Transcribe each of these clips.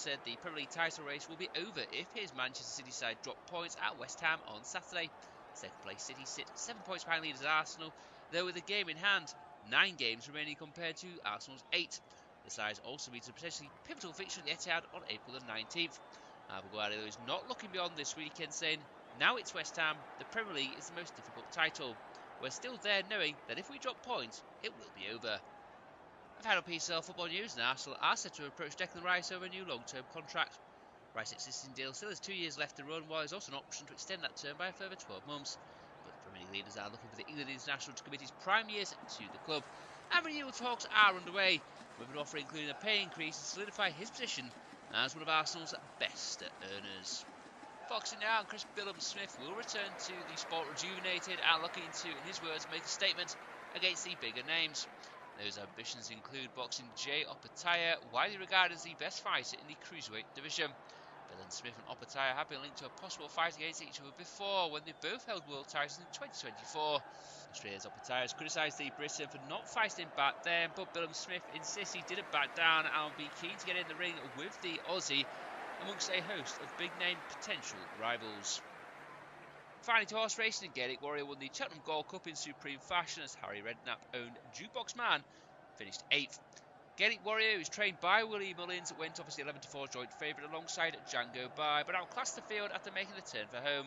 said the Premier League title race will be over if his Manchester City side drop points at West Ham on Saturday. Second place City sit 7 points behind leaders Arsenal, though with a game in hand, 9 games remaining compared to Arsenal's 8. The sides also meet a potentially pivotal fixture at the Etihad on April the 19th. However, Guardiola is not looking beyond this weekend, saying, now it's West Ham, the Premier League is the most difficult title. We're still there knowing that if we drop points, it will be over. A final piece of football news, and Arsenal are set to approach Declan Rice over a new long-term contract. Rice's existing deal still has 2 years left to run, while there's also an option to extend that term by a further 12 months. But the Premier League leaders are looking for the England International to commit his prime years to the club. And renewal talks are underway, with an offer including a pay increase to solidify his position as one of Arsenal's best earners. Boxing now, and Chris Billam-Smith will return to the sport rejuvenated and looking to, in his words, make a statement against the bigger names. Those ambitions include boxing Jay Opetaia, widely regarded as the best fighter in the cruiserweight division. Billam-Smith and Opetaia have been linked to a possible fight against each other before, when they both held world titles in 2024. Australia's Opetaia has criticised the Briton for not fighting back then, but Billam-Smith insists he didn't back down and will be keen to get in the ring with the Aussie amongst a host of big-name potential rivals. Finally, to horse racing, Gaelic Warrior won the Cheltenham Gold Cup in supreme fashion as Harry Redknapp-owned Jukebox Man finished 8th. Gaelic Warrior, who's trained by Willie Mullins, went off as the 11-4 joint favourite alongside Django By, but outclassed the field after making the turn for home.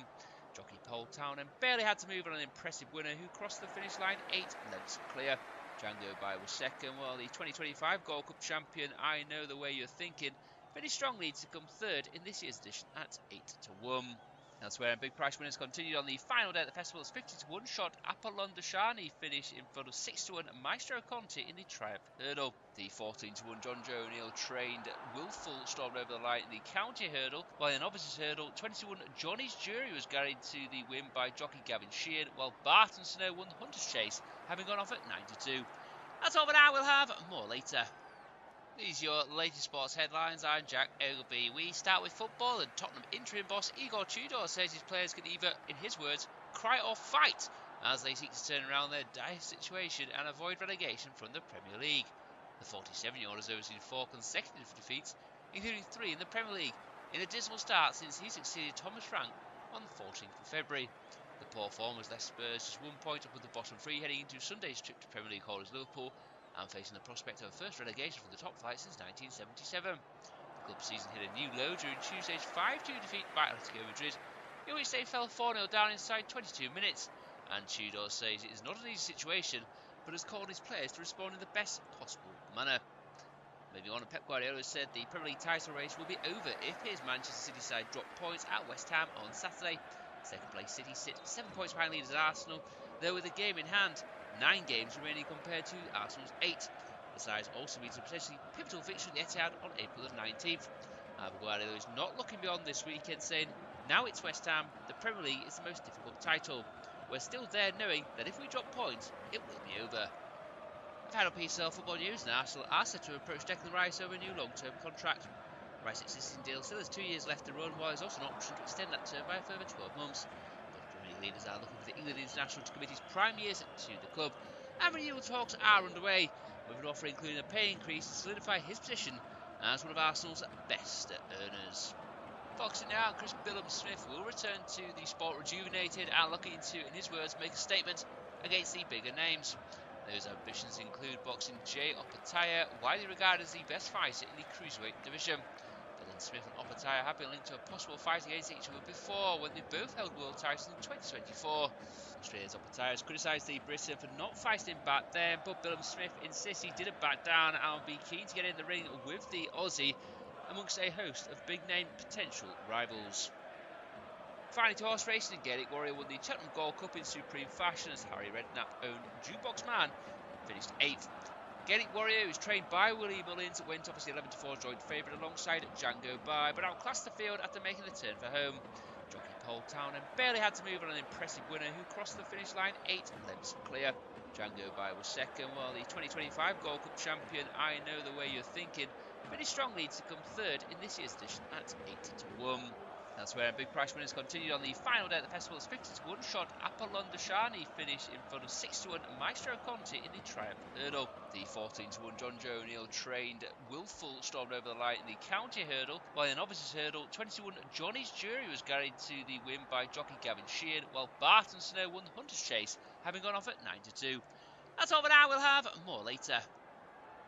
Jockey Paul Townend barely had to move on an impressive winner who crossed the finish line 8 lengths clear. Django By was second, while the 2025 Gold Cup champion, I Know the Way You're Thinking, finished strongly to come third in this year's edition at 8-1. Elsewhere, big price winners continued on the final day at the festival as 50-1 shot Apollon Deshani finished in front of 6-1 Maestro Conti in the Triumph Hurdle. The 14-1 John Joe O'Neill trained Willful stormed over the line in the County Hurdle, while in Novices Hurdle, 21 Johnny's Jury was guaranteed to the win by jockey Gavin Sheehan, while Barton Snow won the Hunter's Chase, having gone off at 92. That's all for now, we'll have more later. These are your latest sports headlines. I'm Jack Ogleby. We start with football, and Tottenham interim boss Igor Tudor says his players can either, in his words, cry or fight as they seek to turn around their dire situation and avoid relegation from the Premier League. The 47-year-old has overseen 4 consecutive defeats, including 3 in the Premier League, in a dismal start since he succeeded Thomas Frank on the 14th of February. The poor form has left Spurs just 1 point up with the bottom 3 heading into Sunday's trip to Premier League holders Liverpool, and facing the prospect of a first relegation from the top flight since 1977. The club season hit a new low during Tuesday's 5-2 defeat by Atletico Madrid, in which they fell 4-0 down inside 22 minutes. And Tudor says it is not an easy situation, but has called his players to respond in the best possible manner. Moving on, Pep Guardiola said the Premier League title race will be over if his Manchester City side drop points at West Ham on Saturday. Second place City sit 7 points behind leaders Arsenal, though with a game in hand, 9 games remaining compared to Arsenal's 8. The sides also meet a potentially pivotal fixture at the Etihad on April the 19th. However, Guardiola is not looking beyond this weekend, saying, now it's West Ham, the Premier League is the most difficult title. We're still there knowing that if we drop points, it will be over. A final piece of football news, and Arsenal are set to approach Declan Rice over a new long-term contract. Rice's existing deal still has 2 years left to run, while there's also an option to extend that term by a further 12 months. Leaders are looking for the England International to commit his prime years to the club, and renewal talks are underway, with an offer including a pay increase to solidify his position as one of Arsenal's best earners. Boxing now, and Chris Billam-Smith will return to the sport rejuvenated and looking to, in his words, make a statement against the bigger names. Those ambitions include boxing Jay Opetaia, widely regarded as the best fighter in the cruiserweight division. Billam-Smith and Opetaia have been linked to a possible fight against each other before, when they both held world titles in 2024. Australia's Opetaia has criticised the Briton for not fighting back then, but Billam-Smith insists he didn't back down and will be keen to get in the ring with the Aussie amongst a host of big-name potential rivals. Finally, to horse racing, Gaelic Warrior won the Cheltenham Gold Cup in supreme fashion as Harry Redknapp-owned Jukebox Man finished 8th. Gaelic Warrior, who's trained by Willie Mullins, went off as the 11-4 joint favourite alongside Django By, but outclassed the field after making the turn for home. Jockey Paul Townend barely had to move on an impressive winner who crossed the finish line 8 lengths clear. Django By was second, while the 2025 Gold Cup champion, I Know the Way You're Thinking, finished strongly to come third in this year's edition at 8-1. Elsewhere, big prize winners continued on the final day of the festival's 50-1 shot Apollon Deshani finished in front of 6-1 Maestro Conti in the Triumph Hurdle. The 14-1 John Joe O'Neill trained Willful stormed over the line in the County Hurdle, while in novices hurdle 21 Johnny's Jury was guided to the win by jockey Gavin Sheehan, while Barton Snow won the Hunter's Chase, having gone off at 9-2. That's all for now, we'll have more later.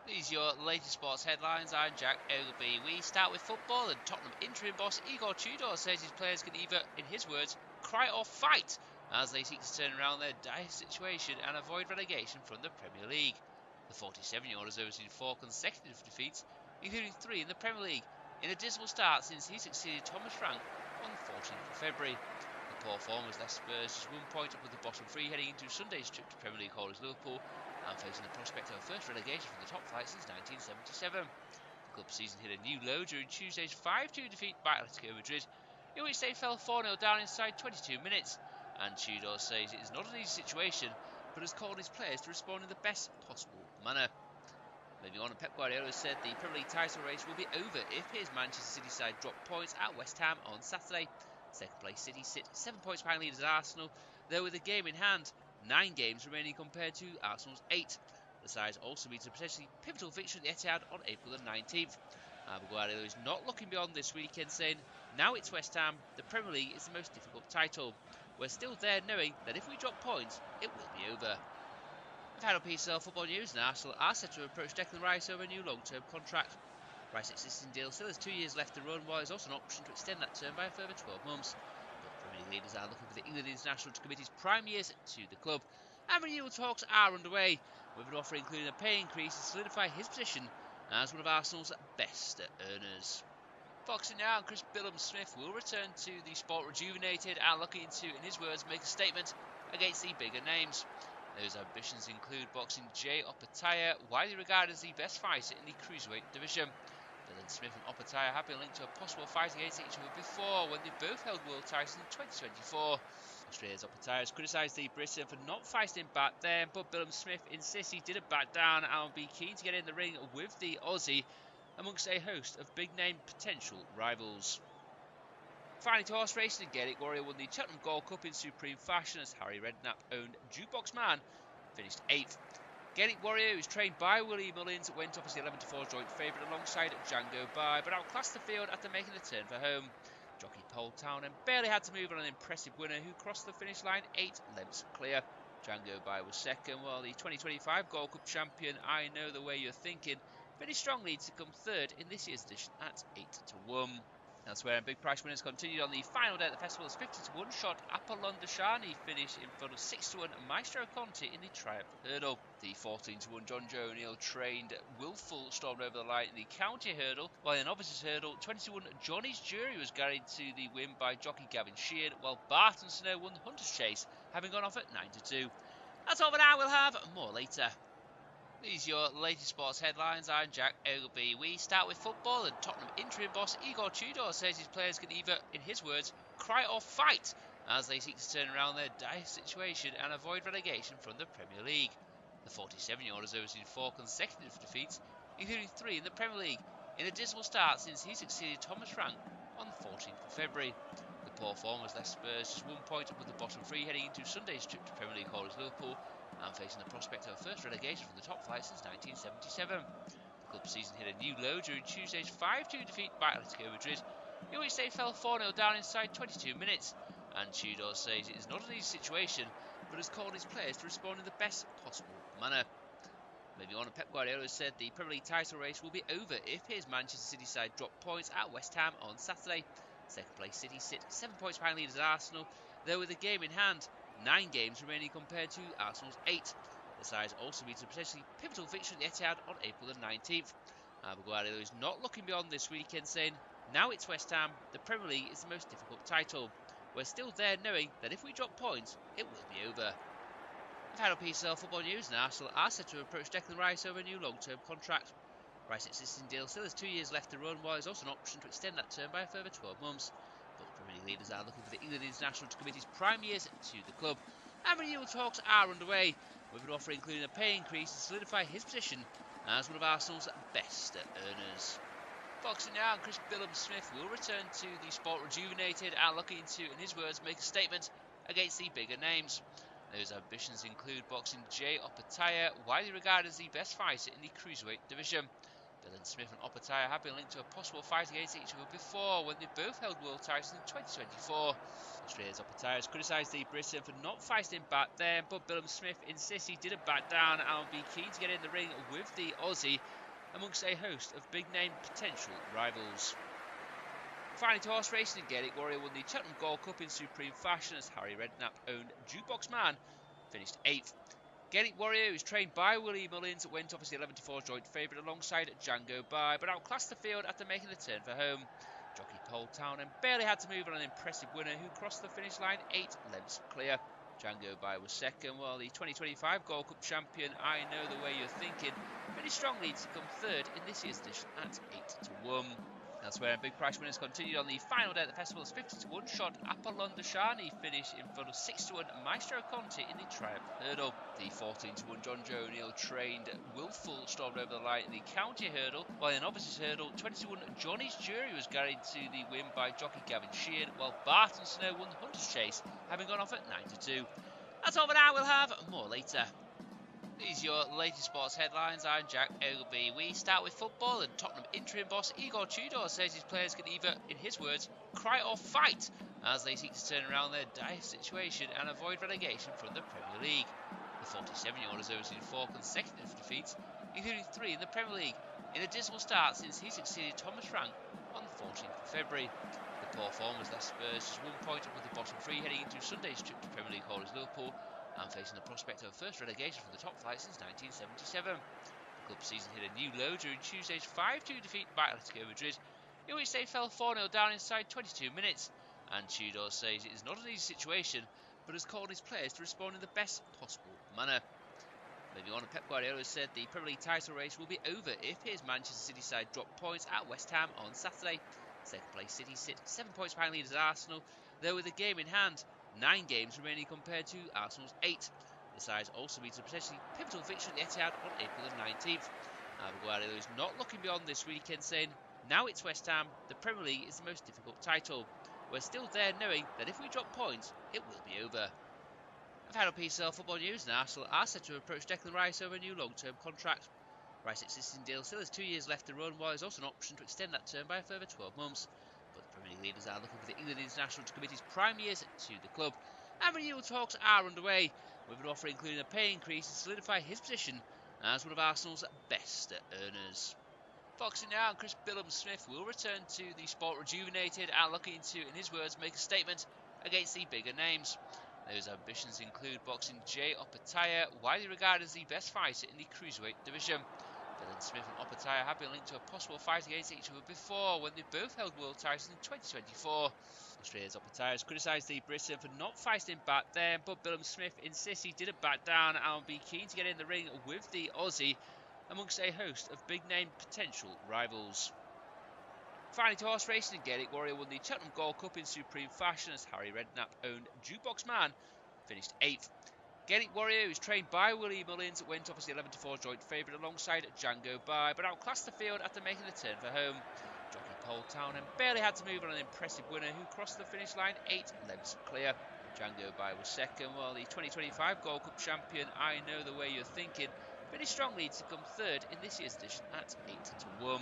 These are your latest sports headlines. I'm Jack Ogleby. We start with football, and Tottenham interim boss Igor Tudor says his players can either, in his words, cry or fight as they seek to turn around their dire situation and avoid relegation from the Premier League. The 47-year-old has overseen 4 consecutive defeats, including 3 in the Premier League, in a dismal start since he succeeded Thomas Frank on the 14th of February. The poor form has left Spurs just 1 point up with the bottom 3 heading into Sunday's trip to Premier League holders Liverpool, and facing the prospect of a first relegation from the top flight since 1977. The club season hit a new low during Tuesday's 5-2 defeat by Atletico Madrid, in which they fell 4-0 down inside 22 minutes. And Tudor says it is not an easy situation, but has called his players to respond in the best possible manner. Moving on, Pep Guardiola said the Premier League title race will be over if his Manchester City side drop points at West Ham on Saturday. Second place City sit 7 points behind leaders Arsenal, though with a game in hand, 9 games remaining compared to Arsenal's 8. The sides also meet a potentially pivotal fixture at the Etihad on April the 19th. Guardiola is not looking beyond this weekend, saying, now it's West Ham, the Premier League is the most difficult title. We're still there knowing that if we drop points, it will be over. The final piece of football news, and Arsenal are set to approach Declan Rice over a new long-term contract. Rice's existing deal still has 2 years left to run, while there's also an option to extend that term by a further 12 months. Premier League leaders are looking for the England international to commit his prime years to the club, and renewal talks are underway, with an offer including a pay increase to solidify his position as one of Arsenal's best earners. Focusing now on Chris Billam-Smith will return to the sport rejuvenated and looking to, in his words, make a statement against the bigger names. Those ambitions include boxing Jay Opetaia, widely regarded as the best fighter in the cruiserweight division. Billam-Smith and Opetaia have been linked to a possible fight against each other before, when they both held world titles in 2024. Australia's Opetaia has criticised the Briton for not fighting back then, but Billam-Smith insists he didn't back down and will be keen to get in the ring with the Aussie amongst a host of big-name potential rivals. Finally, to horse racing, Gaelic Warrior won the Cheltenham Gold Cup in supreme fashion as Harry Redknapp-owned Jukebox Man finished 8th. Gaelic Warrior, who is trained by Willie Mullins, went off as the 11-4 joint favourite alongside Django Bai, but outclassed the field after making the turn for home. Jockey Paul Townend barely had to move on an impressive winner who crossed the finish line 8 lengths clear. Django Bai was second, while the 2025 Gold Cup champion, I Know the Way You're Thinking, finished strongly to come third in this year's edition at 8-1. Elsewhere, big prize winners continued on the final day of the festival's 50-1 shot Apollon Deshani finished in front of 6-1 Maestro Conti in the Triumph Hurdle. The 14-1 John Joe O'Neill trained Willful stormed over the line in the County Hurdle, while in novices hurdle 21 Johnny's Jury was guided to the win by jockey Gavin Sheehan, while Barton Snow won the Hunter's Chase, having gone off at 9-2. That's all for now, we'll have more later. These are your latest sports headlines. I'm Jack Ogleby. We start with football, and Tottenham interim boss Igor Tudor says his players can either, in his words, cry or fight as they seek to turn around their dire situation and avoid relegation from the Premier League. The 47-year-old has overseen 4 consecutive defeats, including 3 in the Premier League, in a dismal start since he succeeded Thomas Frank on the 14th of February. The poor form has left Spurs just 1 point up with the bottom 3 heading into Sunday's trip to Premier League holders Liverpool, and facing the prospect of a first relegation from the top flight since 1977. The club season hit a new low during Tuesday's 5-2 defeat by Atletico Madrid, in which they fell 4-0 down inside 22 minutes. And Tudor says it is not an easy situation, but has called his players to respond in the best possible manner. Moving on, Pep Guardiola said the Premier League title race will be over if his Manchester City side drop points at West Ham on Saturday. Second place City sit 7 points behind leaders Arsenal, though with a game in hand, 9 games remaining compared to Arsenal's 8. The sides also meet a potentially pivotal fixture at the Etihad on April the 19th. Guardiola is not looking beyond this weekend, saying, now it's West Ham, the Premier League is the most difficult title. We're still there knowing that if we drop points, it will be over. The final piece of football news, and Arsenal are set to approach Declan Rice over a new long-term contract. Rice's existing deal still has 2 years left to run, while there's also an option to extend that term by a further 12 months. Premier League leaders are looking for the England international to commit his prime years to the club, and renewal talks are underway, with an offer including a pay increase to solidify his position as one of Arsenal's best earners. Boxing now, Chris Smith will return to the sport rejuvenated and looking to, in his words, make a statement against the bigger names. Those ambitions include boxing Jay Opataya, widely regarded as the best fighter in the cruiserweight division. Smith and Opataya have been linked to a possible fight against each other before when they both held world titles in 2024. Australia's Opataya has criticised the Briton for not fighting him back then, but Smith insists he didn't back down and will be keen to get in the ring with the Aussie amongst a host of big-name potential rivals. Finally, to horse racing, Gaelic Warrior won the Cheltenham Gold Cup in supreme fashion as Harry Redknapp-owned Jukebox Man finished 8th. Gaelic Warrior, who is trained by Willie Mullins, went off as the 11-4 joint favourite alongside Django Bai, but outclassed the field after making the turn for home. Jockey Paul Townend barely had to move on an impressive winner who crossed the finish line 8 lengths clear. Django Bai was second, while the 2025 Gold Cup champion, I Know the Way You're Thinking, finished strongly to come third in this year's edition at 8-1. Elsewhere, big price winners continued on the final day at the festival as 50-1 shot Apollon Deshani finished in front of 6-1 Maestro Conti in the Triumph Hurdle. The 14-1 John Joe O'Neill trained Willful stormed over the line in the County Hurdle, while in Novices Hurdle, 20-1 Johnny's Jury was carried to the win by jockey Gavin Sheehan, while Barton Snow won the Hunter's Chase, having gone off at 9-2. That's all for now, we'll have more later. These are your latest sports headlines. I'm Jack Ogleby. We start with football, and Tottenham interim boss Igor Tudor says his players can either, in his words, cry or fight as they seek to turn around their dire situation and avoid relegation from the Premier League. The 47-year-old has overseen 4 consecutive defeats, including 3 in the Premier League, in a dismal start since he succeeded Thomas Frank on the 14th of February. The poor form was left Spurs just 1 point up with the bottom 3 heading into Sunday's trip to Premier League holders Liverpool, and facing the prospect of a first relegation from the top flight since 1977. The club season hit a new low during Tuesday's 5-2 defeat by Atletico Madrid, in which they fell 4-0 down inside 22 minutes. And Tudor says it is not an easy situation, but has called his players to respond in the best possible manner. Moving on, Pep Guardiola said the Premier League title race will be over if his Manchester City side drop points at West Ham on Saturday. Second place City sit 7 points behind leaders Arsenal, though with a game in hand. 9 games remaining compared to Arsenal's 8. The side also meets a potentially pivotal fixture at the Etihad on April the 19th. Guardiola is not looking beyond this weekend, saying, now it's West Ham, the Premier League is the most difficult title. We're still there knowing that if we drop points, it will be over. A final piece of football news, and Arsenal are set to approach Declan Rice over a new long-term contract. Rice's existing deal still has 2 years left to run, while there's also an option to extend that term by a further 12 months. But the Premier League leaders are looking for the England international to commit his prime years to the club, and renewal talks are underway, with an offer including a pay increase to solidify his position as one of Arsenal's best earners. Boxing now, Chris Smith will return to the sport rejuvenated and looking to, in his words, make a statement against the bigger names. Those ambitions include boxing Jay Opataya, widely regarded as the best fighter in the cruiserweight division. Smith and Opataya have been linked to a possible fight against each other before when they both held world titles in 2024. Australia's Opataya has criticised the Briton for not fighting him back then, but Smith insists he didn't back down and will be keen to get in the ring with the Aussie amongst a host of big-name potential rivals. Finally, to horse racing, Gaelic Warrior won the Cheltenham Gold Cup in supreme fashion as Harry Redknapp-owned Jukebox Man finished 8th. Gaelic Warrior, who is trained by Willie Mullins, went off as the 11-4 joint favourite alongside Django Bai, but outclassed the field after making the turn for home. Jockey Paul Townend barely had to move on an impressive winner who crossed the finish line 8 lengths clear. Django Bai was second, while the 2025 Gold Cup champion, I Know the Way You're Thinking, finished strongly to come third in this year's edition at 8-1.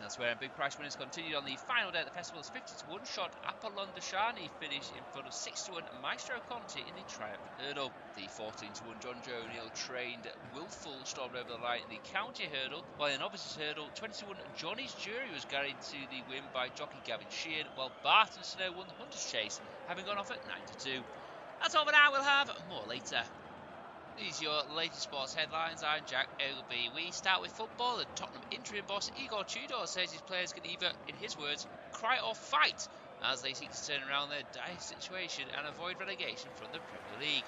Elsewhere, big price winners continued on the final day at the festival as 50-1 shot Apollon Deshani finished in front of 6-1 Maestro Conti in the Triumph Hurdle. The 14-1 John Joe O'Neill trained Willful stormed over the line in the County Hurdle, while in Novices Hurdle, 20-1 Johnny's Jury was carried to the win by jockey Gavin Sheehan, while Barton Snow won the Hunter's Chase, having gone off at 9-2. That's all for now, we'll have more later. These are your latest sports headlines. I'm Jack Ogleby. We start with football, and Tottenham interim boss Igor Tudor says his players can either, in his words, cry or fight as they seek to turn around their dire situation and avoid relegation from the Premier League.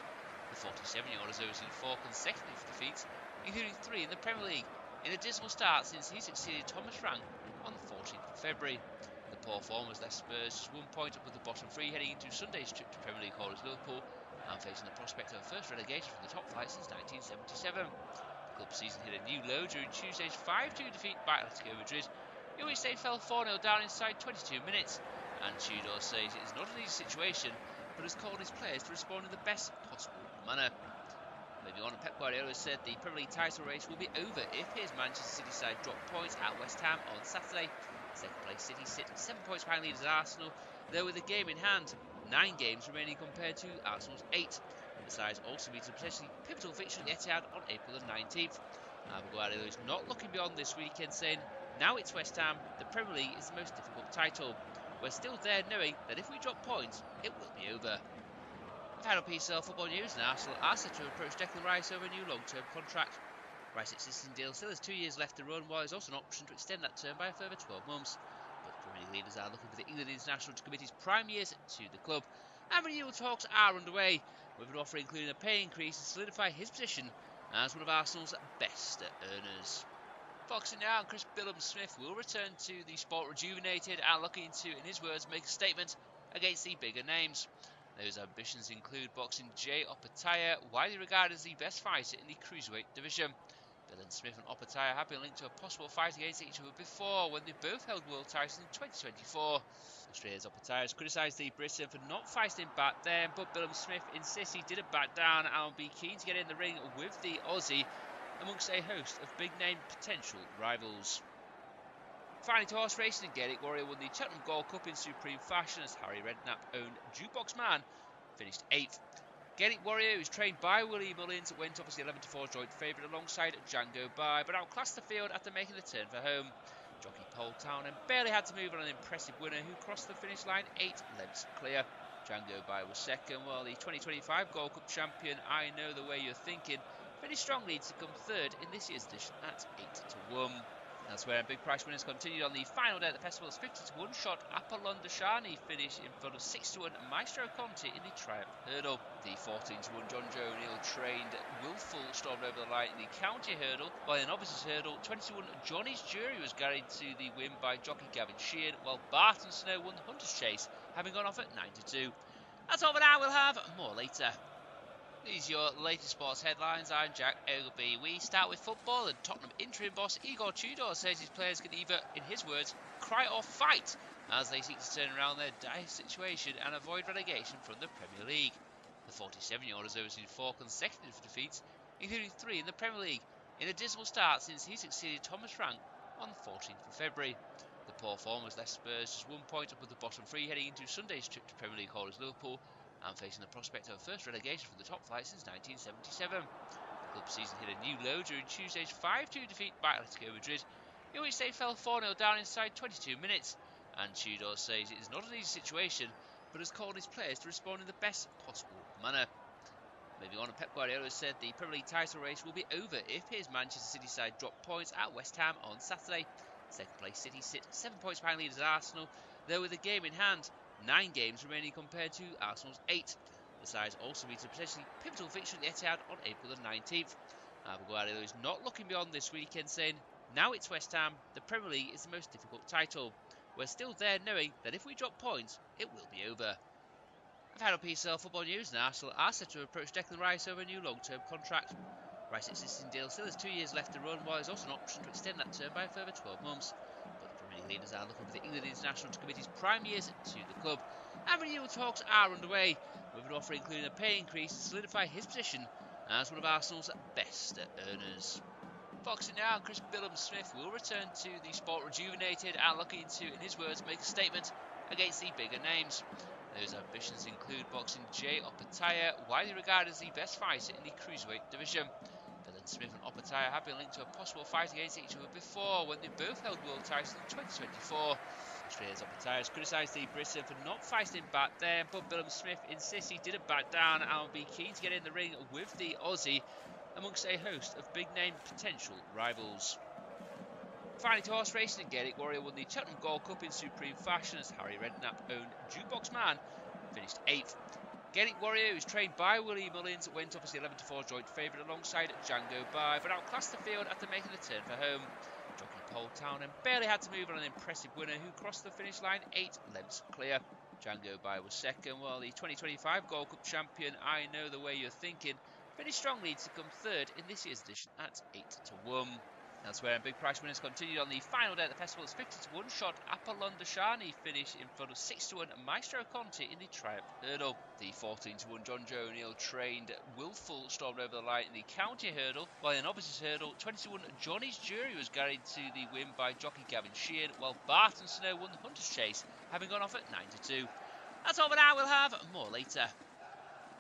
The 47-year-old has overseen 4 consecutive defeats, including 3 in the Premier League, in a dismal start since he succeeded Thomas Frank on the 14th of February. The poor form has left Spurs just 1 point up with the bottom 3 heading into Sunday's trip to Premier League holders Liverpool, and facing the prospect of a first relegation from the top flight since 1977. The club season hit a new low during Tuesday's 5-2 defeat by Atletico Madrid, in which they fell 4-0 down inside 22 minutes. And Tudor says it is not an easy situation, but has called his players to respond in the best possible manner. Moving on, Pep Guardiola said the Premier League title race will be over if his Manchester City side drop points at West Ham on Saturday. Second place City sit 7 points behind leaders Arsenal, though with a game in hand, 9 games remaining compared to Arsenal's 8. The sides also meet a potentially pivotal fixture at the Etihad on April the 19th. Guardiola is not looking beyond this weekend, saying, now it's West Ham, the Premier League is the most difficult title. We're still there knowing that if we drop points, it will be over. Final piece of football news, and Arsenal are set to approach Declan Rice over a new long-term contract. Rice's existing deal still has 2 years left to run, while there's also an option to extend that term by a further 12 months. But the Premier League leaders are looking for the England International to commit his prime years to the club. And renewal talks are underway, with an offer including a pay increase to solidify his position as one of Arsenal's best earners. Boxing now, and Chris Billam-Smith will return to the sport rejuvenated and looking to, in his words, make a statement against the bigger names. Those ambitions include boxing Jay Opetaia, widely regarded as the best fighter in the cruiserweight division. Billam-Smith and Opetaia have been linked to a possible fight against each other before, when they both held world titles in 2024. Australia's Opetaia has criticised the Briton for not fighting back then, but Billam-Smith insists he didn't back down and will be keen to get in the ring with the Aussie amongst a host of big-name potential rivals. Finally, to horse racing, Gaelic Warrior won the Cheltenham Gold Cup in supreme fashion as Harry Redknapp-owned Jukebox Man finished 8th. Gaelic Warrior, who's trained by Willie Mullins, went obviously 11-4 joint favourite alongside Django Bai, but outclassed the field after making the turn for home. Jockey Paul Townend barely had to move on an impressive winner who crossed the finish line 8 lengths clear. Django Bai was second, while the 2025 Gold Cup champion, I Know the Way You're Thinking, finished strongly to come third in this year's edition at 8-1. Elsewhere, big price winners continued on the final day at the festival's 50-1 shot. Apollon Deshani finished in front of 6-1 Maestro Conti in the Triumph Hurdle. The 14-1 John Joe O'Neill trained Willful stormed over the line in the County Hurdle, while in Novices Hurdle, 21 Johnny's Jury was guided to the win by jockey Gavin Sheehan, while Barton Snow won the Hunter's Chase, having gone off at 9-2. That's all for now, we'll have more later. These are your latest sports headlines. I'm Jack Ogleby. We start with football, and Tottenham interim boss Igor Tudor says his players can either, in his words, cry or fight as they seek to turn around their dire situation and avoid relegation from the Premier League. The 47-year-old has overseen 4 consecutive defeats, including 3 in the Premier League, in a dismal start since he succeeded Thomas Frank on the 14th of February. The poor form has left Spurs just 1 point up with the bottom 3 heading into Sunday's trip to Premier League holders Liverpool, and facing the prospect of a first relegation from the top flight since 1977. The club season hit a new low during Tuesday's 5-2 defeat by Atletico Madrid, in which they fell 4-0 down inside 22 minutes. And Tudor says it is not an easy situation, but has called his players to respond in the best possible manner. Moving on, Pep Guardiola said the Premier League title race will be over if his Manchester City side drop points at West Ham on Saturday. Second place City sit 7 points behind leaders Arsenal, though with a game in hand, 9 games remaining compared to Arsenal's 8. The sides also meet a potentially pivotal fixture at the Etihad on April the 19th. Guardiola is not looking beyond this weekend, saying, now it's West Ham, the Premier League is the most difficult title. We're still there knowing that if we drop points, it will be over. A final piece of football news, and Arsenal are set to approach Declan Rice over a new long-term contract. Rice's existing deal still has 2 years left to run, while there's also an option to extend that term by a further 12 months. But the Premier League leaders are looking for the England International to commit his prime years to the club. And renewal talks are underway, with an offer including a pay increase to solidify his position as one of Arsenal's best earners. Boxing now, and Chris Billam-Smith will return to the sport rejuvenated and looking to, in his words, make a statement against the bigger names. Those ambitions include boxing Jay Opetaia, widely regarded as the best fighter in the cruiserweight division. Billam-Smith and Opetaia have been linked to a possible fight against each other before, when they both held world titles in 2024. Australia's Opetaia has criticised the Briton for not fighting back then, but Billam-Smith insists he didn't back down and will be keen to get in the ring with the Aussie amongst a host of big-name potential rivals. Finally, to horse racing, Gaelic Warrior won the Cheltenham Gold Cup in supreme fashion as Harry Redknapp-owned Jukebox Man finished 8th. Gaelic Warrior, who's trained by Willie Mullins, went obviously 11-4 joint favourite alongside Django Bai, but outclassed the field after making the turn for home. Jockey Paul Townend barely had to move on an impressive winner who crossed the finish line 8 lengths clear. Django Bai was second, while the 2025 Gold Cup champion, I Know the Way You're Thinking, finished strongly to come third in this year's edition at 8-1. Elsewhere, big prize winners continued on the final day at the festival's 50-1 shot Apollon Dashani finished in front of 6-1 Maestro Conti in the Triumph Hurdle. The 14-1 John Joe O'Neill trained Willful stormed over the line in the County Hurdle, while in opposite hurdle 20-1 Johnny's Jury was guided to the win by jockey Gavin Sheehan, while Barton Snow won the Hunter's Chase, having gone off at 9-2. That's all for now, we'll have more later.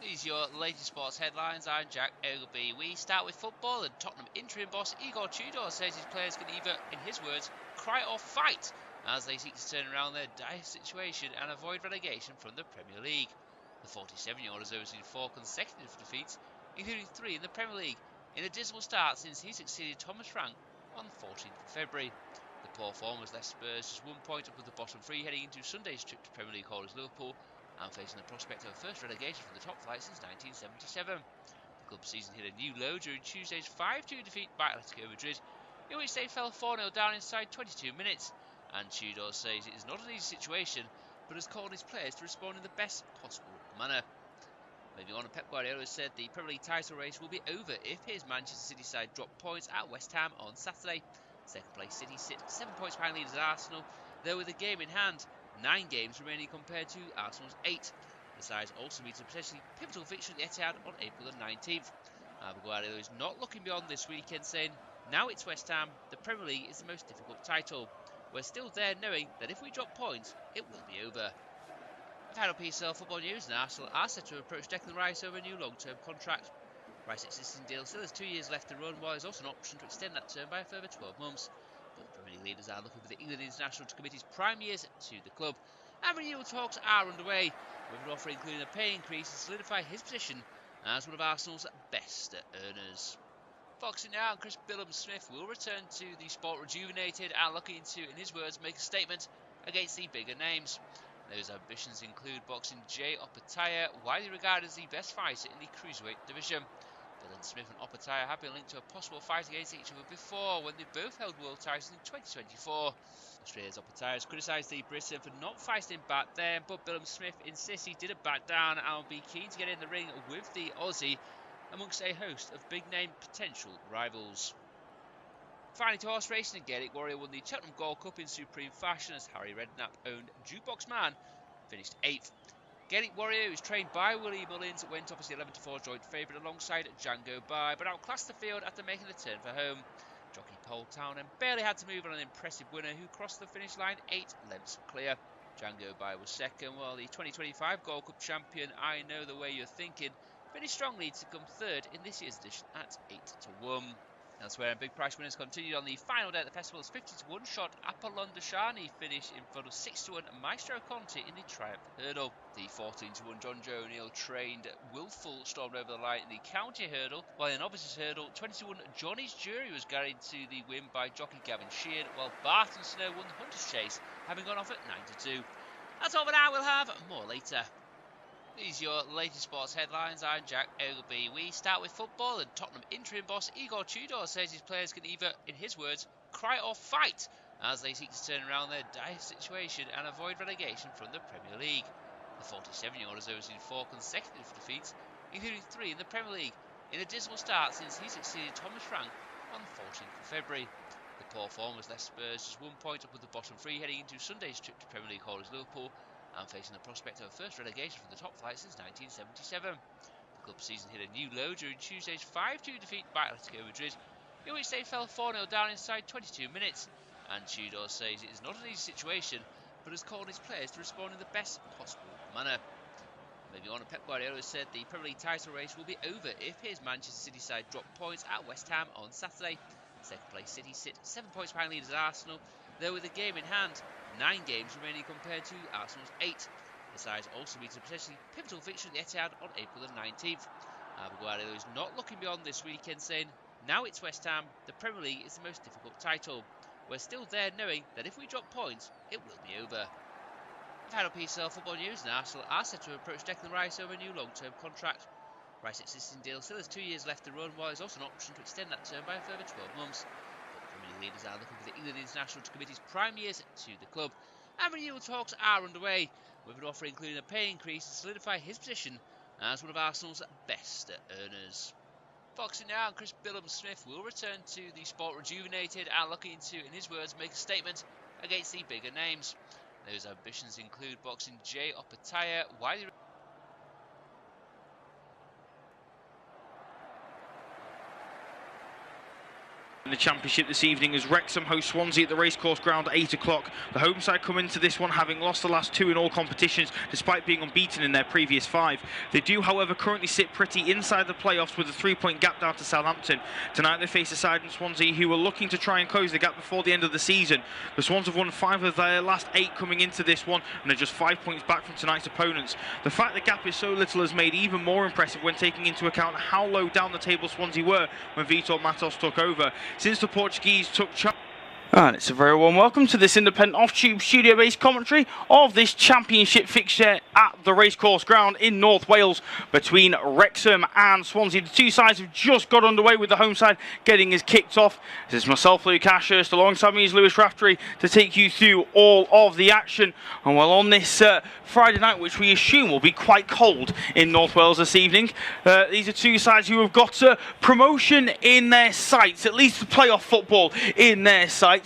These are your latest sports headlines. I'm Jack Ogleby. We start with football, and Tottenham interim boss Igor Tudor says his players can either, in his words, cry or fight as they seek to turn around their dire situation and avoid relegation from the Premier League. The 47-year-old has overseen 4 consecutive defeats, including 3 in the Premier League, in a dismal start since he succeeded Thomas Frank on the 14th of February. The poor form has left Spurs just 1 point up with the bottom 3 heading into Sunday's trip to Premier League holders Liverpool, and facing the prospect of a first relegation from the top flight since 1977. The club season hit a new low during Tuesday's 5-2 defeat by Atletico Madrid, in which they fell 4-0 down inside 22 minutes. And Tudor says it is not an easy situation, but has called his players to respond in the best possible manner. Moving on, Pep Guardiola said the Premier League title race will be over if his Manchester City side drop points at West Ham on Saturday. Second place City sit 7 points behind leaders Arsenal, though with a game in hand. 9 games remaining compared to Arsenal's 8. The sides also meet a potentially pivotal fixture at the Etihad on April the 19th. Guardiola is not looking beyond this weekend, saying, now it's West Ham, the Premier League is the most difficult title. We're still there knowing that if we drop points, it will be over. Final piece of football news, and Arsenal are set to approach Declan Rice over a new long-term contract. Rice's existing deal still has 2 years left to run, while there's also an option to extend that term by a further 12 months. But the Premier League leaders are looking for the England international to commit his prime years to the club, and renewal talks are underway, with an offer including a pay increase to solidify his position as one of Arsenal's best earners. Foxing now, and Chris Billum-Smith will return to the sport rejuvenated and looking to, in his words, make a statement against the bigger names. Those ambitions include boxing Jay Opetaia, widely regarded as the best fighter in the cruiserweight division. Billum-Smith and Opetaia have been linked to a possible fight against each other before, when they both held world titles in 2024. Australia's Opetaia has criticised the Briton for not fighting back then, but Billum-Smith insists he didn't back down and will be keen to get in the ring with the Aussie amongst a host of big-name potential rivals. Finally, to horse racing, Gaelic Warrior won the Cheltenham Gold Cup in supreme fashion as Harry Redknapp-owned Jukebox Man finished 8th. Gaelic Warrior, who is trained by Willie Mullins, went off as the 11-4 joint favourite alongside Django By, but outclassed the field after making the turn for home. Jockey Paul Townend barely had to move on an impressive winner who crossed the finish line 8 lengths clear. Django By was second, while the 2025 Gold Cup champion I Know The Way You're Thinking finished strongly to come third in this year's edition at 8-1. Elsewhere, big prize winners continued on the final day at the festival's 50-1 shot Apollon Dashani finished in front of 6-1 Maestro Conti in the Triumph Hurdle. The 14-1 John Joe O'Neill trained Willful stormed over the line in the County Hurdle, while in opposite hurdle 20-1 Johnny's Jury was guided to the win by jockey Gavin Sheehan, while Barton Snow won the Hunter's Chase, having gone off at 9-2. That's all for now, we'll have more later. These are your latest sports headlines. I'm Jack Ogleby. We start with football, and Tottenham interim boss Igor Tudor says his players can either, in his words, cry or fight as they seek to turn around their dire situation and avoid relegation from the Premier League. The 47-year-old has overseen 4 consecutive defeats, including 3 in the Premier League, in a dismal start since he succeeded Thomas Frank on the 14th of February. The poor form has left Spurs just 1 point up with the bottom 3 heading into Sunday's trip to Premier League holders Liverpool, and facing the prospect of a first relegation from the top flight since 1977. The club season hit a new low during Tuesday's 5-2 defeat by Atletico Madrid, in which they fell 4-0 down inside 22 minutes. And Tudor says it is not an easy situation, but has called his players to respond in the best possible manner. Moving on, Pep Guardiola said the Premier League title race will be over if his Manchester City side drop points at West Ham on Saturday. Second place City sit 7 points behind leaders Arsenal, though with a game in hand. 9 games remaining compared to Arsenal's 8. The sides also meet a potentially pivotal fixture at the Etihad on April the 19th. Guardiola is not looking beyond this weekend, saying, now it's West Ham, the Premier League is the most difficult title. We're still there knowing that if we drop points, it will be over. Final piece of football news, and Arsenal are set to approach Declan Rice over a new long-term contract. Rice's existing deal still has 2 years left to run, while there's also an option to extend that term by a further 12 months. League leaders are looking for the England international to commit his prime years to the club, and renewal talks are underway, with an offer including a pay increase to solidify his position as one of Arsenal's best earners. Boxing now, and Chris Billum-Smith will return to the sport rejuvenated and looking to, in his words, make a statement against the bigger names. Those ambitions include boxing Jay Opataya, widely in the Championship this evening as Wrexham host Swansea at the racecourse ground at 8 o'clock. The home side come into this one having lost the last 2 in all competitions despite being unbeaten in their previous 5. They do, however, currently sit pretty inside the playoffs with a 3-point gap down to Southampton. Tonight they face a side in Swansea who are looking to try and close the gap before the end of the season. The Swans have won 5 of their last 8 coming into this one and are just 5 points back from tonight's opponents. The fact the gap is so little is made even more impressive when taking into account how low down the table Swansea were when Vitor Matos took over. Since the Portuguese took charge. And it's a very warm welcome to this independent off-tube studio-based commentary of this Championship fixture at the racecourse ground in North Wales between Wrexham and Swansea. The two sides have just got underway with the home side getting us kicked off. This is myself, Luke Ashurst, alongside me is Lewis Raftery to take you through all of the action. And well, on this Friday night, which we assume will be quite cold in North Wales this evening, these are two sides who have got promotion in their sights, at least the playoff football in their sights.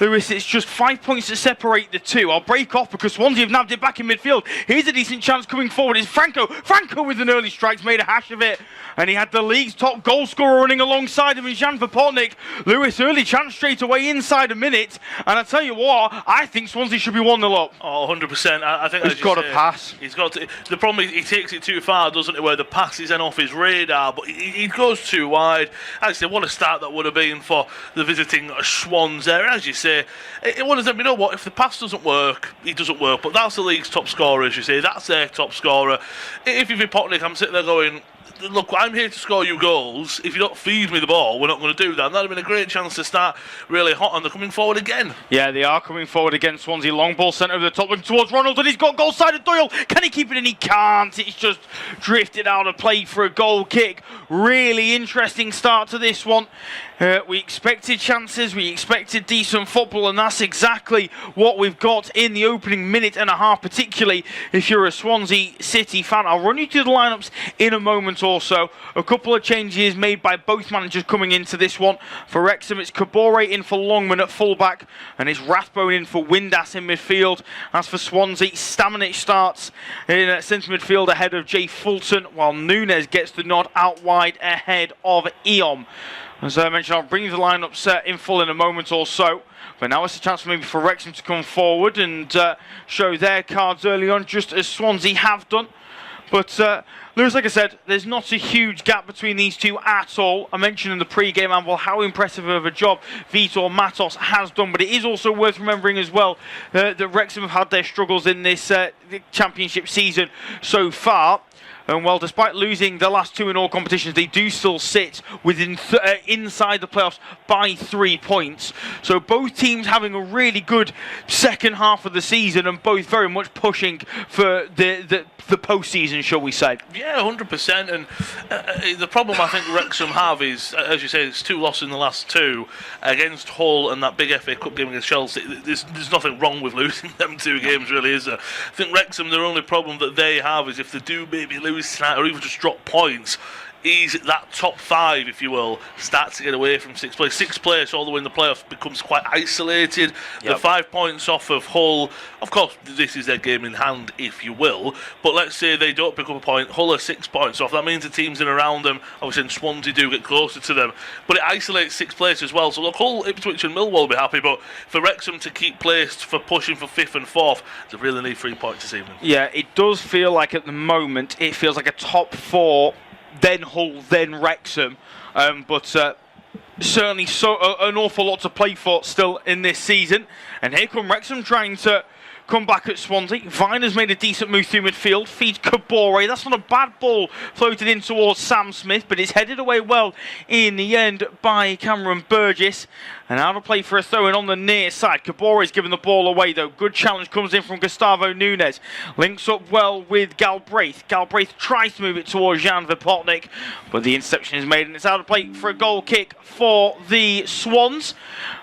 Lewis, it's just 5 points to separate the two. I'll break off because Swansea have nabbed it back in midfield. Here's a decent chance coming forward. It's Franco. Franco with an early strike, made a hash of it. And he had the league's top goal scorer running alongside him in Jan Verpotnik. Lewis, early chance straight away inside a minute. And I tell you what, I think Swansea should be 1-0 up. Oh, 100%. I think he's got to pass. He's got to. The problem is he takes it too far, doesn't he? Where the pass is then off his radar, but he goes too wide. Actually, what a start that would have been for the visiting Swans there. As you say, it would have said, you know what? If the pass doesn't work, it doesn't work. But that's the league's top scorer, as you say. That's their top scorer. If you're Verpotnik, I'm sitting there going, look, I'm here to score you goals. If you don't feed me the ball, we're not going to do that. And that would have been a great chance to start really hot, and they're coming forward again. Yeah, they are coming forward again. Swansea long ball centre of the top, looking towards Ronald, and he's got goal side of Doyle. Can he keep it in? He can't. It's just drifted out of play for a goal kick. Really interesting start to this one. We expected chances, we expected decent football, and that's exactly what we've got in the opening minute and a half, particularly if you're a Swansea City fan. I'll run you through the lineups in a moment or so. A couple of changes made by both managers coming into this one. For Wrexham, it's Kabore in for Longman at fullback, and it's Rathbone in for Windass in midfield. As for Swansea, Stamenic starts in centre midfield ahead of Jay Fulton, while Nunes gets the nod out wide ahead of Eom. As I mentioned, I'll bring you the lineups in full in a moment or so. But now it's a chance maybe for Wrexham to come forward and show their cards early on, just as Swansea have done. But Lewis, like I said, there's not a huge gap between these two at all. I mentioned in the pre-game anvil how impressive of a job Vitor Matos has done, but it is also worth remembering as well that Wrexham have had their struggles in this Championship season so far. And well, despite losing the last 2 in all competitions, they do still sit within inside the playoffs by 3 points. So both teams having a really good second half of the season, and both very much pushing for the postseason, shall we say? Yeah, 100%. And the problem I think Wrexham have is, as you say, it's 2 losses in the last 2 against Hull and that big FA Cup game against Chelsea. There's nothing wrong with losing them 2 games, really, is there? I think Wrexham, their only problem that they have is if they do maybe lose tonight or even just drop points, is that top 5, if you will, starts to get away from 6th place. 6th place all the way in the playoffs becomes quite isolated. Yep. They're 5 points off of Hull. Of course, this is their game in hand, if you will. But let's say they don't pick up a point. Hull are 6 points off. That means the teams in around them, obviously, and Swansea do get closer to them. But it isolates 6th place as well. So look, Hull, Ipswich and Millwall will be happy. But for Wrexham to keep placed for pushing for 5th and 4th, they really need 3 points this evening. Yeah, it does feel like at the moment, it feels like a top 4, then Hull, then Wrexham, but certainly an awful lot to play for still in this season. And here come Wrexham trying to come back at Swansea. Viner's made a decent move through midfield, feeds Kabore. That's not a bad ball floated in towards Sam Smith, but it's headed away well in the end by Cameron Burgess. And out of play for a throw-in on the near side. Kabore is giving the ball away though. Good challenge comes in from Gustavo Nunes. Links up well with Galbraith. Galbraith tries to move it towards Jan Verpotnik, but the interception is made and it's out of play for a goal kick for the Swans.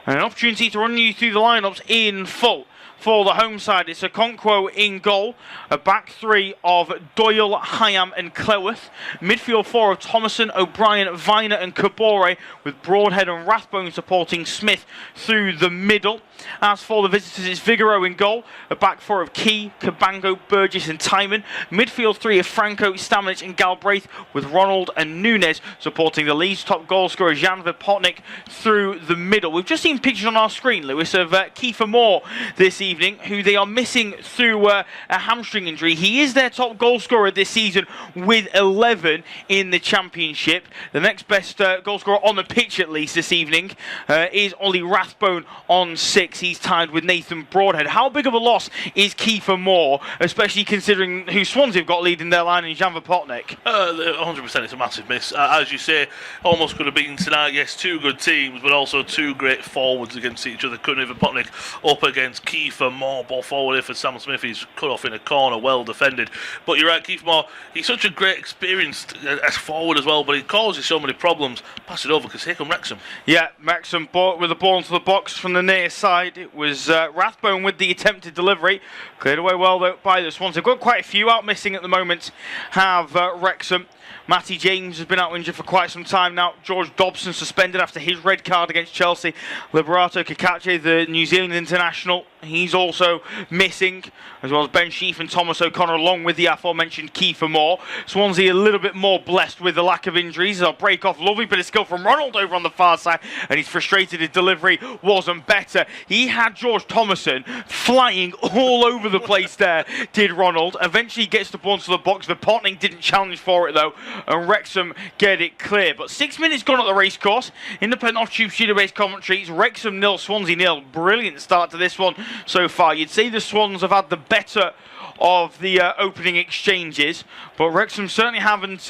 And an opportunity to run you through the lineups in full. for the home side. It's Okonkwo in goal, a back three of Doyle, Hyam and Cleworth, midfield four of Thomason, O'Brien, Viner and Kabore, with Broadhead and Rathbone supporting Smith through the middle. As for the visitors, it's Vigoro in goal, a back four of Key, Cabango, Burgess and Timon, midfield three of Franco, Stamanic and Galbraith, with Ronald and Nunes supporting the Leeds top goal scorer Jan Vipotnik through the middle. We've just seen pictures on our screen, Lewis, of Kiefer Moore this evening, who they are missing through a hamstring injury. He is their top goal scorer this season with 11 in the Championship. The next best goal scorer on the pitch, at least this evening, is Ollie Rathbone on 6. He's tied with Nathan Broadhead. How big of a loss is Kiefer Moore, especially considering who Swansea have got leading their line in Jan Vipotnik? 100%, it's a massive miss. As you say, almost could have beaten tonight. Yes, two good teams, but also two great forwards against each other. Couldn't even Vipotnik up against Kiefer Moore. Ball forward here for Sam Smith. He's cut off in a corner, well defended. But you're right, Kiefer Moore, he's such a great experienced as forward as well, but he causes so many problems. Pass it over because here come Wrexham. Yeah, Wrexham with the ball into the box from the near side. It was Rathbone with the attempted delivery. Cleared away well though by the Swans. They've got quite a few out missing at the moment, have Wrexham. Matty James has been out injured for quite some time now. George Dobson suspended after his red card against Chelsea. Liberato Kakache, the New Zealand international, he's also missing, as well as Ben Sheaf and Thomas O'Connor, along with the aforementioned Kiefer Moore. Swansea a little bit more blessed with the lack of injuries. They'll break off. Lovely bit of skill from Ronald over on the far side, and he's frustrated his delivery wasn't better. He had George Thomason flying all over the place there, did Ronald. Eventually gets the ball into the box. Vipotnik didn't challenge for it though, and Wrexham get it clear. But 6 minutes gone at the racecourse. Independent off-tube studio-based commentaries. Wrexham 0, Swansea 0. Brilliant start to this one so far. You'd say the Swans have had the better of the opening exchanges, but Wrexham certainly haven't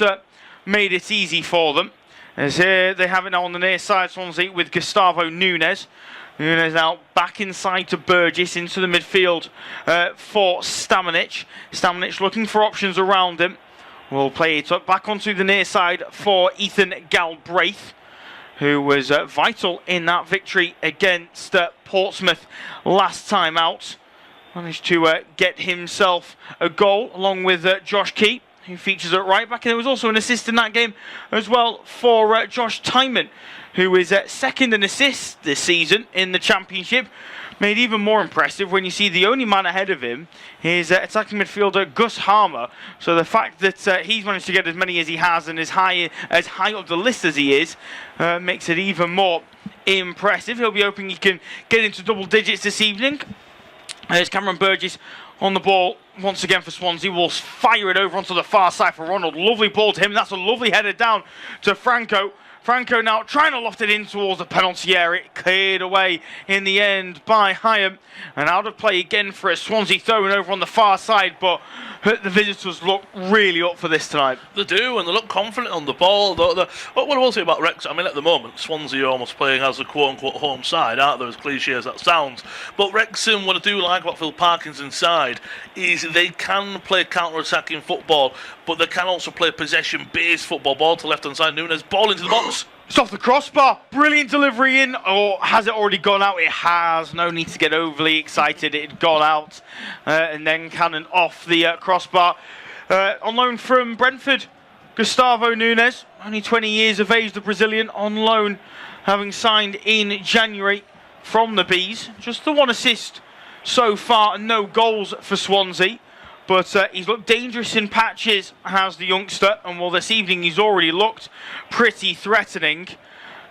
made it easy for them. As here they have it now on the near side, Swansea, with Gustavo Nunes. Nunes now back inside to Burgess into the midfield for Stamanic. Stamanic looking for options around him. We'll play it up back onto the near side for Ethan Galbraith, who was vital in that victory against Portsmouth last time out. Managed to get himself a goal along with Josh Key, who features at right back. And there was also an assist in that game as well for Josh Timon, who is second in assists this season in the Championship. Made even more impressive when you see the only man ahead of him is attacking midfielder Gus Harmer. So the fact that he's managed to get as many as he has and as high up the list as he is makes it even more impressive. He'll be hoping he can get into double digits this evening. There's Cameron Burgess on the ball once again for Swansea. Will fire it over onto the far side for Ronald. Lovely ball to him. That's a lovely header down to Franco. Franco now trying to loft it in towards the penalty area. It cleared away in the end by Hyam. And out of play again for a Swansea throwing over on the far side. But the visitors look really up for this tonight. They do, and they look confident on the ball. What I will say about Wrexham, I mean, at the moment, Swansea are almost playing as a quote-unquote home side, aren't they, as cliche as that sounds. But Wrexham, what I do like about Phil Parkinson's side is they can play counter-attacking football, but they can also play possession-based football. Ball to left-hand side, Nunes, ball into the box. It's off the crossbar. Brilliant delivery in. Or has it already gone out? It has. No need to get overly excited. It had gone out. And then cannon off the crossbar. On loan from Brentford, Gustavo Nunes. Only 20 years of age, the Brazilian. On loan, having signed in January from the Bees. Just the one assist so far and no goals for Swansea. But he's looked dangerous in patches, has the youngster. And well, this evening he's already looked pretty threatening.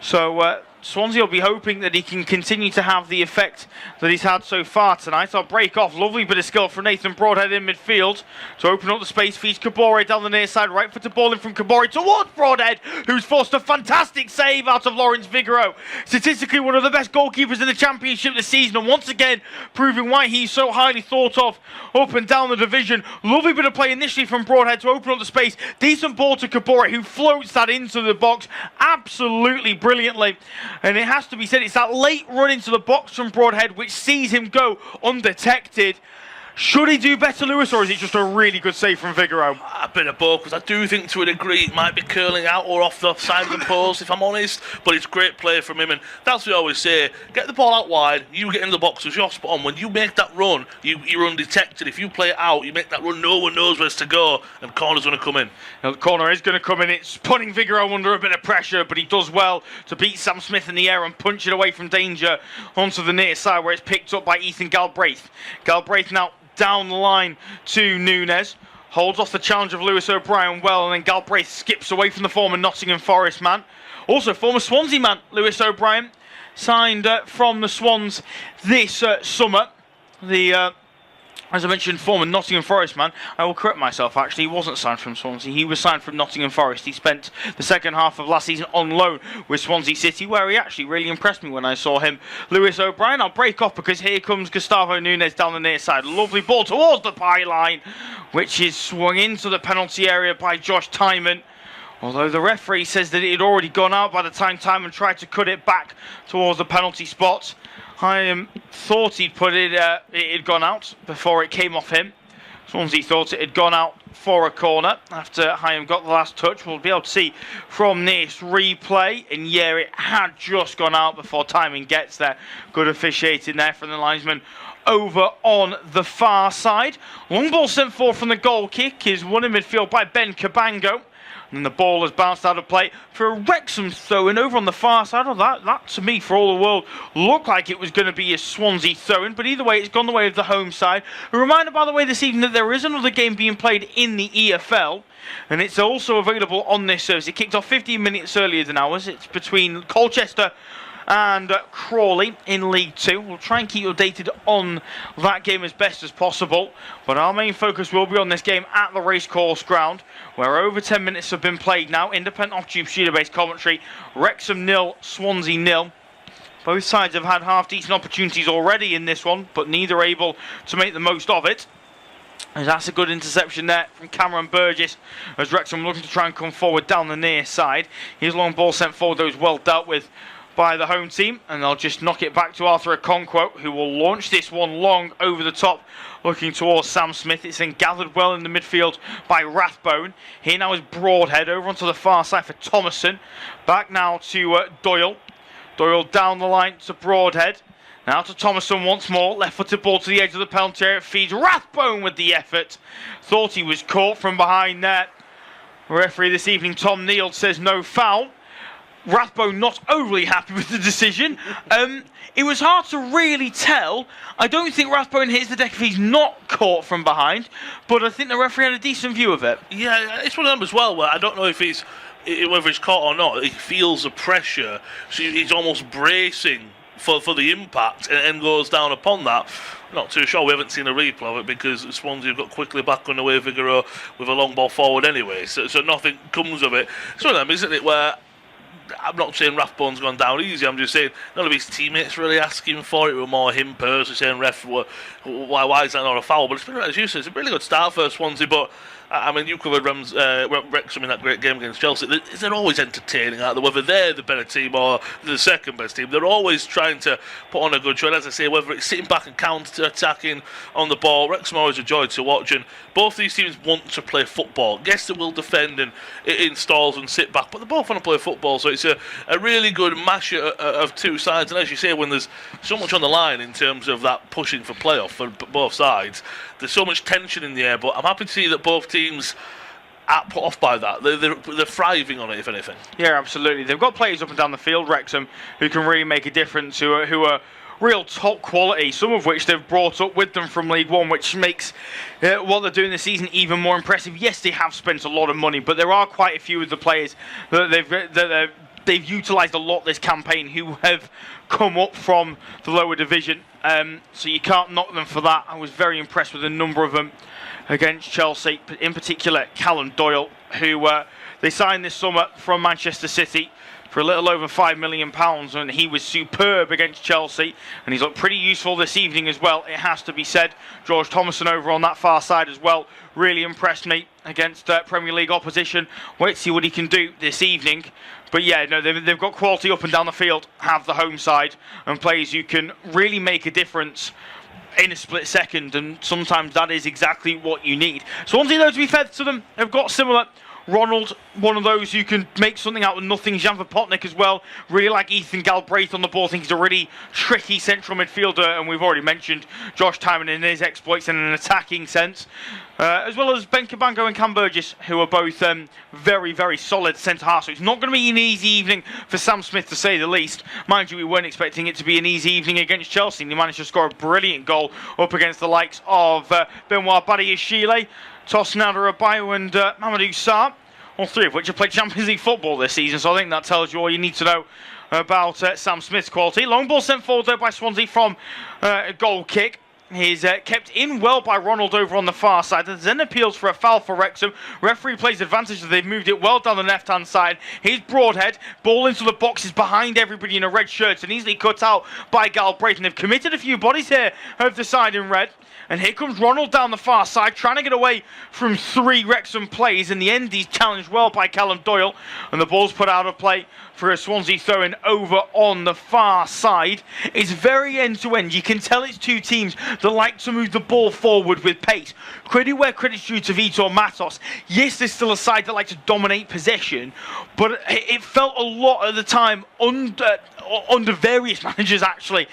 So Swansea will be hoping that he can continue to have the effect that he's had so far tonight. I'll break off. Lovely bit of skill from Nathan Broadhead in midfield to open up the space. Feeds Kabore down the near side. Right foot to ball in from Kabore towards Broadhead, who's forced a fantastic save out of Lawrence Vigoro. Statistically one of the best goalkeepers in the Championship this season, and once again proving why he's so highly thought of up and down the division. Lovely bit of play initially from Broadhead to open up the space. Decent ball to Kabore, who floats that into the box absolutely brilliantly. And it has to be said, it's that late run into the box from Broadhead which sees him go undetected. Should he do better, Lewis, or is it just a really good save from Vigoro? bit of both, because I do think to a degree it might be curling out or off the side of the post, if I'm honest. But it's great play from him, and that's what I always say: get the ball out wide, you get in the box as you're spot on. When you make that run, you're undetected. If you play it out, you make that run, no one knows where to go, and corner's going to come in. Now, the corner is going to come in. It's putting Figueroa under a bit of pressure, but he does well to beat Sam Smith in the air and punch it away from danger onto the near side, where it's picked up by Ethan Galbraith. Galbraith now down the line to Nunes. Holds off the challenge of Lewis O'Brien well, and then Galbraith skips away from the former Nottingham Forest man. Also former Swansea man, Lewis O'Brien, signed from the Swans this summer. As I mentioned, former Nottingham Forest man. I will correct myself, actually. He wasn't signed from Swansea. He was signed from Nottingham Forest. He spent the second half of last season on loan with Swansea City, where he actually really impressed me when I saw him. Lewis O'Brien, I'll break off because here comes Gustavo Nunes down the near side. Lovely ball towards the byline, which is swung into the penalty area by Josh Timon. Although the referee says that it had already gone out by the time Timon tried to cut it back towards the penalty spot. I thought he'd put it had gone out before it came off him. Swansea thought it had gone out for a corner after Hyam got the last touch. We'll be able to see from this replay, and yeah, it had just gone out before timing gets there. Good officiating there from the linesman over on the far side. Long ball sent forward from the goal kick is won in midfield by Ben Cabango. And the ball has bounced out of play for a Wrexham throw-in over on the far side. Oh, that to me, for all the world, looked like it was going to be a Swansea throw-in. But either way, it's gone the way of the home side. A reminder, by the way, this evening that there is another game being played in the EFL. And it's also available on this service. It kicked off 15 minutes earlier than ours. It's between Colchester and Crawley in League 2. We'll try and keep you updated on that game as best as possible, but our main focus will be on this game at the Racecourse Ground, where over 10 minutes have been played now. Independent off-tube studio-based commentary. Wrexham 0, Swansea 0. Both sides have had half-decent opportunities already in this one, but neither able to make the most of it. And that's a good interception there from Cameron Burgess, as Wrexham looking to try and come forward down the near side. His long ball sent forward, though, is well dealt with by the home team, and they'll just knock it back to Arthur Okonkwo, who will launch this one long over the top, looking towards Sam Smith. It's then gathered well in the midfield by Rathbone. Here now is Broadhead over onto the far side for Thomason. Back now to Doyle. Doyle down the line to Broadhead. Now to Thomason once more. Left-footed ball to the edge of the penalty area. Feeds Rathbone with the effort. Thought he was caught from behind there. Referee this evening, Tom Neild, says no foul. Rathbone not overly happy with the decision. It was hard to really tell. I don't think Rathbone hits the deck if he's not caught from behind, but I think the referee had a decent view of it. Yeah, it's one of them as well, where I don't know if whether he's caught or not. He feels the pressure, so he's almost bracing for the impact and goes down upon that. Not too sure. We haven't seen a replay of it because Swansea got quickly back on the way Figueroa with a long ball forward anyway, so nothing comes of it. It's one of them, isn't it, where I'm not saying Rathbone's gone down easy. I'm just saying none of his teammates really asking for it. It was more him personally saying, "Ref, why is that not a foul?" But it's been, as you said, it's a really good start for Swansea. But I mean, you covered Wrexham in that great game against Chelsea. They're always entertaining, aren't they? Whether they're the better team or the second best team, they're always trying to put on a good show. And as I say, whether it's sitting back and counter-attacking on the ball, Wrexham are always a joy to watch. And both these teams want to play football. Yes, they will defend and in stalls and sit back, but they both want to play football. So it's a really good mash of two sides. And as you say, when there's so much on the line in terms of that pushing for playoff for both sides, there's so much tension in the air. But I'm happy to see that both teams are put off by that. They're thriving on it, if anything. Yeah, absolutely. They've got players up and down the field, Wrexham, who can really make a difference, who are real top quality, some of which they've brought up with them from League One, which makes what they're doing this season even more impressive. Yes, they have spent a lot of money, but there are quite a few of the players that they've utilised a lot this campaign who have come up from the lower division. So you can't knock them for that. I was very impressed with a number of them against Chelsea, in particular Callum Doyle, who they signed this summer from Manchester City for a little over £5 million, and he was superb against Chelsea, and he's looked pretty useful this evening as well, it has to be said. George Thomason over on that far side as well really impressed me against Premier League opposition. Wait to see what he can do this evening. But yeah, no, they've got quality up and down the field, have the home side, and players who can really make a difference in a split second, and sometimes that is exactly what you need. Swansea, though, to be fair to them, have got similar. Ronald, one of those who can make something out of nothing. Jan Potnik as well. Really like Ethan Galbraith on the ball. I think he's a really tricky central midfielder, and we've already mentioned Josh Timon and his exploits in an attacking sense. As well as Ben Cabango and Cam Burgess, who are both very, very solid centre-half. So it's not going to be an easy evening for Sam Smith, to say the least. Mind you, we weren't expecting it to be an easy evening against Chelsea. And he managed to score a brilliant goal up against the likes of Benoit Badiashile, Tosnada Abayo and Mamadou Sarr, all three of which have played Champions League football this season, so I think that tells you all you need to know about Sam Smith's quality. Long ball sent forward there by Swansea from a goal kick. He's kept in well by Ronald over on the far side. There's then appeals for a foul for Wrexham. Referee plays advantage as they've moved it well down the left-hand side. Here's Broadhead. Ball into the boxes behind everybody in a red shirt and easily cut out by Galbraith. And they've committed a few bodies here of the side in red. And here comes Ronald down the far side, trying to get away from three Wrexham plays. In the end, he's challenged well by Callum Doyle. And the ball's put out of play for a Swansea throw-in over on the far side. It's very end-to-end. You can tell it's two teams that like to move the ball forward with pace. Credit where credit's due to Vitor Matos. Yes, there's still a side that like to dominate possession, but it felt a lot of the time under various managers, actually.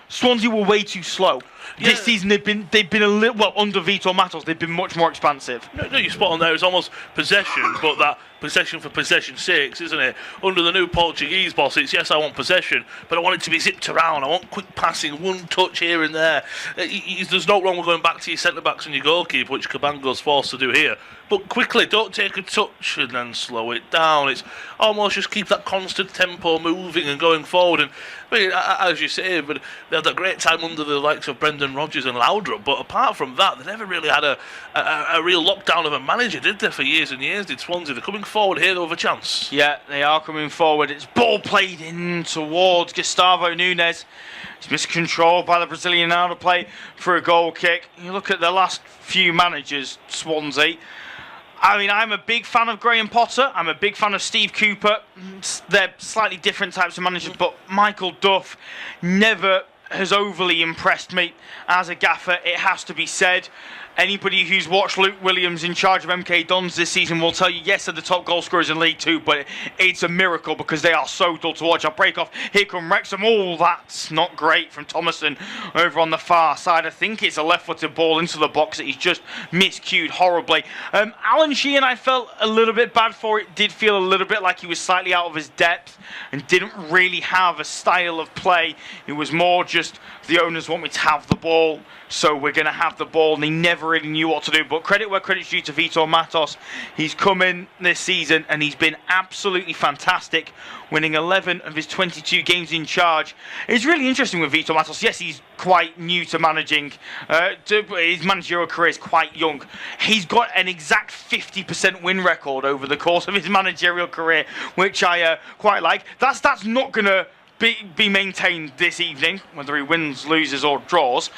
Swansea were way too slow. Yeah. This season they've been a little, well, under Vitor Matos, they've been much more expansive. No, you're spot on there. It's almost possession, but that possession for possession's sake, isn't it? Under the new Portuguese boss, it's yes, I want possession, but I want it to be zipped around. I want quick passing, one touch here and there. There's no wrong with going back to your centre-backs and your goalkeeper, which Cabango's forced to do here. But quickly, don't take a touch and then slow it down. It's almost just keep that constant tempo moving and going forward. And I mean, as you say, but they had a great time under the likes of Brendan Rodgers and Laudrup. But apart from that, they never really had a real lockdown of a manager, did they, for years and years, did Swansea? They're coming forward here, over a chance. Yeah, they are coming forward. It's ball played in towards Gustavo Nunes. It's miscontrolled by the Brazilian out of play for a goal kick. You look at the last few managers, Swansea. I mean, I'm a big fan of Graham Potter. I'm a big fan of Steve Cooper. They're slightly different types of managers, but Michael Duff never has overly impressed me as a gaffer, it has to be said. Anybody who's watched Luke Williams in charge of MK Dons this season will tell you, yes, they're the top goal scorers in League Two, but it's a miracle because they are so dull to watch. I'll break off. Here come Wrexham. Oh, that's not great from Thomason over on the far side. I think it's a left-footed ball into the box that he's just miscued horribly. Alan Sheehan, I felt a little bit bad for it. Did feel a little bit like he was slightly out of his depth and didn't really have a style of play. It was more just the owners want me to have the ball, so we're going to have the ball, and he never really knew what to do. But credit where credit's due to Vitor Matos. He's come in this season and he's been absolutely fantastic, winning 11 of his 22 games in charge. It's really interesting with Vitor Matos. Yes, he's quite new to managing. His managerial career is quite young. He's got an exact 50% win record over the course of his managerial career, which I quite like. That's not going to be maintained this evening, whether he wins, loses or draws,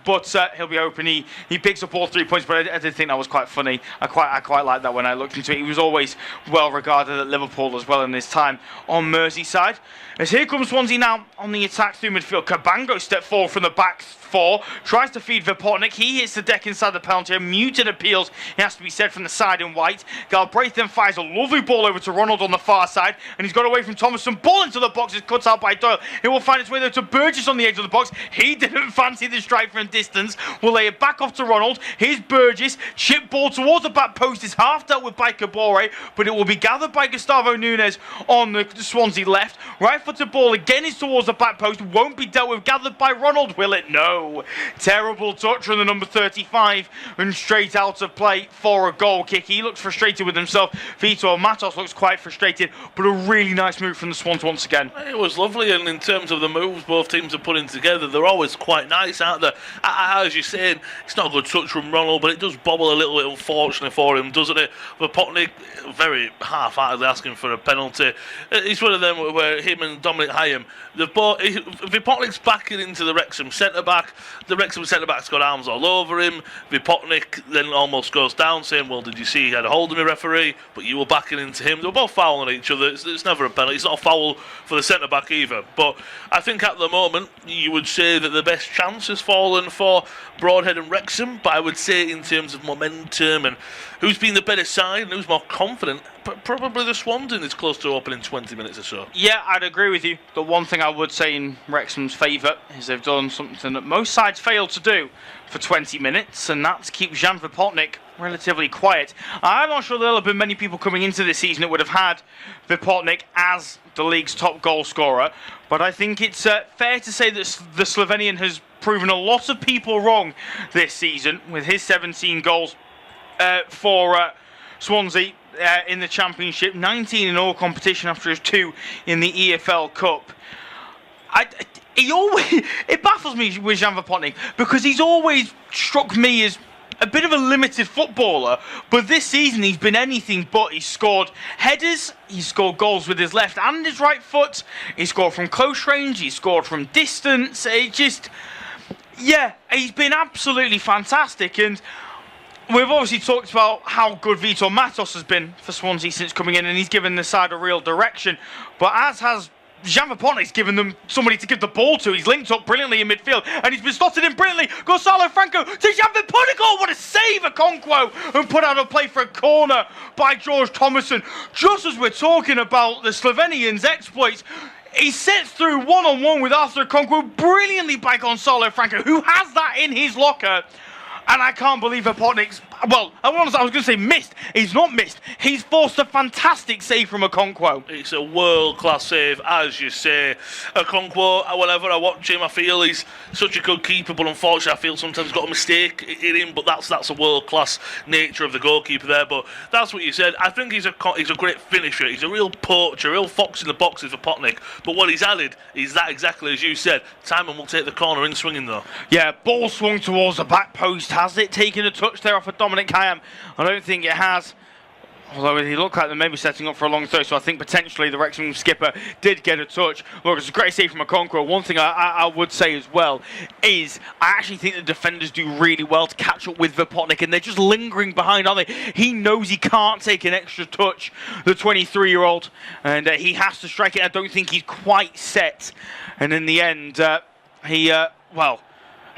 but he'll be open. He picks up all 3 points, but I did think that was quite funny. I quite like that when I looked into it. He was always well regarded at Liverpool as well in his time on Merseyside. As here comes Swansea now on the attack through midfield. Cabango step forward from the back four, tries to feed Potnik. He hits the deck inside the penalty area. Muted appeals, it has to be said, from the side in white. Galbraith then fires a lovely ball over to Ronald on the far side, and he's got away from Thomason. Ball into the box is cut out by Doyle. It will find its way there to Burgess on the edge of the box. He didn't fancy the strike from distance. Will lay it back off to Ronald. Here's Burgess. Chip ball towards the back post is half dealt with by Kabore, but it will be gathered by Gustavo Nunes on the Swansea left. Right-footed ball again is towards the back post. Won't be dealt with. Gathered by Ronald. Will it? No. Terrible touch from the number 35 and straight out of play for a goal kick. He looks frustrated with himself. Vitor Matos looks quite frustrated, but a really nice move from the Swans once again. It was lovely, and in terms of the moves both teams are putting together, they're always quite nice, aren't they? As you're saying, it's not a good touch from Ronald, but it does bobble a little bit, unfortunately for him, doesn't it? Vipotnik very half-heartedly asking for a penalty. It's one of them where him and Dominic Hyam, Vipotnik's backing into the Wrexham centre-back. The Wrexham centre-back's got arms all over him. Vipotnik then almost goes down, saying, well, did you see he had a hold of me, referee? But you were backing into him. They were both fouling each other. It's never a penalty. It's not a foul for the centre-back either. But I think at the moment, you would say that the best chance has fallen for Broadhead and Wrexham. But I would say in terms of momentum and who's been the better side and who's more confident, probably the Swans in this close to opening 20 minutes or so. Yeah, I'd agree with you. The one thing I would say in Wrexham's favour is they've done something that most sides fail to do for 20 minutes, and that's keep Jan Vipotnik relatively quiet. I'm not sure there'll have been many people coming into this season that would have had Vipotnik as the league's top goal scorer, but I think it's fair to say that the Slovenian has proven a lot of people wrong this season with his 17 goals for Swansea in the Championship, 19 in all competition after his 2 in the EFL Cup. It baffles me with Jan Vipotnik because he's always struck me as a bit of a limited footballer, but this season he's been anything but. He's scored headers, he's scored goals with his left and his right foot, he scored from close range, he scored from distance. He's been absolutely fantastic, and we've obviously talked about how good Vitor Matos has been for Swansea since coming in, and he's given the side a real direction, but as has Jan Vipotnik's given them somebody to give the ball to. He's linked up brilliantly in midfield, and he's been slotted in brilliantly. Gonzalo Franco to Jan Vipotnik. Oh, what a save, Okonkwo, and put out a play for a corner by George Thomason. Just as we're talking about the Slovenians' exploits, he sets through one-on-one with Arthur Okonkwo brilliantly by Gonzalo Franco, who has that in his locker. And I can't believe Vipotnik's... Well, I was going to say missed. He's not missed. He's forced a fantastic save from Okonkwo. It's a world-class save, as you say. Okonkwo, whenever I watch him, I feel he's such a good keeper, but unfortunately I feel sometimes he's got a mistake in him, but that's a world-class nature of the goalkeeper there. But that's what you said. I think he's a great finisher. He's a real poacher, a real fox in the box, is Vipotnik. But what he's added is that exactly as you said. Timon will take the corner in swinging, though. Yeah, ball swung towards the back post. Has it taken a touch there off of Dominic Hyam? I don't think it has. Although he looked like they may be setting up for a long throw, so I think potentially the Wrexham skipper did get a touch. Look, it's a great save from Okonkwo. One thing I would say as well is I actually think the defenders do really well to catch up with Vipotnik, and they're just lingering behind, aren't they? He knows he can't take an extra touch, the 23-year-old, and he has to strike it. I don't think he's quite set. And in the end,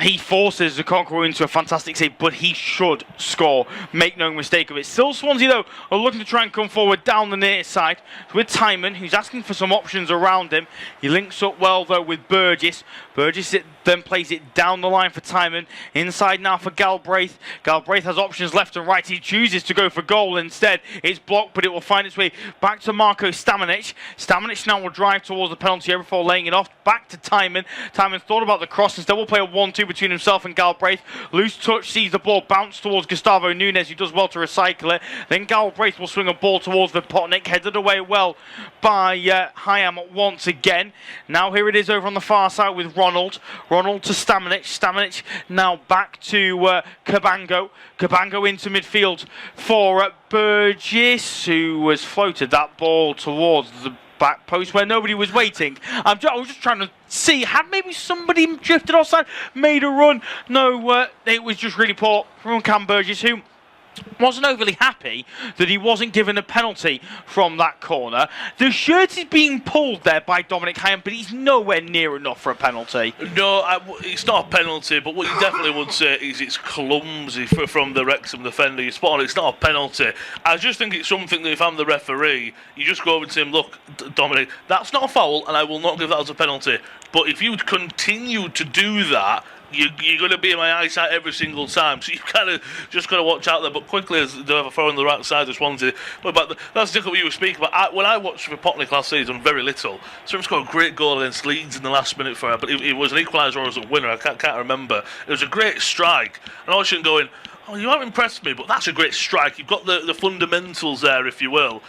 he forces Okonkwo into a fantastic save, but he should score. Make no mistake of it. Still Swansea, though, are looking to try and come forward down the near side with Timon, who's asking for some options around him. He links up well, though, with Burgess. Burgess then plays it down the line for Timon. Inside now for Galbraith. Galbraith has options left and right. He chooses to go for goal instead. It's blocked, but it will find its way back to Marko Stamanic. Stamanic now will drive towards the penalty area before laying it off. Back to Timon. Timon thought about the cross. Instead, we'll play a 1-2 between himself and Galbraith. Loose touch, sees the ball bounce towards Gustavo Nunes, who does well to recycle it. Then Galbraith will swing a ball towards Vipotnik, headed away well by Hyam once again. Now here it is over on the far side with Ronald. Ronald to Stamanic. Stamanic now back to Cabango. Cabango into midfield for Burgess, who has floated that ball towards the back post where nobody was waiting. I was just trying to see, had maybe somebody drifted offside, made a run. No, it was just really poor from Cam Burgess, who wasn't overly happy that he wasn't given a penalty from that corner. The shirt is being pulled there by Dominic Hyam, but he's nowhere near enough for a penalty. No, it's not a penalty, but what you definitely would say is it's clumsy from the Wrexham defender. You're spot on, it's not a penalty. I just think it's something that if I'm the referee, you just go over to him, look, Dominic, that's not a foul, and I will not give that as a penalty. But if you continue to do that, you're going to be in my eyesight every single time, so you've kind of just got to watch out there. But quickly, as they have a throw on the right side of Swansea. But that's different what you were speaking about. When I watched Vipotnik last season, very little. So he scored a great goal against Leeds in the last minute for her, but it was an equaliser or was a winner. I can't remember. It was a great strike, and I was going, oh, you haven't impressed me, but that's a great strike. You've got the fundamentals there, if you will.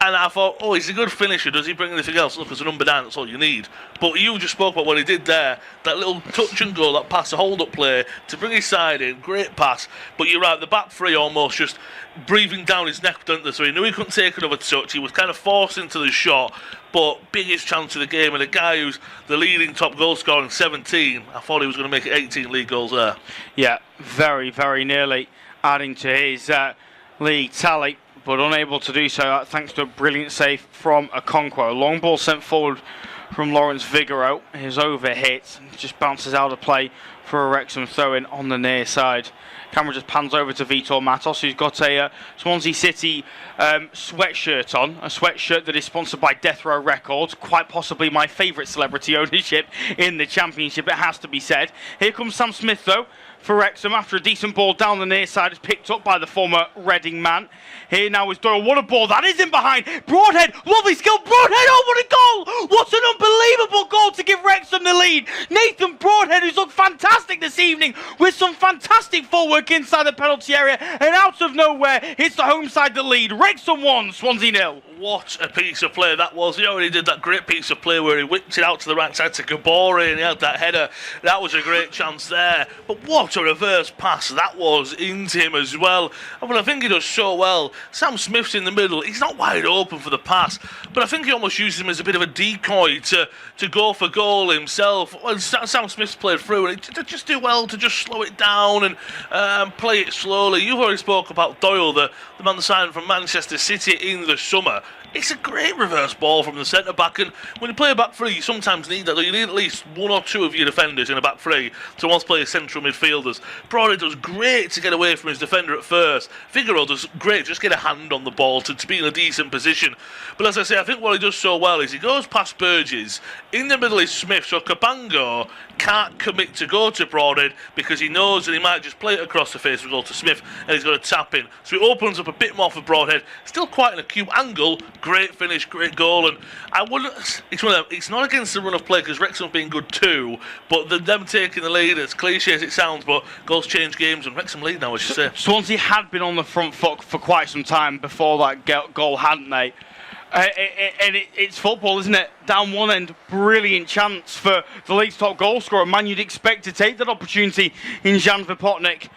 And I thought, oh, he's a good finisher. Does he bring anything else? Look, as a number 9, that's all you need. But you just spoke about what he did there. That little touch and go, that pass, a hold-up play to bring his side in. Great pass. But you're right, the back three almost just breathing down his neck, didn't they? So he knew he couldn't take another touch. He was kind of forced into the shot. But biggest chance of the game. And a guy who's the leading top goal scorer in 17, I thought he was going to make it 18 league goals there. Yeah, very, very nearly adding to his league tally, but unable to do so thanks to a brilliant save from Okonkwo. Long ball sent forward from Lawrence Vigouroux. His overhit just bounces out of play for a Wrexham throw-in on the near side. Camera just pans over to Vitor Matos, who's got a Swansea City sweatshirt on, a sweatshirt that is sponsored by Death Row Records, quite possibly my favourite celebrity ownership in the Championship, it has to be said. Here comes Sam Smith, though, for Wrexham after a decent ball down the near side is picked up by the former Reading man. Here now is Doyle. What a ball. That is in behind. Broadhead. Lovely skill. Broadhead. Oh, what a goal. What an unbelievable goal to give Wrexham the lead. Nathan Broadhead, who's looked fantastic this evening with some fantastic footwork inside the penalty area. And out of nowhere, it's the home side the lead. Wrexham 1, Swansea 0. What a piece of play that was. He already did that great piece of play where he whipped it out to the right side to Gabori and he had that header. That was a great chance there. But what a reverse pass that was into him as well. But I think he does so well. Sam Smith's in the middle. He's not wide open for the pass, but I think he almost uses him as a bit of a decoy to go for goal himself. Well, Sam Smith's played through and he just do well to just slow it down and play it slowly. You've already spoke about Doyle, the man signed from Manchester City in the summer. It's a great reverse ball from the centre-back, and when you play a back three, you sometimes need that. You need at least one or two of your defenders in a back three to once play as central midfielders. Brody does great to get away from his defender at first. Figueroa does great, just get a hand on the ball to be in a decent position. But as I say, I think what he does so well is he goes past Burgess. In the middle is Smith, so Cabango can't commit to go to Broadhead because he knows that he might just play it across the face and go to Smith, and he's got to tap in. So it opens up a bit more for Broadhead. Still quite an acute angle. Great finish, great goal, and I wouldn't. It's one of them. It's not against the run of play because Wrexham's been good too, but them taking the lead, as cliche as it sounds, but goals change games, and Wrexham lead now, as you say. Swansea had been on the front foot for quite some time before that goal, hadn't they? And it's football, isn't it? Down one end, brilliant chance for the league's top goal scorer. Man, you'd expect to take that opportunity in Jan Vipotnik.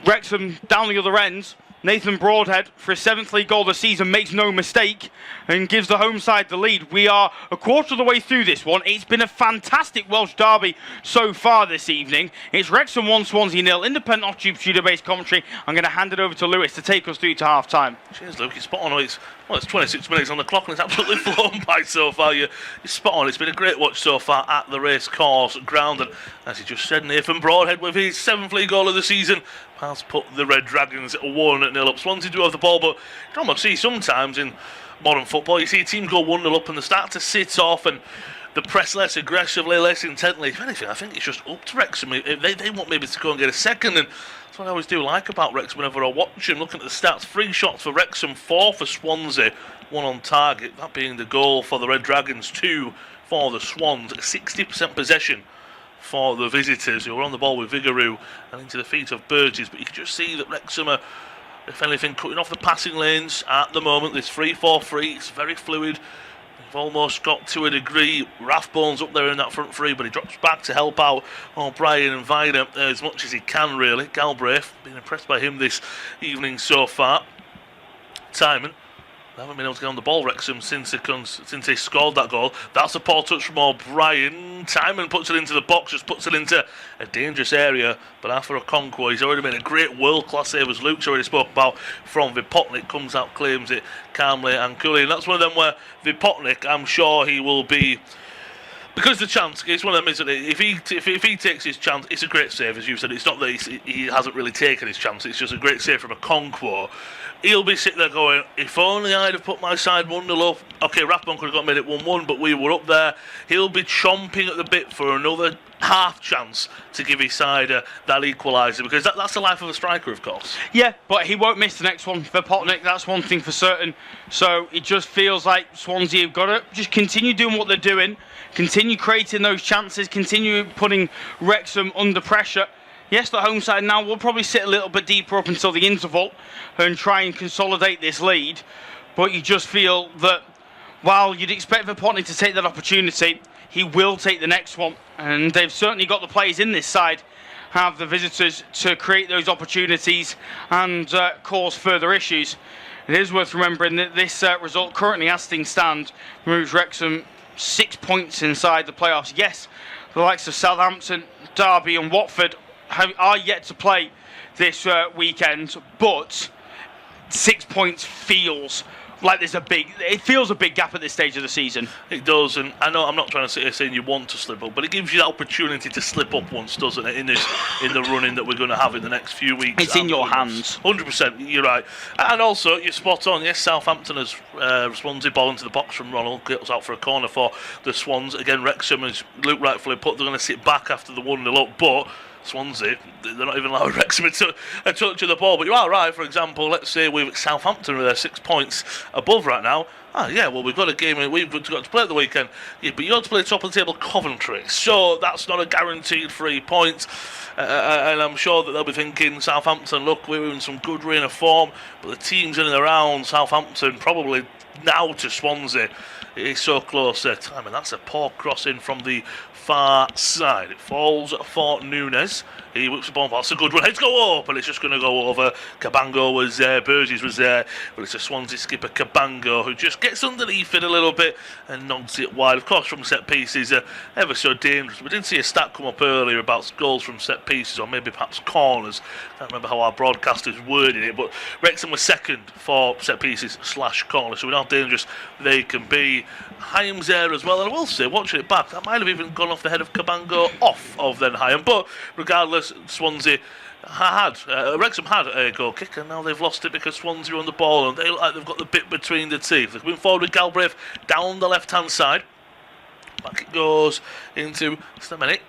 Wrexham down the other end. Nathan Broadhead, for his 7th league goal of the season, makes no mistake and gives the home side the lead. We are a quarter of the way through this one. It's been a fantastic Welsh derby so far this evening. It's Wrexham 1, Swansea 0. Independent off-tube studio-based commentary. I'm going to hand it over to Lewis to take us through to half-time. Cheers, Luke. You're spot on. It's 26 minutes on the clock and it's absolutely flown by so far. You're spot on. It's been a great watch so far at the racecourse ground. And as he just said, Nathan Broadhead with his 7th league goal of the season has put the Red Dragons 1-0 up. Swansea do have the ball, but you can almost see sometimes in modern football, you see a team go 1-0 up and they start to sit off and they press less aggressively, less intently. If anything, I think it's just up to Wrexham. They want maybe to go and get a second, and that's what I always do like about Wrexham whenever I watch him. Looking at the stats, 3 shots for Wrexham, 4 for Swansea, 1 on target, that being the goal for the Red Dragons, 2 for the Swans. 60% possession for the visitors, who are on the ball with Vigouroux and into the feet of Burgess. But you can just see that Wrexham are, if anything, cutting off the passing lanes at the moment. This 3-4-3, it's very fluid. They've almost got to a degree. Rathbone's up there in that front three, but he drops back to help out O'Brien and Vida as much as he can, really. Galbraith, been impressed by him this evening so far. Timon, they haven't been able to get on the ball, Wrexham, since they scored that goal. That's a poor touch from O'Brien. Timon puts it into the box, just puts it into a dangerous area. But after Okonkwo, he's already made a great world-class save, as Luke's already spoke about, from Vipotnik. Comes out, claims it calmly and coolly. And that's one of them where Vipotnik, I'm sure he will be... Because the chance, it's one of them, isn't it? If he takes his chance, it's a great save, as you said. It's not that he hasn't really taken his chance, it's just a great save from Okonkwo. He'll be sitting there going, if only I'd have put my side 1-0 up. Okay, Rathbone could have made it 1-1, but we were up there. He'll be chomping at the bit for another half chance to give his side that equaliser, because that's the life of a striker, of course. Yeah, but he won't miss the next one for Potnick, that's one thing for certain. So it just feels like Swansea have got to just continue doing what they're doing, continue creating those chances, continue putting Wrexham under pressure. Yes, the home side now will probably sit a little bit deeper up until the interval and try and consolidate this lead. but you just feel that while you'd expect Vipotnik to take that opportunity, he will take the next one. And they've certainly got the players in this side, have the visitors, to create those opportunities and cause further issues. It is worth remembering that this result currently, as things stand, moves Wrexham 6 points inside the playoffs. Yes, the likes of Southampton, Derby and Watford are yet to play this weekend, but 6 points feels like it feels a big gap at this stage of the season. It does, and I know I'm not trying to sit here saying you want to slip up, but it gives you the opportunity to slip up once, doesn't it, in the running that we're going to have in the next few weeks. It's in your hands. 100%, you're right. And also, you're spot on. Yes, Southampton has Swansea ball into the box from Ronald, gets out for a corner for the Swans. Again, Wrexham, as Luke rightfully put, they're going to sit back after the 1-0 up, but Swansea, they're not even allowing Wrexham a touch of the ball. But you are right, for example, let's say we've Southampton with their 6 points above right now. We've got a game we've got to play at the weekend. Yeah, but you have to play top of the table Coventry, so that's not a guaranteed 3 points. And I'm sure that they'll be thinking, Southampton, look, we're in some good reign of form, but the teams in and around Southampton, probably now to Swansea, it's so close at time. And that's a poor crossing from the far side. It falls for Nunes. He whips the ball. That's a good run. Let's go up, and it's just going to go over. Cabango was there. Burgess was there. But it's a Swansea skipper, Cabango, who just gets underneath it a little bit and nods it wide. Of course, from set pieces, ever so dangerous. We did see a stat come up earlier about goals from set pieces, or maybe perhaps corners. I can't remember how our broadcasters worded it, but Wrexham was second for set pieces / corners. So we know how dangerous they can be. Hyam's there as well, and I will say, watching it back, that might have even gone off the head of Cabango, off of then Hyam. But regardless, Swansea Wrexham had a goal kick, and now they've lost it because Swansea are on the ball, and they look like they've got the bit between the teeth. They're coming forward with Galbraith down the left-hand side. Back it goes into Stamenic,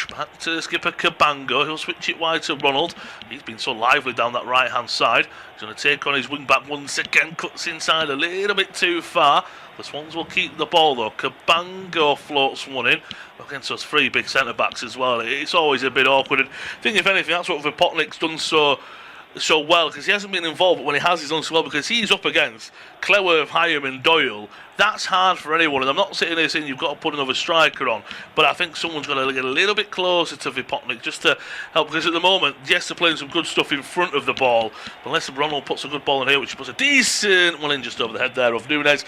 back to skipper Cabango. He'll switch it wide to Ronald. He's been so lively down that right-hand side. He's going to take on his wing-back once again, cuts inside a little bit too far. The Swans will keep the ball though. Cabango floats one in against those three big centre-backs as well. It's always a bit awkward. And I think, if anything, that's what Vipotnik's done so well, because he hasn't been involved, but when he has, he's done so well, because he's up against Cleworth, Hyam and Doyle. That's hard for anyone, and I'm not sitting there saying you've got to put another striker on, but I think someone's got to get a little bit closer to Vipotnik just to help, because at the moment, yes, they're playing some good stuff in front of the ball, but unless Ronald puts a good ball in here, which he puts a decent one in just over the head there of Nunes,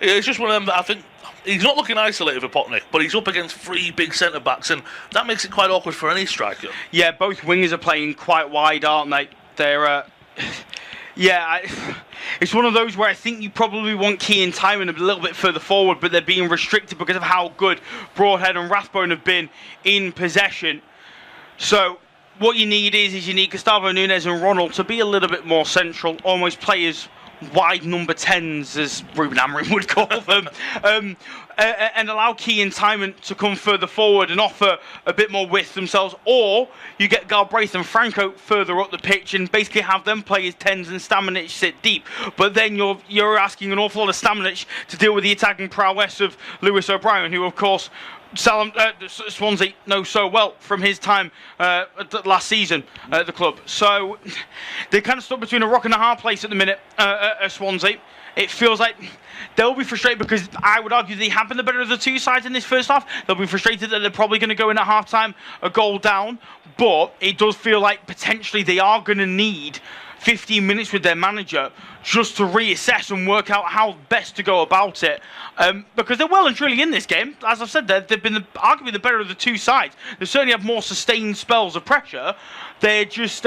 it's just one of them that I think he's not looking isolated, Vipotnik, but he's up against three big centre-backs, and that makes it quite awkward for any striker. Yeah, both wingers are playing quite wide, aren't they? They're, it's one of those where I think you probably want Key and Tymon a little bit further forward, but they're being restricted because of how good Broadhead and Rathbone have been in possession. So what you need is you need Gustavo Nunes and Ronald to be a little bit more central, almost play as wide number 10s, as Ruben Amorim would call them, and allow Key and Tymon to come further forward and offer a bit more width themselves, or you get Galbraith and Franco further up the pitch and basically have them play as 10s and Stamenic sit deep. But then you're asking an awful lot of Stamenic to deal with the attacking prowess of Lewis O'Brien, who of course Swansea know so well from his time last season at the club. So they're kind of stuck between a rock and a hard place at the minute at Swansea. It feels like they'll be frustrated because I would argue they have been the better of the two sides in this first half. They'll be frustrated that they're probably going to go in at half-time a goal down, but it does feel like potentially they are going to need 15 minutes with their manager just to reassess and work out how best to go about it, because they're well and truly in this game. As I've said, they've been arguably the better of the two sides. They certainly have more sustained spells of pressure. They're just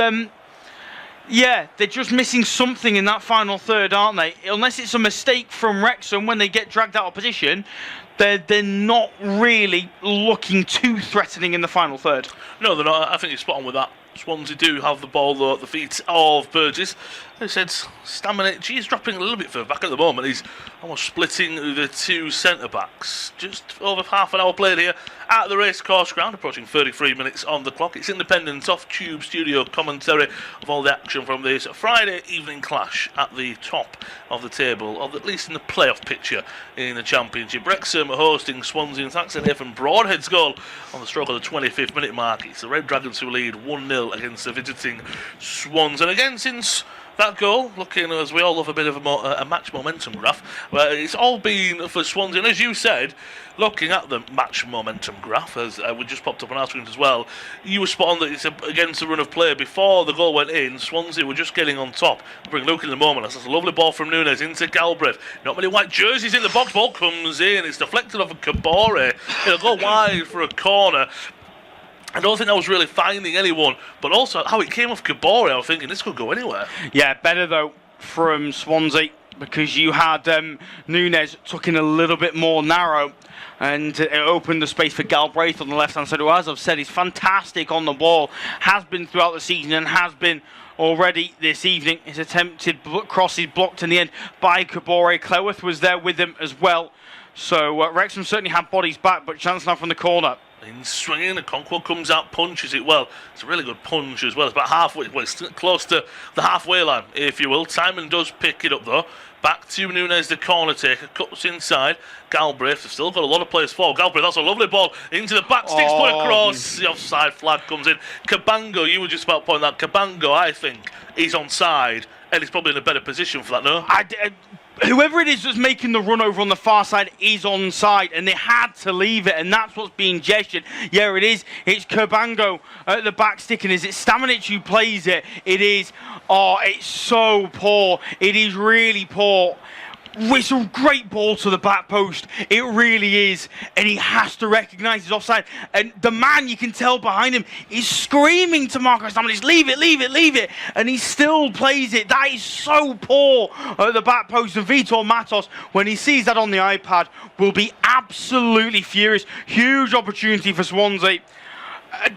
they're just missing something in that final third, aren't they? Unless it's a mistake from Wrexham when they get dragged out of position, they're not really looking too threatening in the final third. No, they're not. I think you're spot on with that. Swansea do have the ball though at the feet of Burgess. Who said Stamenic, he's dropping a little bit further back at the moment. He's almost splitting the two centre-backs. Just over half an hour played here at the racecourse ground, approaching 33 minutes on the clock. It's independent off Tube Studio commentary of all the action from this Friday evening clash at the top of the table, or at least in the playoff picture in the Championship. Wrexham hosting Swansea, and thanks to Nathan Broadhead's goal on the stroke of the 25th minute mark. It's the Red Dragons who lead 1-0 against the visiting Swans. And again, since That goal, looking as we all love a bit of a match momentum graph, but it's all been for Swansea. And as you said, looking at the match momentum graph, as we just popped up on our screens as well, you were spot on that it's against the run of play. Before the goal went in, Swansea were just getting on top. We'll bring Luke in a moment. That's a lovely ball from Nunes into Galbraith. Not many white jerseys in the box. Ball comes in. It's deflected off of Kabore. It'll go wide for a corner. I don't think that was really finding anyone, but also how it came off Kabore, I was thinking this could go anywhere. Yeah, better though from Swansea, because you had Nunes tucking a little bit more narrow, and it opened the space for Galbraith on the left-hand side, who, as I've said, is fantastic on the ball, has been throughout the season and has been already this evening. His attempted cross is blocked in the end by Kabore. Cleworth was there with him as well. So Wrexham certainly had bodies back, but chance now from the corner. In swinging, Okonkwo comes out, punches it well. It's a really good punch as well. It's about halfway, well, it's close to the halfway line, if you will. Simon does pick it up though. Back to Nunes, the corner taker, cuts inside. Galbraith has still got a lot of players forward. Galbraith, that's a lovely ball into the back, sticks put across. The offside flag comes in. Cabango, you were just about pointing that. Cabango, I think, is onside, and he's probably in a better position for that, no? Whoever it is that's making the run over on the far side is onside, and they had to leave it, and that's what's being gestured. Yeah, it is. It's Cabango at the back sticking. Is it Stamanic who plays it? It is. Oh, it's so poor. It is really poor. It's a great ball to the back post. It really is. And he has to recognise his offside. And the man, you can tell behind him, is screaming to Marco Stamanic, leave it, leave it, leave it. And he still plays it. That is so poor at the back post. And Vitor Matos, when he sees that on the iPad, will be absolutely furious. Huge opportunity for Swansea.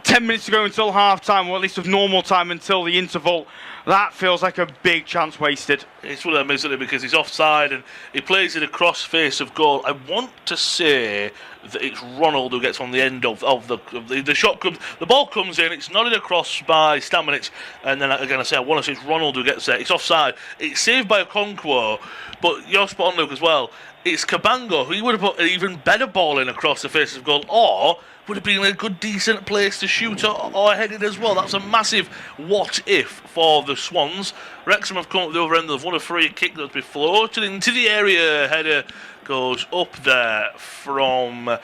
10 minutes to go until half-time, or at least of normal time until the interval. That feels like a big chance wasted. It's one of them, isn't it? Because he's offside and he plays it across face of goal. I want to say that it's Ronald who gets on the end of the shot. The ball comes in, it's nodded across by Stamanic, and then again I want to say it's Ronald who gets there. It's offside. It's saved by Okonkwo, but you're spot on, Luke, as well. It's Cabango who would have put an even better ball in across the face of goal, or would have been a good, decent place to shoot or head it as well. That's a massive what if for the Swans. Wrexham have come up the other end. They've won a free kick that's been floated into the area. Header goes up there from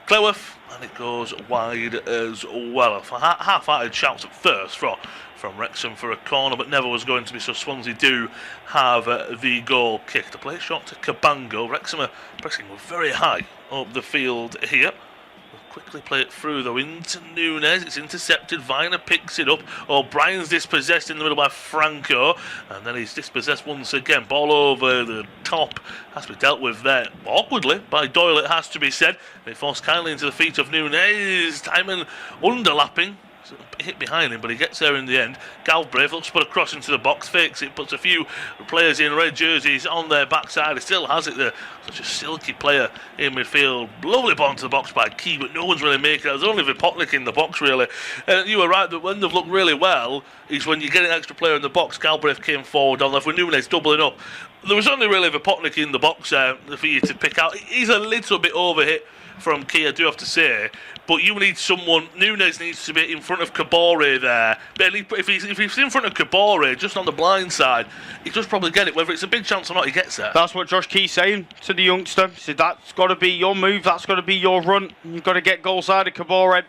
Cleworth, and it goes wide as well. Half-hearted shouts at first from Wrexham for a corner, but never was going to be, so Swansea do have the goal kicked. The play shot to Cabango. Wrexham are pressing very high up the field here. Quickly play it through though into Nunes. It's intercepted. Viner picks it up. O'Brien's dispossessed in the middle by Franco, and then he's dispossessed once again. Ball over the top, has to be dealt with there awkwardly by Doyle, it has to be said. It falls kindly into the feet of Nunes. Timon underlapping. Hit behind him, but he gets there in the end. Galbraith looks to put a cross into the box, fakes it, puts a few players in red jerseys on their backside. He still has it there. Such a silky player in midfield. Lovely ball into the box by Key, but no one's really making it. There's only Vipotnik in the box, really. You were right that when they've looked really well is when you get an extra player in the box. Galbraith came forward on left with Nunes doubling up. There was only really Vipotnik in the box for you to pick out. He's a little bit overhit from Key, I do have to say, but you need someone. Nunes needs to be in front of Kabore there. But if he's in front of Kabore, just on the blind side, he does probably get it. Whether it's a big chance or not, he gets there. That's what Josh Key's saying to the youngster. He said that's got to be your move, that's got to be your run. You've got to get goal side of Kabore.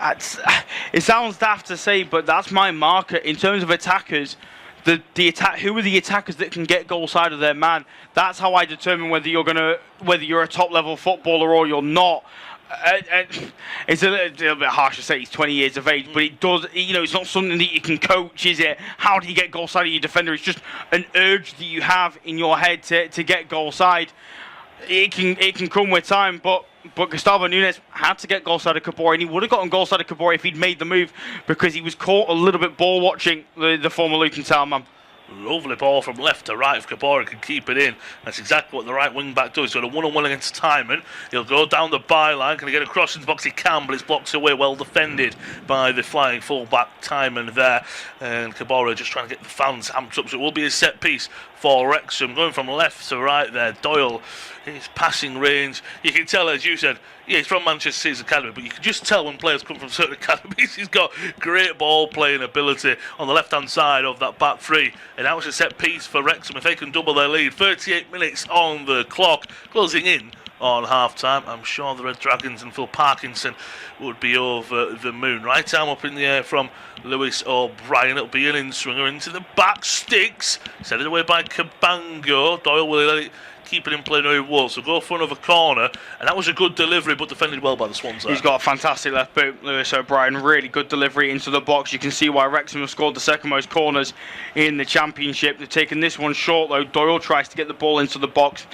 It sounds daft to say, but that's my marker in terms of attackers. The attack. Who are the attackers that can get goal side of their man? That's how I determine whether you're a top level footballer or you're not. It's a little bit harsh to say he's 20 years of age, but it does. It's not something that you can coach, is it? How do you get goal side of your defender? It's just an urge that you have in your head to get goal side. It can come with time, but Gustavo Nunes had to get goal side of Kabore, and he would have gotten goal side of Kabore if he'd made the move, because he was caught a little bit ball watching the former Luton Town man. Lovely ball from left to right if Kabore can keep it in. That's exactly what the right wing back does. He's got a one-on-one against Timon. He'll go down the byline. Can he get across in the box? He can, but it's blocked away. Well defended by the flying full-back Timon there. And Kabore just trying to get the fans amped up. So it will be a set piece for Wrexham. Going from left to right there. Doyle, his passing range. You can tell, as you said, Yeah, he's from Manchester City's academy, but you can just tell when players come from certain academies. He's got great ball playing ability on the left hand side of that back three. And now it's a set piece for Wrexham if they can double their lead. 38 minutes on the clock, closing in on half time. I'm sure the Red Dragons and Phil Parkinson would be over the moon. Right arm up in the air from Lewis O'Brien. It'll be an in-swinger into the back sticks. Set it away by Cabango. Doyle will let it keep it in play no he won't. So go for another corner. And that was a good delivery, but defended well by the Swans there. He's got a fantastic left boot, Lewis O'Brien. Really good delivery into the box. You can see why Wrexham have scored the second most corners in the Championship. They've taken this one short, though. Doyle tries to get the ball into the box.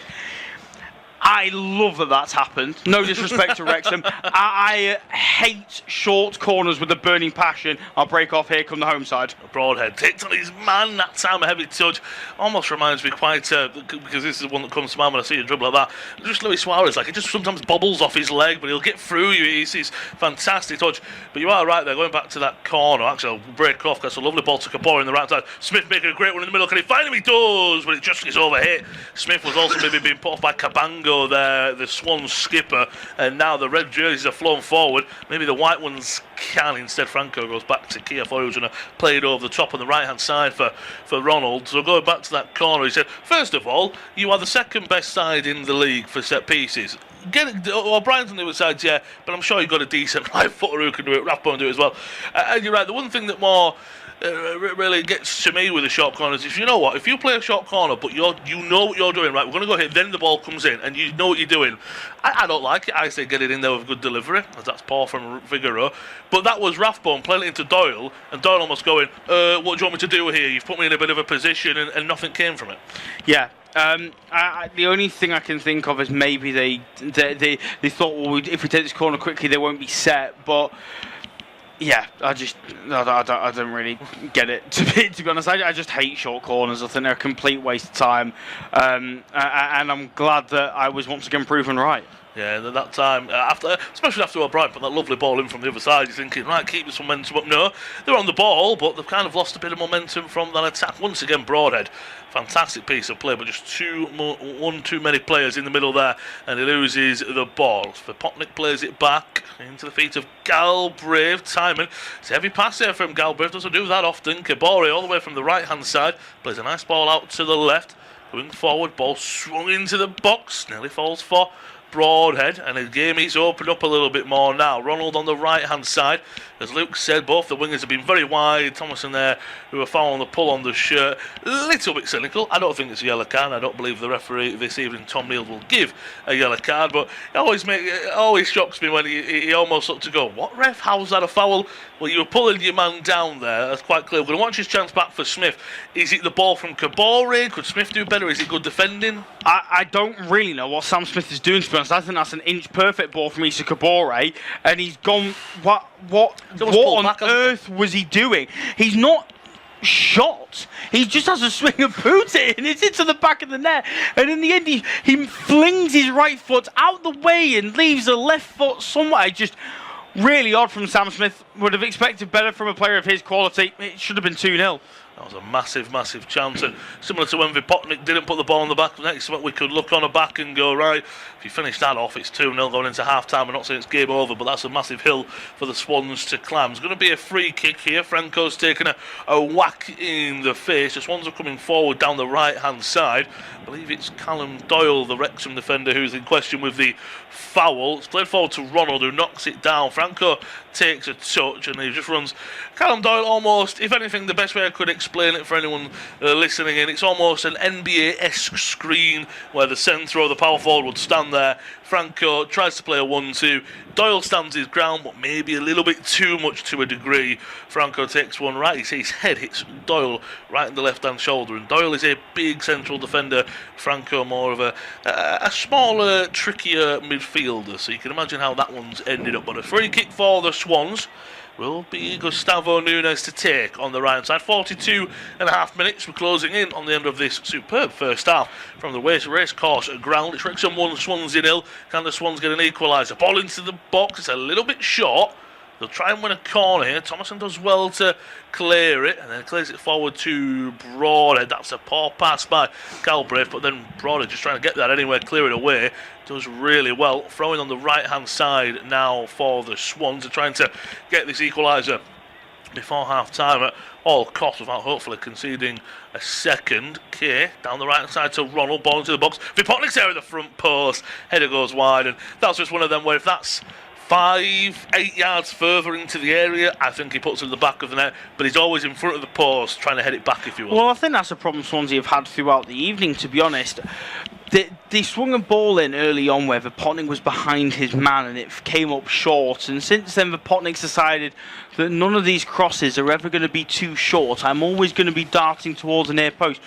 I love that that's happened. No disrespect to Wrexham. I hate short corners with a burning passion. I'll break off. Here come the home side. Broadhead takes on his man. That time a heavy touch. Almost reminds me quite, because this is the one that comes to mind when I see a dribble like that. Just Luis Suarez, like it just sometimes bobbles off his leg, but he'll get through you. It's his fantastic touch. But you are right there, going back to that corner. Actually, I'll break off. That's a lovely ball to Kabor in the right side. Smith making a great one in the middle. Can he find him? He does, but it just gets overhit. Smith was also maybe being put off by Cabango there, the Swans skipper, and now the red jerseys are flown forward. Maybe the white ones can. Instead, Franco goes back to Kia for who's going to play it over the top on the right hand side for Ronald. So going back to that corner, he said, first of all, you are the second best side in the league for set pieces. O'Brien's on the other side, yeah, but I'm sure you've got a decent right footer who can do it. Rathbone do it as well. And you're right, the one thing that more really gets to me with the short corners is, you know what, if you play a short corner but you know what you're doing, right, we're going to go here, then the ball comes in and you know what you're doing, I don't like it. I say get it in there with a good delivery, as that's poor from Figueroa, but that was Rathbone playing it into Doyle, and Doyle almost going, what do you want me to do here? You've put me in a bit of a position, and nothing came from it. Yeah. The only thing I can think of is maybe they thought, well, if we take this corner quickly, they won't be set. But yeah, I don't really get it. To be honest, I just hate short corners. I think they're a complete waste of time. And I'm glad that I was once again proven right. Yeah, at that time, especially after O'Brien put that lovely ball in from the other side, you're thinking, right, keep this momentum up. No, they're on the ball, but they've kind of lost a bit of momentum from that attack. Once again, Broadhead, fantastic piece of play, but just one too many players in the middle there, and he loses the ball. Potnik plays it back into the feet of Galbraith. Timon, it's a heavy pass there from Galbraith, doesn't do that often. Kabore all the way from the right-hand side, plays a nice ball out to the left. Going forward, ball swung into the box, nearly falls for Broadhead, and the game is opened up a little bit more now. Ronald on the right hand side, as Luke said, both the wingers have been very wide. Thomason there, who are following the pull on the shirt, a little bit cynical. I don't think it's a yellow card. I don't believe the referee this evening, Tom Neal, will give a yellow card, but it always shocks me when he almost looked to go, what ref, how's that a foul? Well, you were pulling your man down there, that's quite clear. We're going to watch his chance back for Smith. Is it the ball from Kabore? Could Smith do better? Is it good defending? I don't really know what Sam Smith is doing, to be honest. I think that's an inch perfect ball from Issa Kabore, and he's gone, what on earth was he doing? He's not shot. He just has a swing and puts it in. It's into the back of the net, and in the end he flings his right foot out the way and leaves the left foot somewhere. Just really odd from Sam Smith. Would have expected better from a player of his quality. It should have been 2-0. That was a massive, massive chance, and similar to when Potnik didn't put the ball in the back of the net, we could look on the back and go, right, if you finish that off, it's 2-0 going into half-time. I'm not saying it's game over, but that's a massive hill for the Swans to climb. It's going to be a free kick here. Franco's taken a whack in the face. The Swans are coming forward down the right-hand side. I believe it's Callum Doyle, the Wrexham defender, who's in question with the foul. It's played forward to Ronald, who knocks it down. Franco takes a touch, and he just runs. Callum Doyle almost, if anything, the best way I could explain it for anyone listening in, it's almost an NBA-esque screen where the centre or the power forward would stand there. Franco tries to play a 1-2. Doyle stands his ground, but maybe a little bit too much to a degree. Franco takes one right. His head hits Doyle right in the left-hand shoulder, and Doyle is a big central defender. Franco more of a smaller, trickier midfielder, so you can imagine how that one's ended up. But a free kick for the Swans will be Gustavo Nunes to take on the right side. 42.5 minutes. We're closing in on the end of this superb first half from the race course ground. It's Wrexham 1, Swansea 0. Can the Swans get an equaliser? Ball into the box. It's a little bit short. They'll try and win a corner here. Thomason does well to clear it, and then clears it forward to Broadhead. That's a poor pass by Galbraith, but then Broadhead just trying to get that anyway, clear it away. Does really well. Throwing on the right-hand side now for the Swans. They're trying to get this equaliser before half-time at all costs without hopefully conceding a second. Kay down the right side to Ronald, ball into the box. Vipotnik's there at the front post. Header goes wide, and that's just one of them where if that's 5-8 yards further into the area, I think he puts it in the back of the net, but he's always in front of the post trying to head it back, if you will. Well, I think that's a problem Swansea have had throughout the evening, to be honest. They swung a ball in early on where Vipotnik was behind his man and it came up short, and since then Vipotnik's decided that none of these crosses are ever going to be too short. I'm always going to be darting towards the near post,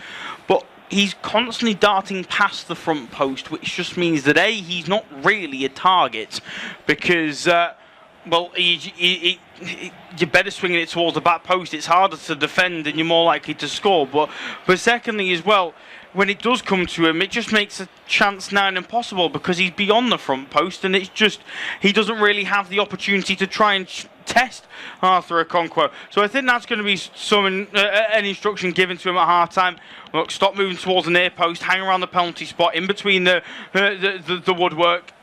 but he's constantly darting past the front post, which just means that A, he's not really a target, because well, you're better swinging it towards the back post. It's harder to defend and you're more likely to score, but secondly as well, when it does come to him, it just makes a chance 9 impossible, because he's beyond the front post, and it's just he doesn't really have the opportunity to try and test Arthur Okonkwo. So I think that's going to be an instruction given to him at half time. Look, stop moving towards the near post, hang around the penalty spot, in between the woodwork,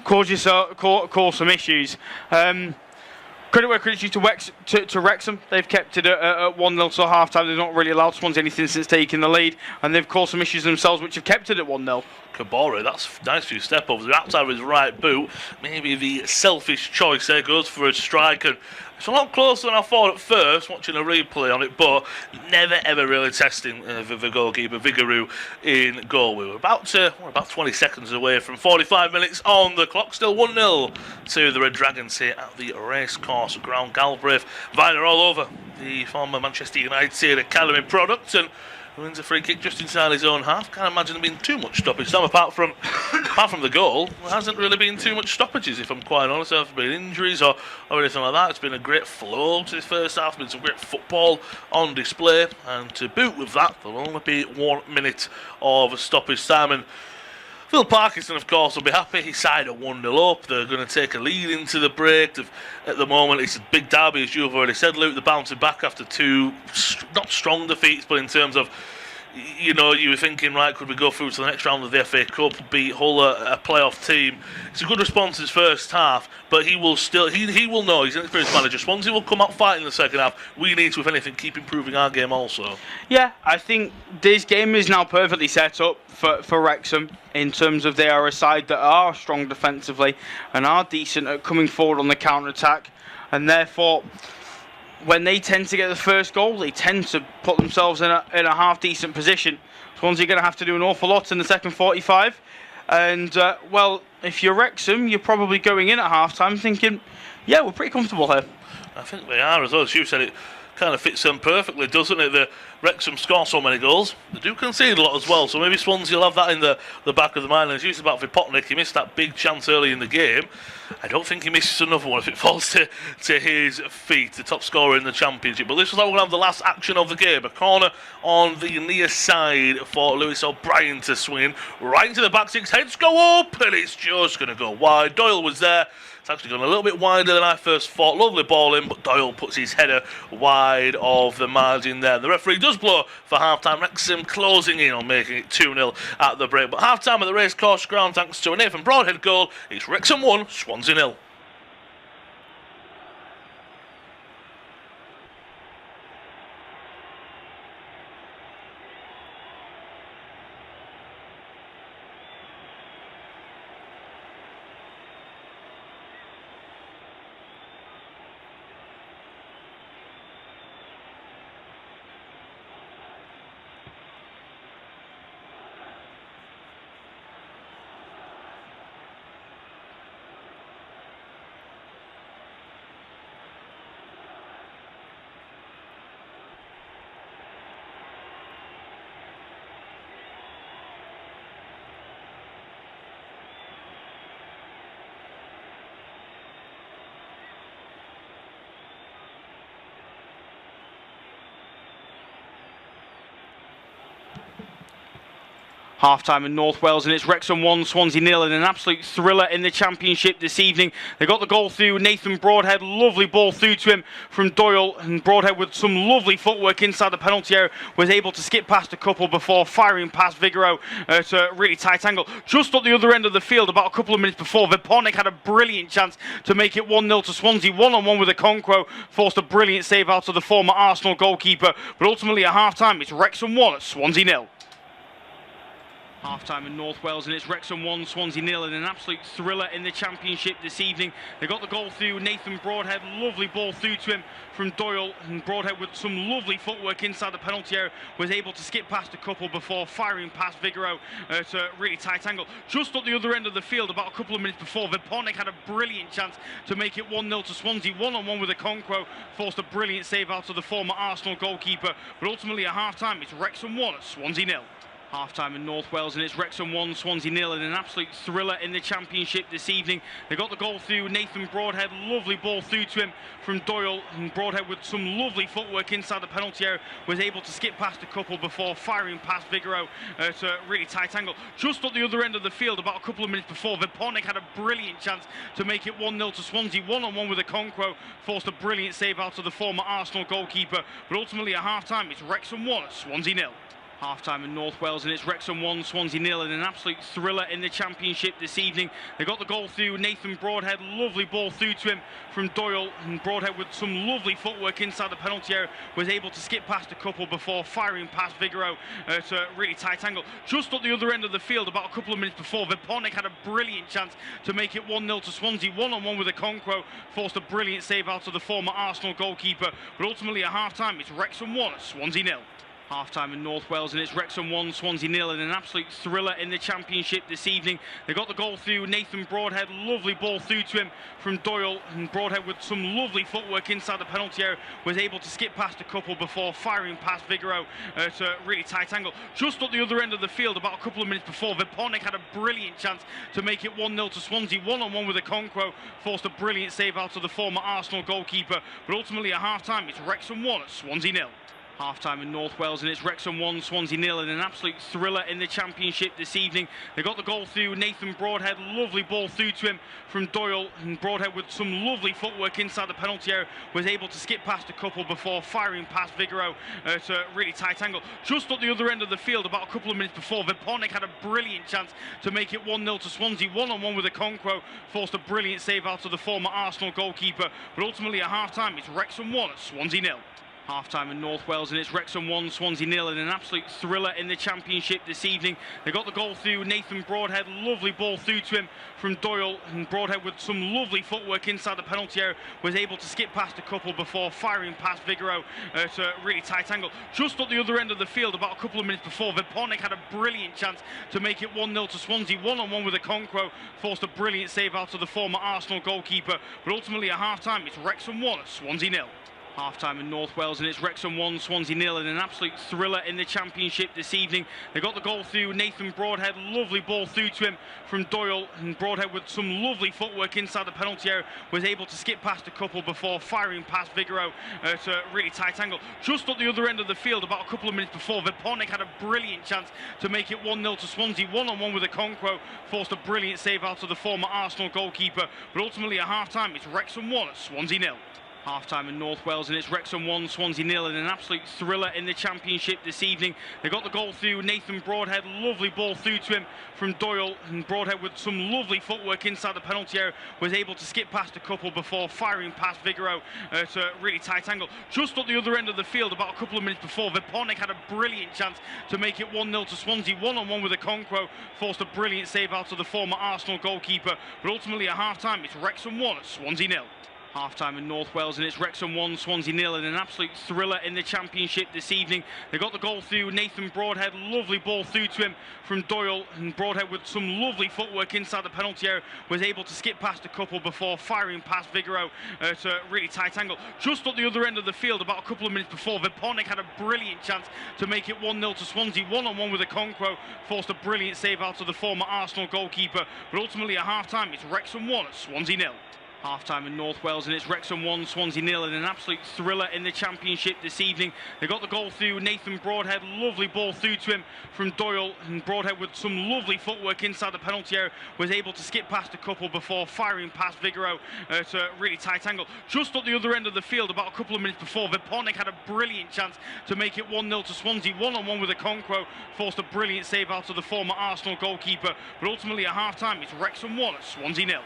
cause some issues. Credit where credit's due to Wrexham. They've kept it at 1-0 till half-time. They've not really allowed Swansea anything since taking the lead, and they've caused some issues themselves, which have kept it at 1-0. Kabore, that's a nice few step-overs. The outside of his right boot, maybe the selfish choice there, goes for a strike, and it's a lot closer than I thought at first, watching a replay on it, but never ever really testing the goalkeeper, Vigouroux, in goal. We're about 20 seconds away from 45 minutes on the clock, still 1-0 to the Red Dragons here at the racecourse ground. Galbraith, Viner all over the former Manchester United Academy product, and wins a free kick just inside his own half. Can't imagine there being too much stoppage time apart from the goal. There hasn't really been too much stoppages, if I'm quite honest. There haven't been injuries or anything like that. It's been a great flow to the first half. There's been some great football on display, and to boot with that, there'll only be 1 minute of stoppage time. And Phil Parkinson, of course, will be happy. His side are 1-0 up. They're going to take a lead into the break. At the moment, it's a big derby, as you've already said, Luke. They're bouncing back after 2 not strong defeats, but in terms of, you were thinking, right, could we go through to the next round of the FA Cup, beat Hull, a playoff team? It's a good response his first half, but he will still, he will know, he's an experienced manager. Swansea will come out fighting in the second half. We need to, if anything, keep improving our game also. Yeah, I think this game is now perfectly set up for Wrexham, in terms of they are a side that are strong defensively and are decent at coming forward on the counter-attack, and therefore when they tend to get the first goal, they tend to put themselves in a half-decent position. Swansea are going to have to do an awful lot in the second 45. And, well, if you're Wrexham, you're probably going in at half-time thinking, yeah, we're pretty comfortable here. I think they are as well. As you said, it kind of fits them perfectly, doesn't it? The Wrexham score so many goals. They do concede a lot as well, so maybe Swansea will have that in the back of the mind. And as you said about Vipotnik, he missed that big chance early in the game. I don't think he misses another one if it falls to his feet, the top scorer in the Championship. But this is how we're going to have the last action of the game. A corner on the near side for Lewis O'Brien to swing right into the back six. Heads go up, and it's just going to go wide. Doyle was there. It's actually gone a little bit wider than I first thought. Lovely ball in, but Doyle puts his header wide of the margin there. The referee does blow for half-time. Wrexham closing in on making it 2-0 at the break. But half-time at the racecourse ground, thanks to a Nathan Broadhead goal, it's Wrexham 1, Swansea 0. half-time in North Wales, and it's Wrexham 1, Swansea 0, and an absolute thriller in the Championship this evening. They got the goal through Nathan Broadhead, lovely ball through to him from Doyle, and Broadhead with some lovely footwork inside the penalty area was able to skip past a couple before firing past Vigoro at a really tight angle. Just at the other end of the field, about a couple of minutes before, Vipornik had a brilliant chance to make it 1-0 to Swansea, one-on-one with Okonkwo, forced a brilliant save out of the former Arsenal goalkeeper, but ultimately at half-time it's Wrexham 1, Swansea 0. Half-time in North Wales, and it's Wrexham 1, Swansea 0, and an absolute thriller in the Championship this evening. They got the goal through Nathan Broadhead, lovely ball through to him from Doyle, and Broadhead with some lovely footwork inside the penalty area was able to skip past a couple before firing past Vigoro at a really tight angle. Just at the other end of the field, about a couple of minutes before, Vipornik had a brilliant chance to make it 1-0 to Swansea, one-on-one with Okonkwo, forced a brilliant save out of the former Arsenal goalkeeper, but ultimately at half-time it's Wrexham 1, Swansea 0. Half-time in North Wales, and it's Wrexham 1, Swansea 0, and an absolute thriller in the Championship this evening. They got the goal through Nathan Broadhead, lovely ball through to him from Doyle, and Broadhead with some lovely footwork inside the penalty area was able to skip past a couple before firing past Vigoro at a really tight angle. Just at the other end of the field, about a couple of minutes before, Vipornik had a brilliant chance to make it 1-0 to Swansea, one-on-one with Okonkwo, forced a brilliant save out of the former Arsenal goalkeeper, but ultimately at half-time it's Wrexham 1, Swansea 0. Half-time in North Wales, and it's Wrexham 1, Swansea 0, and an absolute thriller in the Championship this evening. They got the goal through Nathan Broadhead, lovely ball through to him from Doyle, and Broadhead with some lovely footwork inside the penalty area was able to skip past a couple before firing past Vigoro at a really tight angle. Just at the other end of the field, about a couple of minutes before, Vipornik had a brilliant chance to make it 1-0 to Swansea, one-on-one with Okonkwo, forced a brilliant save out of the former Arsenal goalkeeper, but ultimately at half-time it's Wrexham 1, Swansea 0. Half-time in North Wales, and it's Wrexham 1, Swansea 0, and an absolute thriller in the Championship this evening. They got the goal through Nathan Broadhead, lovely ball through to him from Doyle, and Broadhead with some lovely footwork inside the penalty area was able to skip past a couple before firing past Vigoro at a really tight angle. Just at the other end of the field, about a couple of minutes before, Vipornik had a brilliant chance to make it 1-0 to Swansea, one-on-one with Okonkwo, forced a brilliant save out of the former Arsenal goalkeeper, but ultimately at half-time it's Wrexham 1, Swansea 0. Half-time in North Wales, and it's Wrexham 1, Swansea 0, and an absolute thriller in the Championship this evening. They got the goal through Nathan Broadhead, lovely ball through to him from Doyle, and Broadhead with some lovely footwork inside the penalty area was able to skip past a couple before firing past Vigoro at a really tight angle. Just at the other end of the field, about a couple of minutes before, Vipornik had a brilliant chance to make it 1-0 to Swansea, one-on-one with Okonkwo, forced a brilliant save out of the former Arsenal goalkeeper, but ultimately at half-time it's Wrexham 1, Swansea 0. Half-time in North Wales, and it's Wrexham 1, Swansea 0, and an absolute thriller in the Championship this evening. They got the goal through Nathan Broadhead, lovely ball through to him from Doyle, and Broadhead with some lovely footwork inside the penalty area was able to skip past a couple before firing past Vigoro at a really tight angle. Just at the other end of the field, about a couple of minutes before, Vipornik had a brilliant chance to make it 1-0 to Swansea, one-on-one with Okonkwo, forced a brilliant save out of the former Arsenal goalkeeper, but ultimately at half-time it's Wrexham 1, Swansea 0. Half-time in North Wales, and it's Wrexham 1, Swansea 0, and an absolute thriller in the Championship this evening. They got the goal through Nathan Broadhead, lovely ball through to him from Doyle, and Broadhead with some lovely footwork inside the penalty area was able to skip past a couple before firing past Vigoro at a really tight angle. Just at the other end of the field, about a couple of minutes before, Vipornik had a brilliant chance to make it 1-0 to Swansea, one-on-one with Okonkwo, forced a brilliant save out of the former Arsenal goalkeeper, but ultimately at half-time it's Wrexham 1, Swansea 0. Half-time in North Wales, and it's Wrexham 1, Swansea 0, and an absolute thriller in the Championship this evening. They got the goal through Nathan Broadhead, lovely ball through to him from Doyle, and Broadhead with some lovely footwork inside the penalty area was able to skip past a couple before firing past Vigoro at a really tight angle. Just at the other end of the field, about a couple of minutes before, Vipornik had a brilliant chance to make it 1-0 to Swansea, one-on-one with Okonkwo, forced a brilliant save out of the former Arsenal goalkeeper, but ultimately at half-time it's Wrexham 1, Swansea 0. Half-time in North Wales, and it's Wrexham 1, Swansea 0, and an absolute thriller in the Championship this evening. They got the goal through Nathan Broadhead, lovely ball through to him from Doyle, and Broadhead with some lovely footwork inside the penalty area was able to skip past a couple before firing past Vigoro at a really tight angle. Just at the other end of the field, about a couple of minutes before, Vipornik had a brilliant chance to make it 1-0 to Swansea, one-on-one with Okonkwo, forced a brilliant save out of the former Arsenal goalkeeper, but ultimately at half-time it's Wrexham 1, Swansea 0. Half-time in North Wales, and it's Wrexham 1, Swansea 0, and an absolute thriller in the Championship this evening. They got the goal through Nathan Broadhead, lovely ball through to him from Doyle, and Broadhead with some lovely footwork inside the penalty area was able to skip past a couple before firing past Vigoro to a really tight angle. Just at the other end of the field, about a couple of minutes before, Vipornik had a brilliant chance to make it 1-0 to Swansea, one-on-one with a Conquo, forced a brilliant save out of the former Arsenal goalkeeper, but ultimately at half-time it's Wrexham 1, Swansea 0.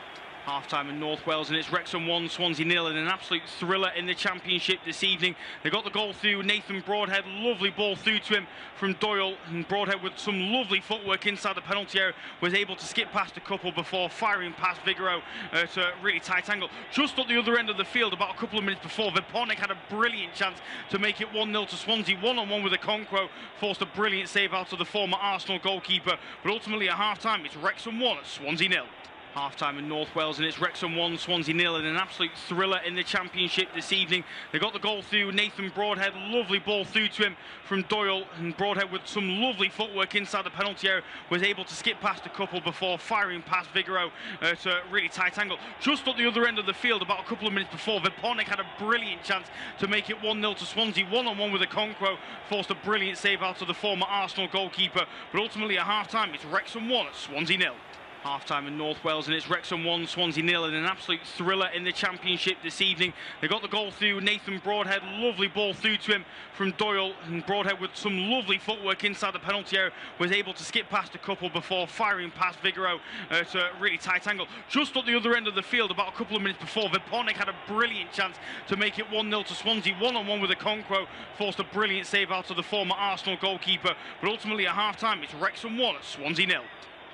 Half-time in North Wales, and it's Wrexham 1, Swansea 0, and an absolute thriller in the Championship this evening. They got the goal through Nathan Broadhead, lovely ball through to him from Doyle, and Broadhead with some lovely footwork inside the penalty area was able to skip past a couple before firing past Vigoro to a really tight angle. Just at the other end of the field, about a couple of minutes before, Vipornik had a brilliant chance to make it 1-0 to Swansea, one-on-one with a Conquo, forced a brilliant save out of the former Arsenal goalkeeper, but ultimately at half-time it's Wrexham 1, Swansea 0. Half-time in North Wales, and it's Wrexham 1, Swansea 0, and an absolute thriller in the Championship this evening. They got the goal through Nathan Broadhead, lovely ball through to him from Doyle, and Broadhead with some lovely footwork inside the penalty area was able to skip past a couple before firing past Vigoro to a really tight angle. Just at the other end of the field, about a couple of minutes before, Vipornik had a brilliant chance to make it 1-0 to Swansea, one-on-one with a Conquo, forced a brilliant save out of the former Arsenal goalkeeper, but ultimately at half-time it's Wrexham 1, Swansea 0. Half-time in North Wales, and it's Wrexham 1, Swansea 0, and an absolute thriller in the Championship this evening. They got the goal through Nathan Broadhead, lovely ball through to him from Doyle, and Broadhead with some lovely footwork inside the penalty area was able to skip past a couple before firing past Vigoro to a really tight angle. Just at the other end of the field, about a couple of minutes before, Vipornik had a brilliant chance to make it 1-0 to Swansea, one-on-one with a Conquo, forced a brilliant save out of the former Arsenal goalkeeper, but ultimately at half-time it's Wrexham 1, Swansea 0.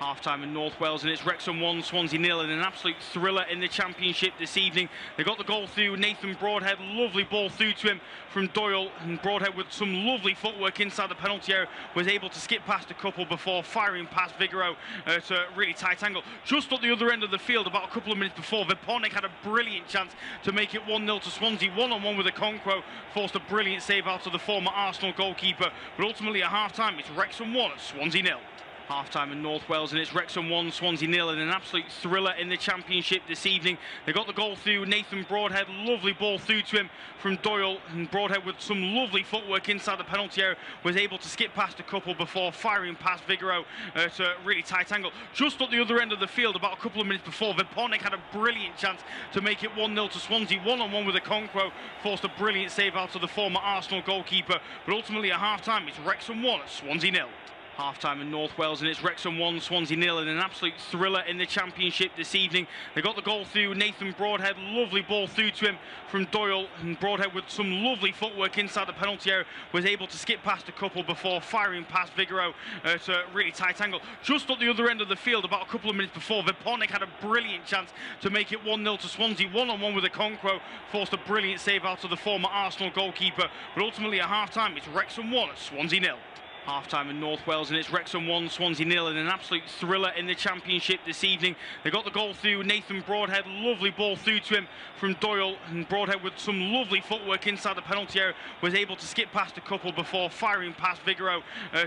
Half-time in North Wales, and it's Wrexham 1, Swansea 0, and an absolute thriller in the Championship this evening. They got the goal through Nathan Broadhead, lovely ball through to him from Doyle, and Broadhead with some lovely footwork inside the penalty area was able to skip past a couple before firing past Vigoro to a really tight angle. Just at the other end of the field, about a couple of minutes before, Vipornik had a brilliant chance to make it 1-0 to Swansea, one-on-one with a Conquo, forced a brilliant save out of the former Arsenal goalkeeper, but ultimately at half-time it's Wrexham 1, Swansea 0. Half-time in North Wales, and it's Wrexham 1, Swansea 0, and an absolute thriller in the Championship this evening. They got the goal through Nathan Broadhead, lovely ball through to him from Doyle, and Broadhead with some lovely footwork inside the penalty area was able to skip past a couple before firing past Vigoro to a really tight angle. Just at the other end of the field, about a couple of minutes before, Vipornik had a brilliant chance to make it 1-0 to Swansea, one-on-one with a Conquo, forced a brilliant save out of the former Arsenal goalkeeper, but ultimately at half-time it's Wrexham 1, Swansea 0. Half-time in North Wales, and it's Wrexham 1, Swansea 0, and an absolute thriller in the Championship this evening. They got the goal through Nathan Broadhead, lovely ball through to him from Doyle, and Broadhead with some lovely footwork inside the penalty area was able to skip past a couple before firing past Vigoro to a really tight angle. Just at the other end of the field, about a couple of minutes before, Vipornik had a brilliant chance to make it 1-0 to Swansea, one-on-one with a Conquo, forced a brilliant save out of the former Arsenal goalkeeper, but ultimately at half-time it's Wrexham 1, Swansea 0. Half-time in North Wales, and it's Wrexham 1, Swansea 0, and an absolute thriller in the Championship this evening. They got the goal through Nathan Broadhead, lovely ball through to him from Doyle, and Broadhead with some lovely footwork inside the penalty area was able to skip past a couple before firing past Vigoro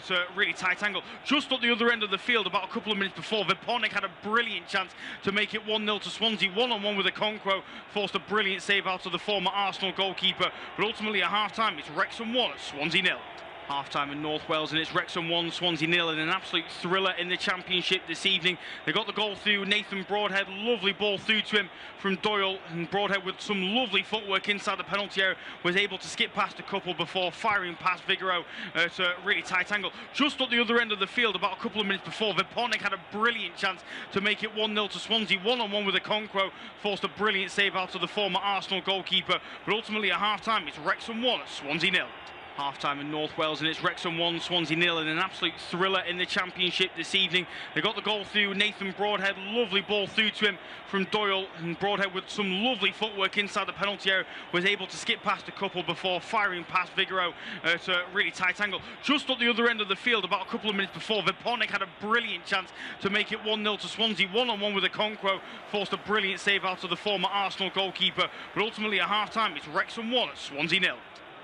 to a really tight angle. Just at the other end of the field, about a couple of minutes before, Vipornik had a brilliant chance to make it 1-0 to Swansea, one-on-one with a Conquo, forced a brilliant save out of the former Arsenal goalkeeper, but ultimately at half-time it's Wrexham 1, Swansea 0. Half-time in North Wales, and it's Wrexham 1, Swansea 0, and an absolute thriller in the Championship this evening. They got the goal through Nathan Broadhead, lovely ball through to him from Doyle, and Broadhead with some lovely footwork inside the penalty area was able to skip past a couple before firing past Vigoro to a really tight angle. Just at the other end of the field, about a couple of minutes before, Vipornik had a brilliant chance to make it 1-0 to Swansea, one-on-one with a Conquo, forced a brilliant save out of the former Arsenal goalkeeper, but ultimately at half-time it's Wrexham 1, Swansea 0. Half-time in North Wales, and it's Wrexham 1, Swansea 0, and an absolute thriller in the Championship this evening. They got the goal through Nathan Broadhead, lovely ball through to him from Doyle, and Broadhead with some lovely footwork inside the penalty area was able to skip past a couple before firing past Vigoro to a really tight angle. Just at the other end of the field, about a couple of minutes before, Vipornik had a brilliant chance to make it 1-0 to Swansea, one-on-one with a Conquo, forced a brilliant save out of the former Arsenal goalkeeper, but ultimately at half-time it's Wrexham 1, Swansea 0.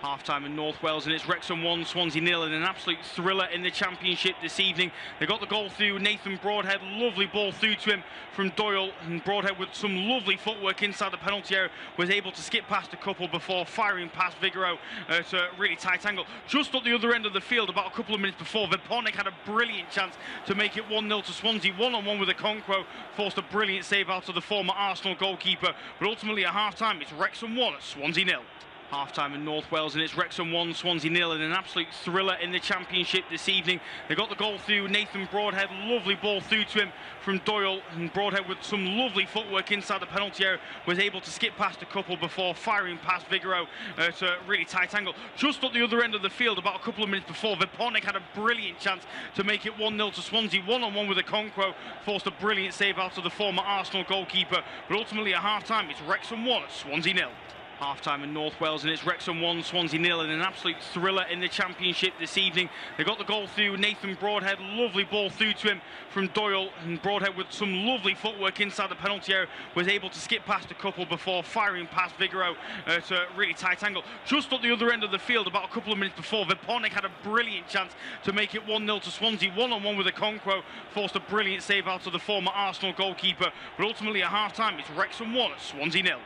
Half-time in North Wales, and it's Wrexham 1, Swansea 0, and an absolute thriller in the Championship this evening. They got the goal through Nathan Broadhead, lovely ball through to him from Doyle, and Broadhead with some lovely footwork inside the penalty area was able to skip past a couple before firing past Vigoro at a really tight angle. Just at the other end of the field, about a couple of minutes before, Vipornik had a brilliant chance to make it 1-0 to Swansea, one-on-one with Okonkwo, forced a brilliant save out of the former Arsenal goalkeeper, but ultimately at half-time it's Wrexham 1, Swansea 0. Half-time in North Wales, and it's Wrexham 1, Swansea 0, and an absolute thriller in the Championship this evening. They got the goal through Nathan Broadhead, lovely ball through to him from Doyle, and Broadhead with some lovely footwork inside the penalty area was able to skip past a couple before firing past Vigoro at a really tight angle. Just at the other end of the field, about a couple of minutes before, Vipornik had a brilliant chance to make it 1-0 to Swansea, one-on-one with Okonkwo, forced a brilliant save out of the former Arsenal goalkeeper, but ultimately at half-time it's Wrexham 1, Swansea 0. Half-time in North Wales, and it's Wrexham 1, Swansea 0, and an absolute thriller in the Championship this evening. They got the goal through Nathan Broadhead, lovely ball through to him from Doyle, and Broadhead with some lovely footwork inside the penalty area was able to skip past a couple before firing past Vigoro at a really tight angle. Just at the other end of the field, about a couple of minutes before, Vipornik had a brilliant chance to make it 1-0 to Swansea, one-on-one with Okonkwo, forced a brilliant save out of the former Arsenal goalkeeper, but ultimately at half-time it's Wrexham 1, Swansea 0.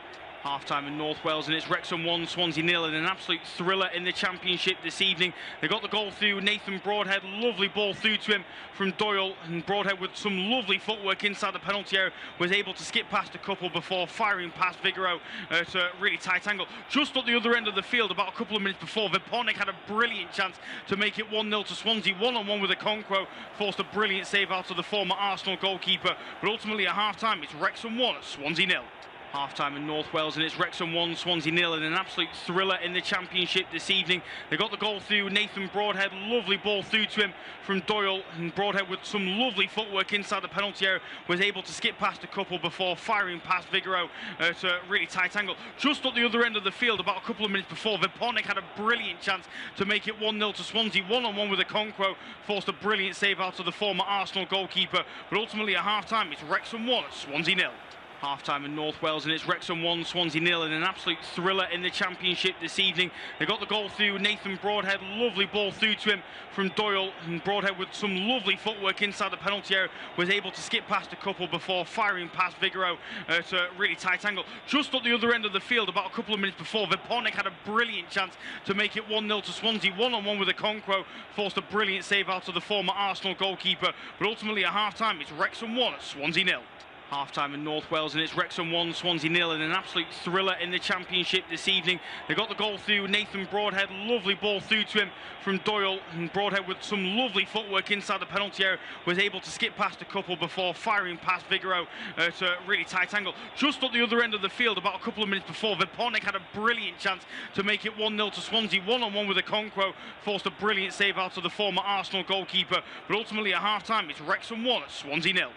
Half-time in North Wales, and it's Wrexham 1, Swansea 0, and an absolute thriller in the Championship this evening. They got the goal through Nathan Broadhead, lovely ball through to him from Doyle, and Broadhead with some lovely footwork inside the penalty area was able to skip past a couple before firing past Vigoro at a really tight angle. Just at the other end of the field, about a couple of minutes before, Vipornik had a brilliant chance to make it 1-0 to Swansea, one-on-one with Okonkwo, forced a brilliant save out of the former Arsenal goalkeeper, but ultimately at half-time it's Wrexham 1, Swansea 0. Half-time in North Wales, and it's Wrexham 1, Swansea 0, and an absolute thriller in the Championship this evening. They got the goal through Nathan Broadhead, lovely ball through to him from Doyle, and Broadhead with some lovely footwork inside the penalty area was able to skip past a couple before firing past Vigoro at a really tight angle. Just at the other end of the field, about a couple of minutes before, Vipornik had a brilliant chance to make it 1-0 to Swansea, one-on-one with Okonkwo, forced a brilliant save out of the former Arsenal goalkeeper, but ultimately at half-time it's Wrexham 1, Swansea 0. Half-time in North Wales, and it's Wrexham 1, Swansea 0, and an absolute thriller in the Championship this evening. They got the goal through Nathan Broadhead, lovely ball through to him from Doyle, and Broadhead with some lovely footwork inside the penalty area was able to skip past a couple before firing past Vigoro at a really tight angle. Just at the other end of the field, about a couple of minutes before, Vipornik had a brilliant chance to make it 1-0 to Swansea, one-on-one with Okonkwo, forced a brilliant save out of the former Arsenal goalkeeper, but ultimately at half-time it's Wrexham 1, Swansea 0. Half-time in North Wales, and it's Wrexham 1, Swansea 0, and an absolute thriller in the Championship this evening. They got the goal through Nathan Broadhead, lovely ball through to him from Doyle, and Broadhead with some lovely footwork inside the penalty area was able to skip past a couple before firing past Vigoro at a really tight angle. Just at the other end of the field, about a couple of minutes before, Vipornik had a brilliant chance to make it 1-0 to Swansea, one-on-one with Okonkwo, forced a brilliant save out of the former Arsenal goalkeeper, but ultimately at half-time it's Wrexham 1, Swansea 0.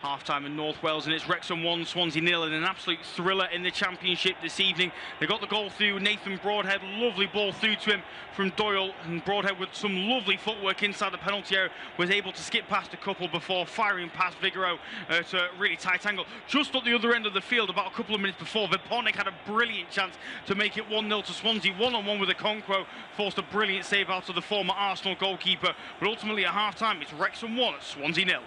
Half-time in North Wales, and it's Wrexham 1, Swansea 0, and an absolute thriller in the Championship this evening. They got the goal through Nathan Broadhead, lovely ball through to him from Doyle, and Broadhead with some lovely footwork inside the penalty area was able to skip past a couple before firing past Vigoro at a really tight angle. Just at the other end of the field, about a couple of minutes before, Vipornik had a brilliant chance to make it 1-0 to Swansea, one-on-one with Okonkwo, forced a brilliant save out of the former Arsenal goalkeeper, but ultimately at half-time it's Wrexham 1, Swansea 0.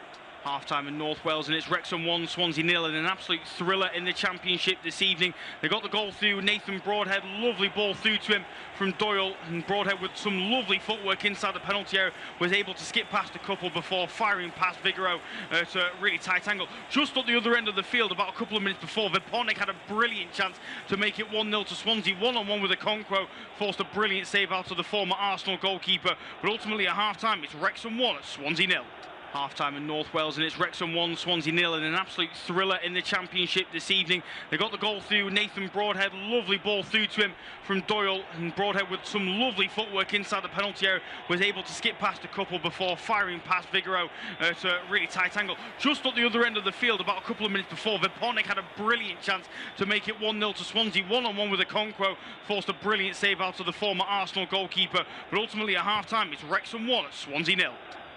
Half-time in North Wales, and it's Wrexham 1, Swansea 0, and an absolute thriller in the Championship this evening. They got the goal through Nathan Broadhead, lovely ball through to him from Doyle, and Broadhead with some lovely footwork inside the penalty area was able to skip past a couple before firing past Vigoro at a really tight angle. Just at the other end of the field, about a couple of minutes before, Vipornik had a brilliant chance to make it 1-0 to Swansea, one-on-one with Okonkwo, forced a brilliant save out of the former Arsenal goalkeeper, but ultimately at half-time it's Wrexham 1, Swansea 0. Half-time in North Wales, and it's Wrexham 1, Swansea 0, and an absolute thriller in the Championship this evening. They got the goal through Nathan Broadhead, lovely ball through to him from Doyle, and Broadhead with some lovely footwork inside the penalty area was able to skip past a couple before firing past Vigoro at a really tight angle. Just at the other end of the field, about a couple of minutes before, Vipornik had a brilliant chance to make it 1-0 to Swansea, one-on-one with Okonkwo, forced a brilliant save out of the former Arsenal goalkeeper, but ultimately at half-time it's Wrexham 1, Swansea 0.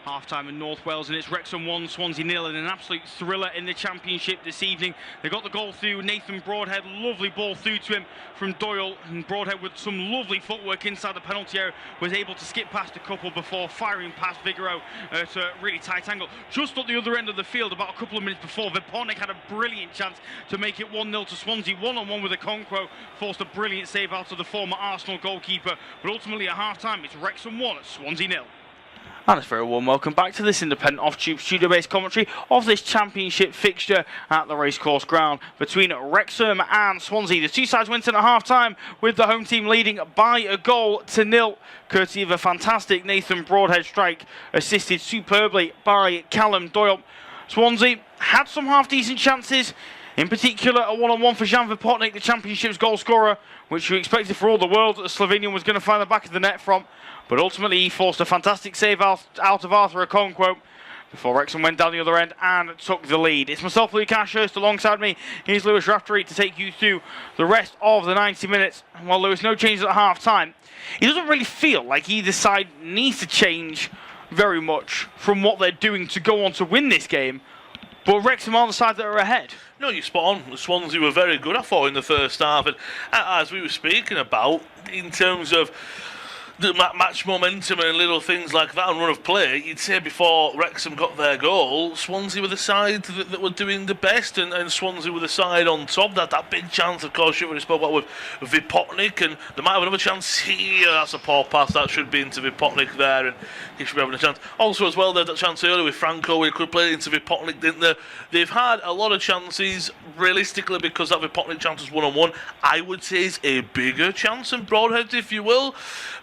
Half-time in North Wales, and it's Wrexham 1, Swansea 0, and an absolute thriller in the Championship this evening. They got the goal through Nathan Broadhead, lovely ball through to him from Doyle, and Broadhead with some lovely footwork inside the penalty area was able to skip past a couple before firing past Vigoro at a really tight angle. Just at the other end of the field, about a couple of minutes before, Vipotnik had a brilliant chance to make it 1-0 to Swansea, one-on-one with Okonkwo, forced a brilliant save out of the former Arsenal goalkeeper, but ultimately at half-time it's Wrexham 1, Swansea 0. And it's very warm welcome back to this independent off-tube studio-based commentary of this Championship fixture at the Racecourse Ground between Wrexham and Swansea. The two sides went in at half-time with the home team leading by a goal to nil, courtesy of a fantastic Nathan Broadhead strike, assisted superbly by Callum Doyle. Swansea had some half-decent chances, in particular a one-on-one for Jan Vipotnik, the Championship's goal scorer, which we expected for all the world that the Slovenian was going to find the back of the net from. But ultimately he forced a fantastic save out of Arthur Okonkwo before Wrexham went down the other end and took the lead. It's myself, Luke Ashurst, alongside me. Here's Lewis Raftery to take you through the rest of the 90 minutes. While Lewis, no changes at half-time, it doesn't really feel like either side needs to change very much from what they're doing to go on to win this game. But Wrexham are the side that are ahead. No, you're spot on. Swansea were very good, I thought, in the first half. And as we were speaking about, in terms of the match momentum and little things like that and run of play, you'd say before Wrexham got their goal, Swansea were the side that were doing the best, and Swansea were the side on top. That big chance, of course, you've already spoke about with Vipotnik, and they might have another chance here. That's a poor pass, that should be into Vipotnik there, and he should be having a chance. Also, as well, they had that chance earlier with Franco, where he could play it into Vipotnik, didn't they? They've had a lot of chances, realistically, because that Vipotnik chance was one-on-one. I would say is a bigger chance than Broadhead, if you will.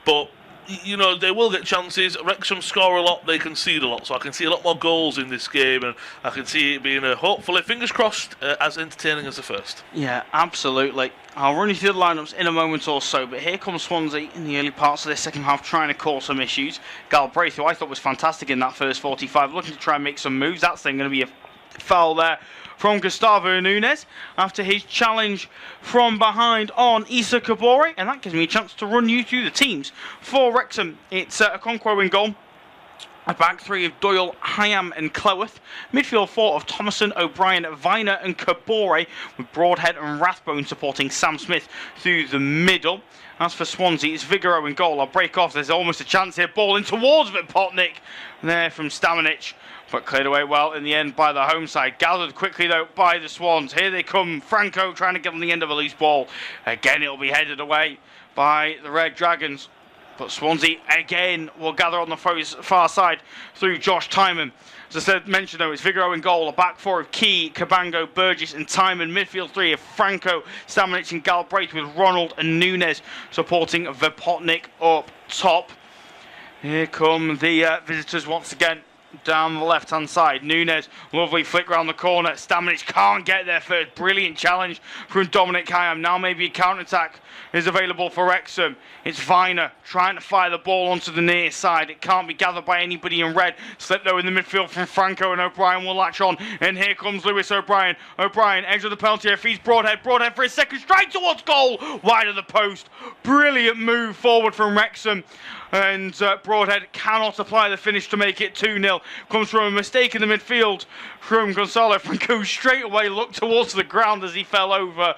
But, you know, they will get chances. Wrexham score a lot, they concede a lot. So I can see a lot more goals in this game, and I can see it being, hopefully, fingers crossed, as entertaining as the first. Yeah, absolutely. I'll run you through the lineups in a moment or so, but here comes Swansea in the early parts of this second half trying to cause some issues. Galbraith, who I thought was fantastic in that first 45, looking to try and make some moves. That's then going to be a foul there from Gustavo Nunes after his challenge from behind on Issa Kabore, and that gives me a chance to run you through the teams. For Wrexham, it's Okonkwo in goal. A back three of Doyle, Hyam and Cleworth. Midfield four of Thomason, O'Brien, Viner and Kabore, with Broadhead and Rathbone supporting Sam Smith through the middle. As for Swansea, it's Vigoro in goal. I'll break off. There's almost a chance here. Ball in towards Vipotnik. There from Stamanic, but cleared away well in the end by the home side. Gathered quickly though by the Swans. Here they come. Franco trying to get on the end of a loose ball. Again, it'll be headed away by the Red Dragons. But Swansea again will gather on the far side through Josh Timon. As I said, mentioned though, it's Vigoro in goal. A back four of Key, Cabango, Burgess and Timon. Midfield three of Franco, Stamanic and Galbraith, with Ronald and Nunes supporting Vipotnik up top. Here come the visitors once again down the left-hand side. Nunes, lovely flick round the corner. Stamanic can't get there first. Brilliant challenge from Dominic Hyam. Now maybe a counter-attack is available for Wrexham. It's Viner trying to fire the ball onto the near side. It can't be gathered by anybody in red. Slip though in the midfield from Franco, and O'Brien will latch on. And here comes Lewis O'Brien. O'Brien, edge of the penalty area, feeds Broadhead. Broadhead for his second strike towards goal. Wide of the post. Brilliant move forward from Wrexham. And Broadhead cannot apply the finish to make it 2-0. Comes from a mistake in the midfield from Gonzalo Franco. Straight away looked towards the ground as he fell over.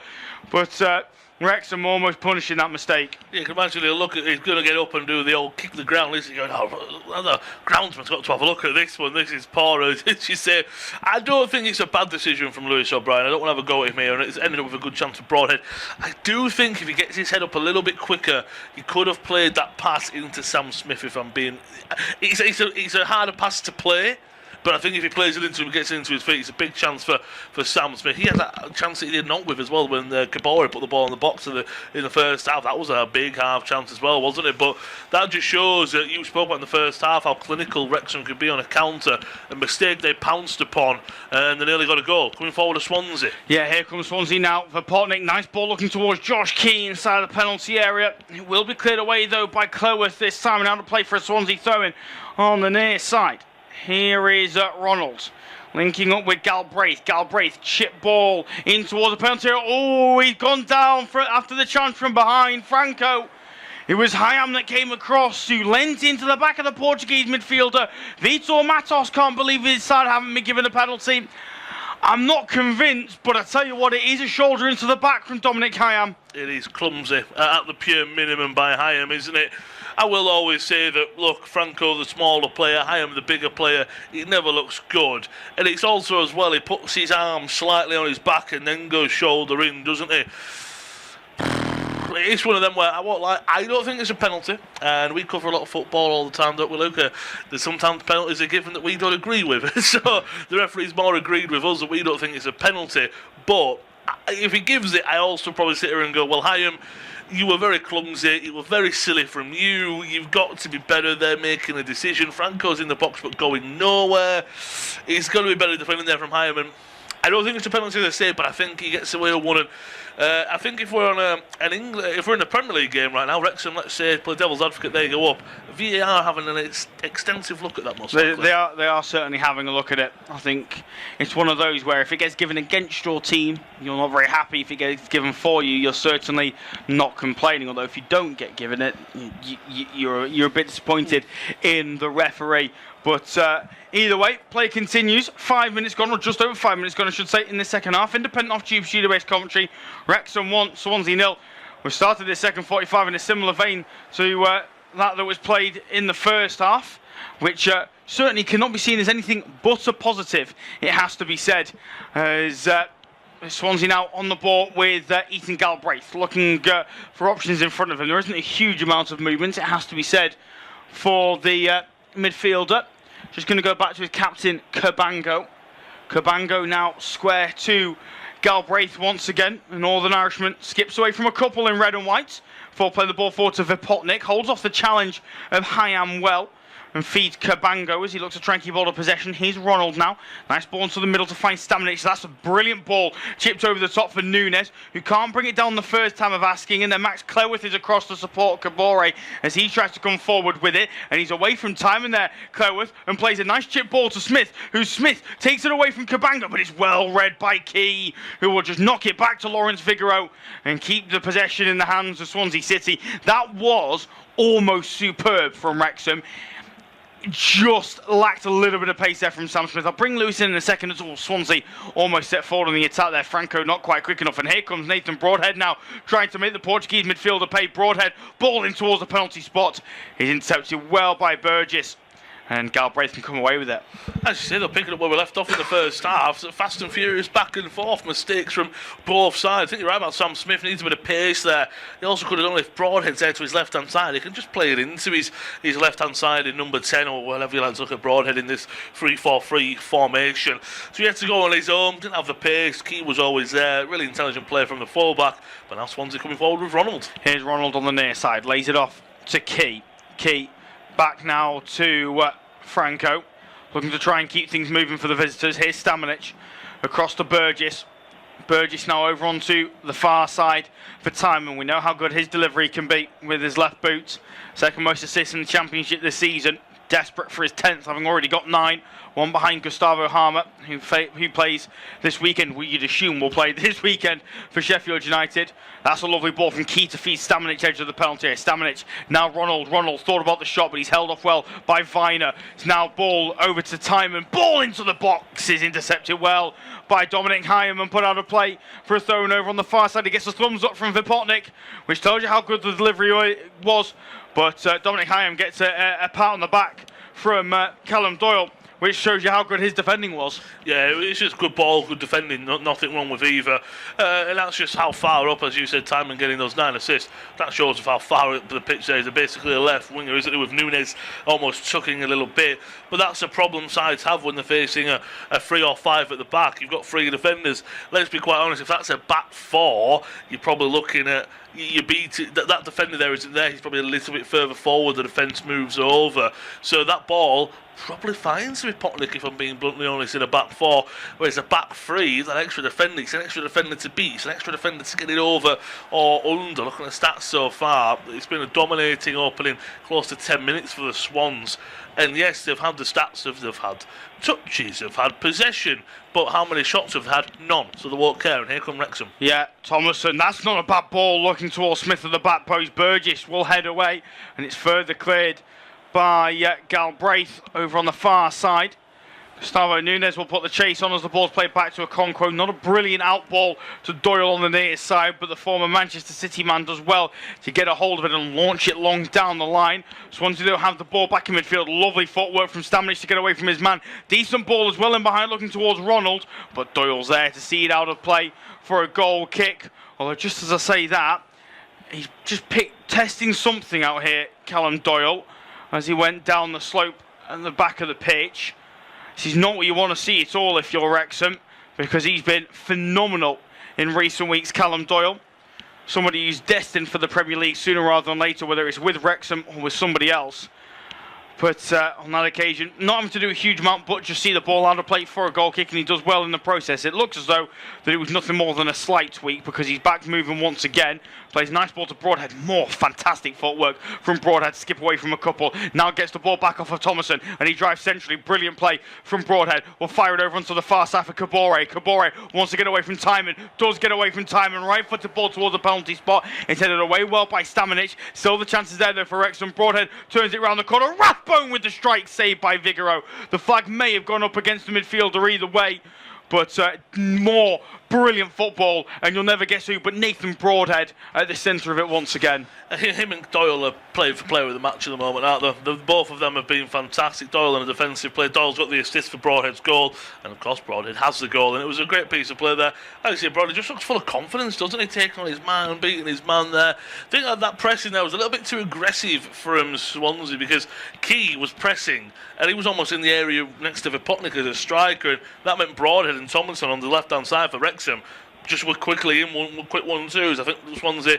But Wrexham almost punishing that mistake. Yeah, you can imagine he'll look at, he's going to get up and do the old kick the ground. He's going, oh, the groundsman's got to have a look at this one. This is poor. As you say, I don't think it's a bad decision from Lewis O'Brien. I don't want to have a go at him here, and it's ended up with a good chance for Broadhead. I do think if he gets his head up a little bit quicker, he could have played that pass into Sam Smith. If I'm being, it's a harder pass to play. But I think if he plays it into him, gets it into his feet, it's a big chance for Sam Smith. He had that chance that he did not with as well when Kabore put the ball in the box in the first half. That was a big half chance as well, wasn't it? But that just shows that you spoke about in the first half how clinical Wrexham could be on a counter. A mistake they pounced upon, and they nearly got a goal. Coming forward to Swansea. Yeah, here comes Swansea now. Vipotnik, nice ball looking towards Josh Key inside the penalty area. It will be cleared away though by Cleworth this time, and out to play for a Swansea throw-in on the near side. Here is Ronald linking up with Galbraith. Galbraith, chip ball in towards the penalty area. Oh, he's gone down after the chance from behind. Franco It was Hayam that came across, who lent into the back of the Portuguese midfielder. Vitor Matos can't believe his side haven't been given a penalty. I'm not convinced, but I tell you what, it is a shoulder into the back from Dominic Hayam. It is clumsy at the pure minimum by Hayam, isn't it? I will always say that, look, Franco the smaller player, Hayam the bigger player, it never looks good. And it's also as well, he puts his arm slightly on his back and then goes shoulder in, doesn't he? It's one of them where I don't think it's a penalty, and we cover a lot of football all the time, don't we, Luca? There's sometimes penalties are given that we don't agree with, so the referee's more agreed with us that we don't think it's a penalty. But if he gives it, I also probably sit here and go, well, Hayam, you were very clumsy, it was very silly from you, you've got to be better there making a decision. Franco's in the box but going nowhere. It's got to be better defending there from Hayam, and I don't think it's a penalty, as I say, but I think he gets away with one. And I think if we're on if we're in a Premier League game right now, Wrexham, let's say, play devil's advocate, they go up. VAR having an extensive look at that, most likely. They are certainly having a look at it. I think it's one of those where if it gets given against your team, you're not very happy. If it gets given for you, you're certainly not complaining. Although if you don't get given it, you're a bit disappointed in the referee. But either way, play continues. 5 minutes gone, or just over 5 minutes gone, I should say, in the second half. Independent off Tube Studio-based commentary. Wrexham 1, Swansea 0. We started this second 45 in a similar vein to that was played in the first half, which certainly cannot be seen as anything but a positive, it has to be said. As Swansea now on the ball with Ethan Galbraith, looking for options in front of him. There isn't a huge amount of movement, it has to be said, for the midfielder. Just going to go back to his captain, Cabango. Cabango now square to Galbraith once again. The Northern Irishman skips away from a couple in red and white. Before playing the ball forward to Vipotnik. Holds off the challenge of Hayam well. And feeds Cabango as he looks to try and keep hold of possession. Here's Ronald now. Nice ball into the middle to find Stamenic. So that's a brilliant ball. Chipped over the top for Nunes, who can't bring it down the first time of asking. And then Max Cleworth is across to support Kabore as he tries to come forward with it. And he's away from time in there, Cleworth, and plays a nice chip ball to Smith, who Smith takes it away from Cabango, but it's well read by Key, who will just knock it back to Lawrence Figaro and keep the possession in the hands of Swansea City. That was almost superb from Wrexham. Just lacked a little bit of pace there from Sam Smith. I'll bring Lewis in a second as well. Swansea almost set forward on the attack there. Franco not quite quick enough. And here comes Nathan Broadhead now, trying to make the Portuguese midfielder pay. Broadhead ball in towards the penalty spot. He's intercepted well by Burgess. And Galbraith can come away with it. As you say, they'll pick it up where we left off in the first half. So fast and furious, back and forth, mistakes from both sides. I think you're right about Sam Smith. Needs a bit of pace there. He also could have done if Broadhead's there to his left-hand side. He can just play it into his left-hand side in number 10 or whatever you like to look at Broadhead in this 3-4-3 formation. So he had to go on his own. Didn't have the pace. Key was always there. Really intelligent player from the fullback. But now Swansea coming forward with Ronald. Here's Ronald on the near side. Lays it off to Key. Key back now to Franco, looking to try and keep things moving for the visitors. Here's Stamenic across to Burgess. Burgess now over onto the far side for Timon. We know how good his delivery can be with his left boot. Second most assists in the Championship this season. Desperate for his 10th, having already got 9. One behind Gustavo Harmer, who plays this weekend. You'd assume will play this weekend for Sheffield United. That's a lovely ball from Key to feed Stamenic edge of the penalty. Stamenic, now Ronald. Ronald thought about the shot, but he's held off well by Viner. It's now ball over to Timon. Ball into the box is intercepted well by Dominic Hayam and put out of play for a throw over on the far side. He gets a thumbs up from Vipotnik, which tells you how good the delivery was. But Dominic Hayam gets a pat on the back from Callum Doyle, which shows you how good his defending was. Yeah, it's just good ball, good defending, nothing wrong with either. And that's just how far up, as you said, Timon getting those 9 assists. That shows how far up the pitch there is. They're basically a left winger, isn't it, with Nunes almost tucking a little bit. But that's a problem sides have when they're facing a 3 or 5 at the back. You've got 3 defenders. Let's be quite honest, if that's a back 4, you're probably looking at you beat it, that defender there isn't there. He's probably a little bit further forward. The defence moves over, so that ball probably finds Vipotnik, if I'm being bluntly honest, in a back 4. Whereas a back 3, that extra defender, it's an extra defender to beat, it's an extra defender to get it over or under. Looking at the stats so far, it's been a dominating opening, close to 10 minutes for the Swans. And yes, they've had the stats of they've had touches, they've had possession, but how many shots have they had? None. So they won't care, and here come Wrexham. Yeah, Thomason, that's not a bad ball, looking towards Smith at the back post. Burgess will head away, and it's further cleared by Galbraith over on the far side. Gustavo Nunes will put the chase on as the ball's played back to Okonkwo. Not a brilliant out ball to Doyle on the near side, but the former Manchester City man does well to get a hold of it and launch it long down the line. Swansea don't have the ball back in midfield. Lovely footwork from Stamenic to get away from his man. Decent ball as well in behind, looking towards Ronald, but Doyle's there to see it out of play for a goal kick. Although just as I say that, he's just testing something out here, Callum Doyle, as he went down the slope at the back of the pitch. This is not what you want to see at all if you're Wrexham, because he's been phenomenal in recent weeks, Callum Doyle. Somebody who's destined for the Premier League sooner rather than later, whether it's with Wrexham or with somebody else. But on that occasion, not having to do a huge amount, but just see the ball out of play for a goal kick, and he does well in the process. It looks as though that it was nothing more than a slight tweak, because he's back moving once again. Plays a nice ball to Broadhead. More fantastic footwork from Broadhead to skip away from a couple. Now gets the ball back off of Thomason, and he drives centrally. Brilliant play from Broadhead. Will fire it over onto the far side for Kabore. Kabore wants to get away from Timon. Does get away from Timon. Right footed ball towards the penalty spot. It's headed away well by Stamenic. Still the chances there though for Wrexham. Broadhead turns it round the corner. Rathbone with the strike, saved by Vigoro. The flag may have gone up against the midfielder either way, but more brilliant football, and you'll never guess who but Nathan Broadhead at the centre of it once again. Him and Doyle are playing for player of the match at the moment, aren't they? Both of them have been fantastic. Doyle in a defensive play. Doyle's got the assist for Broadhead's goal, and of course Broadhead has the goal, and it was a great piece of play there. Like I say, Broadhead just looks full of confidence, doesn't he? Taking on his man and beating his man there. I think that pressing there was a little bit too aggressive for Swansea, because Key was pressing, and he was almost in the area next to Vipotnik as a striker, and that meant Broadhead and Tomlinson on the left-hand side for Wrexham just were quickly in one quick 1-2s. I think Swansea,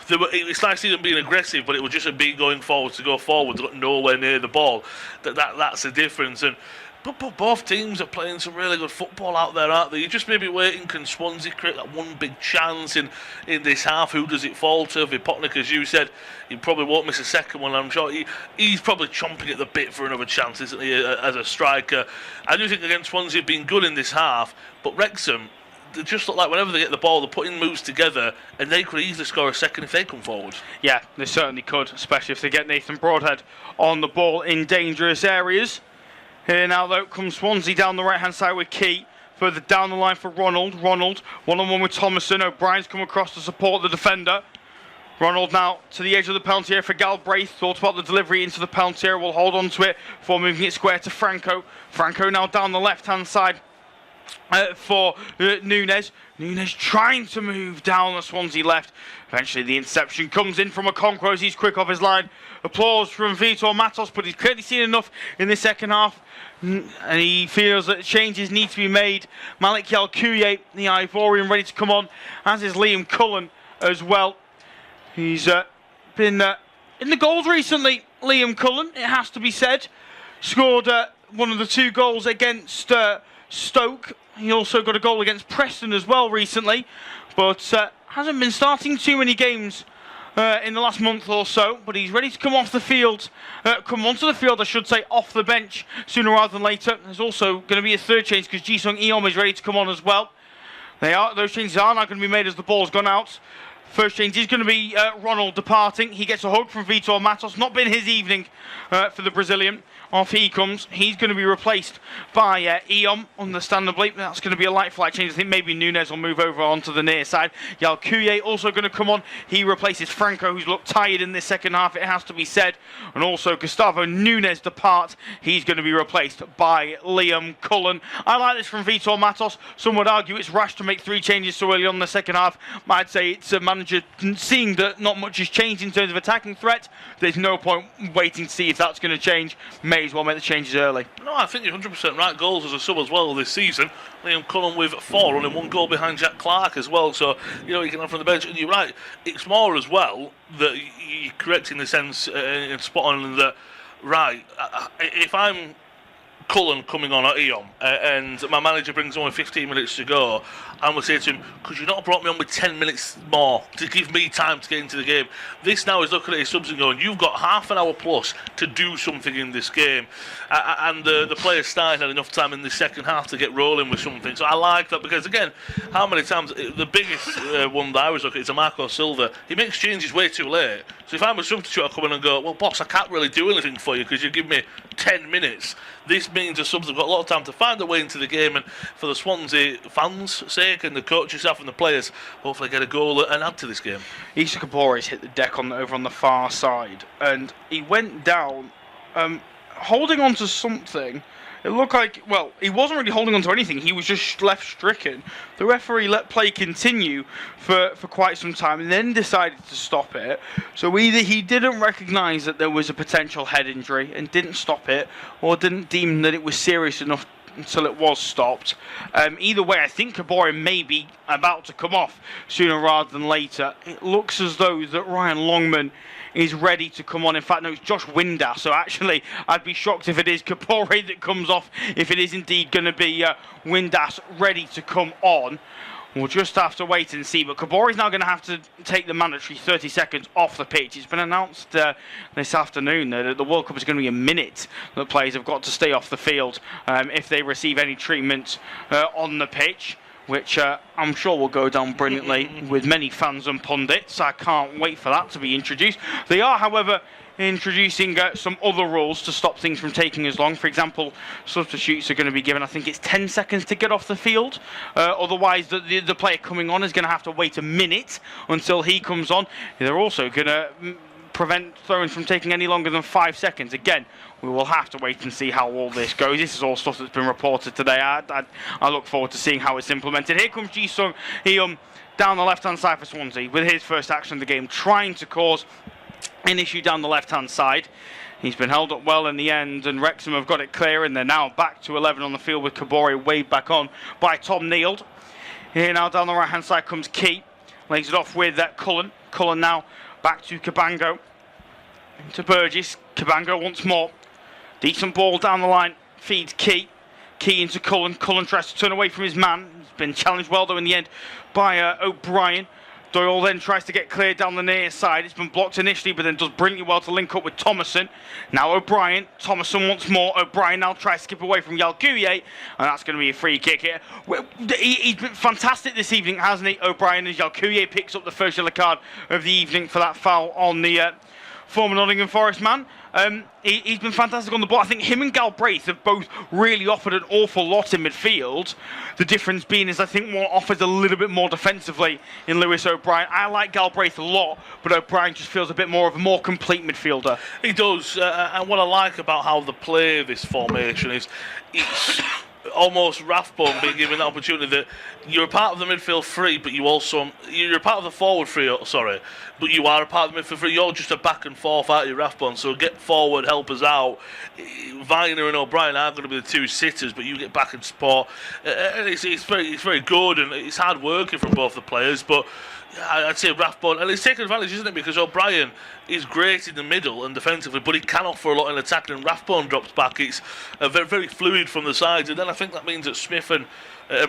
it's nice to see them being aggressive, but it was just a beat going forward to go forward. They got nowhere near the ball. That's the difference. And but both teams are playing some really good football out there, aren't they? You're just maybe waiting, can Swansea create that one big chance in this half? Who does it fall to? Vipotnik, as you said, he probably won't miss a second one. I'm sure he's probably chomping at the bit for another chance, isn't he, as a striker? I do think against Swansea being good in this half, but Wrexham, they just look like whenever they get the ball, they're putting moves together, and they could easily score a second if they come forward. Yeah, they certainly could, especially if they get Nathan Broadhead on the ball in dangerous areas. Here now, though, comes Swansea down the right-hand side with Key. Further down the line for Ronald. Ronald, one-on-one with Thomason. O'Brien's come across to support the defender. Ronald now to the edge of the penalty area for Galbraith. Thought about the delivery into the penalty area. Will hold on to it before moving it square to Franco. Franco now down the left-hand side for Nunes. Nunes trying to move down the Swansea left. Eventually the interception comes in from Okonkwo as he's quick off his line. Applause from Vitor Matos, but he's clearly seen enough in this second half, and he feels that changes need to be made. Malik Yalkuye, the Ivorian, ready to come on, as is Liam Cullen as well. He's been in the goals recently, Liam Cullen, it has to be said. Scored one of the two goals against Stoke. He also got a goal against Preston as well recently, but hasn't been starting too many games in the last month or so, but he's ready to come off the field, come onto the field I should say, off the bench sooner rather than later. There's also going to be a third change because Jisung Eom is ready to come on as well. Those changes are now going to be made as the ball's gone out. First change is going to be Ronald departing. He gets a hug from Vitor Matos. Not been his evening for the Brazilian. Off he comes. He's going to be replaced by Eom, understandably. That's going to be a light flight change. I think maybe Nunes will move over onto the near side. Yalkuye also going to come on. He replaces Franco, who's looked tired in this second half, it has to be said. And also Gustavo Nunes depart. He's going to be replaced by Liam Cullen. I like this from Vitor Matos. Some would argue it's rash to make three changes so early on in the second half. I'd say it's a manager seeing that not much has changed in terms of attacking threat. There's no point waiting to see if that's going to change. May as well make the changes early. No, I think you're 100% right. Goals as a sub as well this season. Liam Cullen with 4, only 1 goal behind Jack Clark as well. So, you can have from the bench. And you're right, it's more as well that you're correct in the sense, and spot on that, right, if I'm Cullen coming on at Eon, and my manager brings on with 15 minutes to go, and we'll say to him, could you not have brought me on with 10 minutes more to give me time to get into the game? This now is looking at his subs and going, you've got half an hour plus to do something in this game. And the players started had enough time in the second half to get rolling with something. So I like that, because again, how many times, the biggest one that I was looking at is a Marco Silva. He makes changes way too late. So if I'm a substitute, I come in and go, well, boss, I can't really do anything for you because you give me 10 minutes. This means the subs have got a lot of time to find their way into the game, and for the Swansea fans' sake and the coaching staff and the players, hopefully get a goal and add to this game. Issa Kabori's hit the deck over on the far side, and he went down holding on to something. It looked like, well, he wasn't really holding on to anything. He was just left stricken. The referee let play continue for quite some time and then decided to stop it. So either he didn't recognise that there was a potential head injury and didn't stop it, or didn't deem that it was serious enough until it was stopped. Either way, I think Kabori may be about to come off sooner rather than later. It looks as though that Ryan Longman is ready to come on. In fact, no, it's Josh Windass. So actually, I'd be shocked if it is Kabori that comes off, if it is indeed going to be Windass ready to come on. We'll just have to wait and see. But Kabori's now going to have to take the mandatory 30 seconds off the pitch. It's been announced this afternoon that the World Cup is going to be a minute that players have got to stay off the field if they receive any treatment on the pitch, which I'm sure will go down brilliantly with many fans and pundits. I can't wait for that to be introduced. They are, however, introducing some other rules to stop things from taking as long. For example, substitutes are going to be given, I think it's 10 seconds to get off the field. Otherwise, the player coming on is going to have to wait a minute until he comes on. They're also going to prevent throw-ins from taking any longer than 5 seconds. Again, we will have to wait and see how all this goes. This is all stuff that's been reported today. I look forward to seeing how it's implemented. Here comes Ji-sung Heum down the left-hand side for Swansea with his first action of the game, trying to cause an issue down the left-hand side. He's been held up well in the end, and Wrexham have got it clear, and they're now back to 11 on the field with Kabori waved back on by Tom Neild. Here now down the right-hand side comes Key. Lays it off with Cullen. Cullen now back to Cabango. To Burgess. Cabango once more. Decent ball down the line. Feeds Key. Key into Cullen. Cullen tries to turn away from his man. He's been challenged well, though, in the end by O'Brien. Doyle then tries to get clear down the near side. It's been blocked initially, but then does brilliantly well to link up with Thomason. Now O'Brien. Thomason once more. O'Brien now tries to skip away from Yalguye, and that's going to be a free kick here. He's been fantastic this evening, hasn't he, O'Brien, as Yalguye picks up the first yellow card of the evening for that foul on the former Nottingham Forest man. He's been fantastic on the ball. I think him and Galbraith have both really offered an awful lot in midfield. The difference being is I think one offers a little bit more defensively in Lewis O'Brien. I like Galbraith a lot, but O'Brien just feels a bit more of a more complete midfielder. He does, and what I like about how they play this formation is it's almost Rathbone being given the opportunity that you're a part of the midfield three, but you're a part of the forward three, but you are a part of the midfield three. You're just a back and forth, aren't you, Rathbone? So get forward, help us out. Viner and O'Brien are going to be the two sitters, but you get back and support. And it's very good, and it's hard working from both the players, but I'd say Rathbone, and it's taken advantage, isn't it? Because O'Brien is great in the middle and defensively, but he can offer a lot in attack, and Rathbone drops back. It's very, very fluid from the sides, and then I think that means that Smith and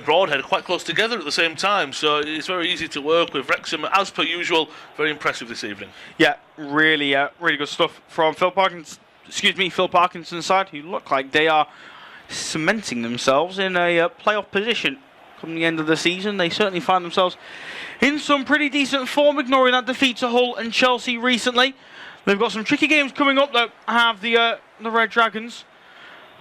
Broadhead are quite close together at the same time, so it's very easy to work with. Wrexham, as per usual, very impressive this evening. Yeah, really good stuff from Phil Parkinson's side, who look like they are cementing themselves in a playoff position. Come the end of the season, they certainly find themselves in some pretty decent form, ignoring that defeat to Hull and Chelsea recently. They've got some tricky games coming up, though. Have the Red Dragons.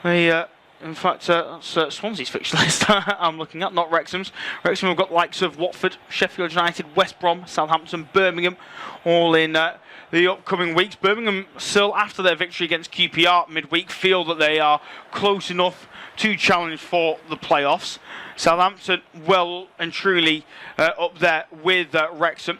In fact, that's Swansea's fixture list I'm looking at, not Wrexham's. Wrexham have got the likes of Watford, Sheffield United, West Brom, Southampton, Birmingham, all in the upcoming weeks. Birmingham still, after their victory against QPR midweek, feel that they are close enough to challenge for the playoffs. Southampton well and truly up there with Wrexham.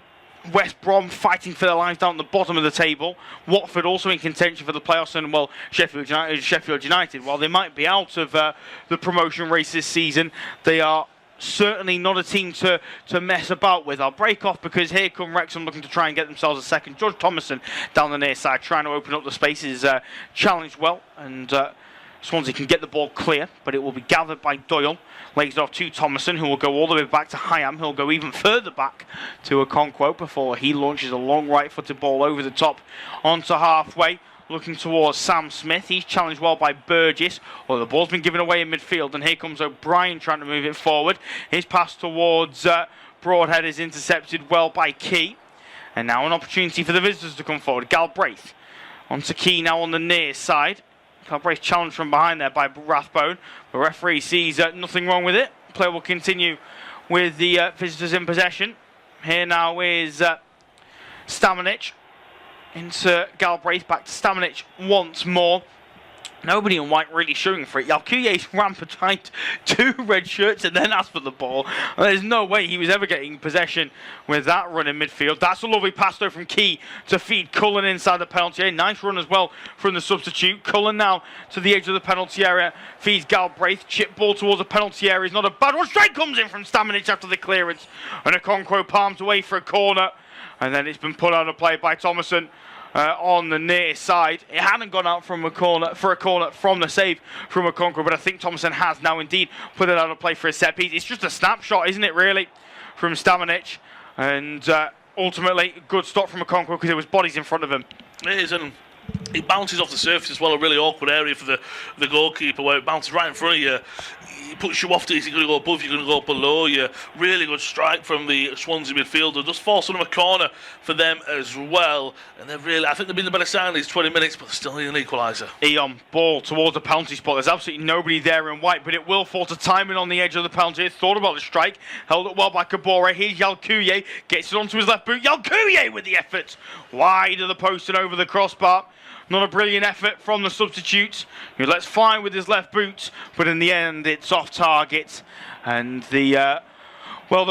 West Brom fighting for their lives down at the bottom of the table. Watford also in contention for the playoffs, and well, Sheffield United, while they might be out of the promotion race this season, they are certainly not a team to mess about with. I'll break off because here come Wrexham looking to try and get themselves a second. George Thomason down the near side trying to open up the spaces, challenged well, and Swansea can get the ball clear, but it will be gathered by Doyle. Lays it off to Thomason, who will go all the way back to Hyam. He'll go even further back to Okonkwo before he launches a long right-footed ball over the top onto halfway. Looking towards Sam Smith. He's challenged well by Burgess. Well, the ball's been given away in midfield, and here comes O'Brien trying to move it forward. His pass towards Broadhead is intercepted well by Key. And now an opportunity for the visitors to come forward. Galbraith onto Key now on the near side. Galbraith challenged from behind there by Rathbone. The referee sees nothing wrong with it. Play will continue with the visitors in possession. Here now is Stamanic into Galbraith, back to Stamanic once more. Nobody in white really showing for it. Yalkuye's rampant behind 2 red shirts and then asked for the ball. There's no way he was ever getting possession with that run in midfield. That's a lovely pass though from Key to feed Cullen inside the penalty area. Nice run as well from the substitute. Cullen now to the edge of the penalty area. Feeds Galbraith. Chip ball towards the penalty area is not a bad one. Straight comes in from Stamanic after the clearance. And Okonkwo palms away for a corner. And then it's been put out of play by Thomason. On the near side. It hadn't gone out from a corner from the save from Okonkwo, but I think Thomason has now indeed put it out of play for a set piece. It's just a snapshot, isn't it, really, from Stamanic? And ultimately, good stop from Okonkwo because there was bodies in front of him. It is, and it bounces off the surface as well, a really awkward area for the goalkeeper where it bounces right in front of you. It puts you off to, is he going to go above, you're going to go below you. Really good strike from the Swansea midfielder. Just forcing them a corner for them as well. And they're really, I think they've been the better side in these 20 minutes, but still need an equaliser. Eon, ball towards the penalty spot. There's absolutely nobody there in white, but it will fall to Timon on the edge of the penalty. He thought about the strike, held it well by Kabore. Here's Yalkuye, gets it onto his left boot. Yalkuye with the effort. Wide of the post and over the crossbar. Not a brilliant effort from the substitute, who lets fly with his left boot, but in the end it's off target, and the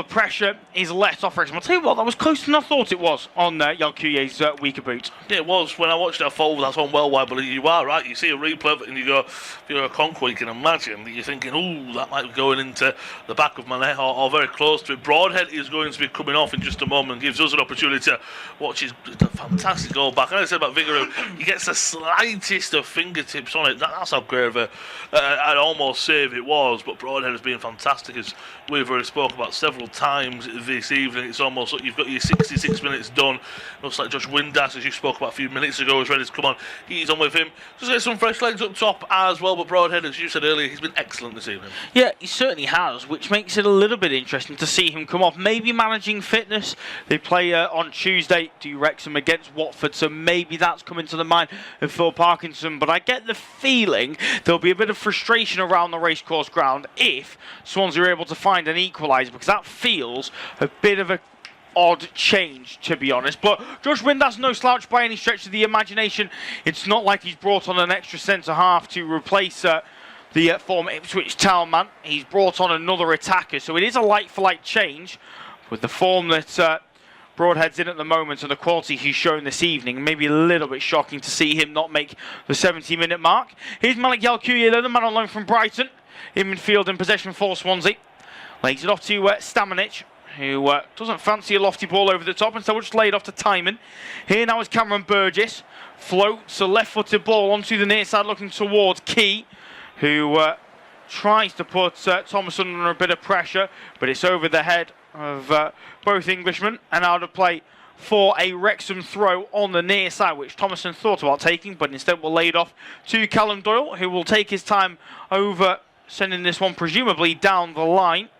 pressure is let off Wrexham. I'll tell you what, that was closer than I thought it was on Yalkuye's weaker boot. Yeah, it was. When I watched that forward, that's on well wide, but you are right. You see a replay of it and you go, if you're a Okonkwo, you can imagine that you're thinking, oh, that might be going into the back of my net or very close to it. Broadhead is going to be coming off in just a moment, gives us an opportunity to watch his fantastic goal back. And I said about Vigouroux, he gets the slightest of fingertips on it. That's how great of an almost save it was, but Broadhead has been fantastic, as we've already spoke about several times this evening. It's almost like you've got your 66 minutes done. Looks like Josh Windass, as you spoke about a few minutes ago, is ready to come on. He's on with him. Just get some fresh legs up top as well, but Broadhead, as you said earlier, he's been excellent this evening. Yeah, he certainly has, which makes it a little bit interesting to see him come off. Maybe managing fitness. They play on Tuesday, do Wrexham against Watford, so maybe that's coming to the mind of Phil Parkinson, but I get the feeling there'll be a bit of frustration around the racecourse ground if Swansea are able to find an equaliser, because that feels a bit of a odd change, to be honest. But Josh Windass no slouch by any stretch of the imagination. It's not like he's brought on an extra centre-half to replace the former Ipswich Town man. He's brought on another attacker, so it is a like-for-like change with the form that Broadhead's in at the moment and the quality he's shown this evening. Maybe a little bit shocking to see him not make the 70-minute mark. Here's Malik Yalkuye, the man on loan from Brighton, in midfield in possession for Swansea. Lays it off to Stamanic, who doesn't fancy a lofty ball over the top, and so we'll just lay it off to Timon. Here now is Cameron Burgess. Floats a left-footed ball onto the near side, looking towards Key, who tries to put Thomason under a bit of pressure, but it's over the head of both Englishmen, and out of play for a Wrexham throw on the near side, which Thomason thought about taking, but instead will lay it off to Callum Doyle, who will take his time over sending this one presumably down the line,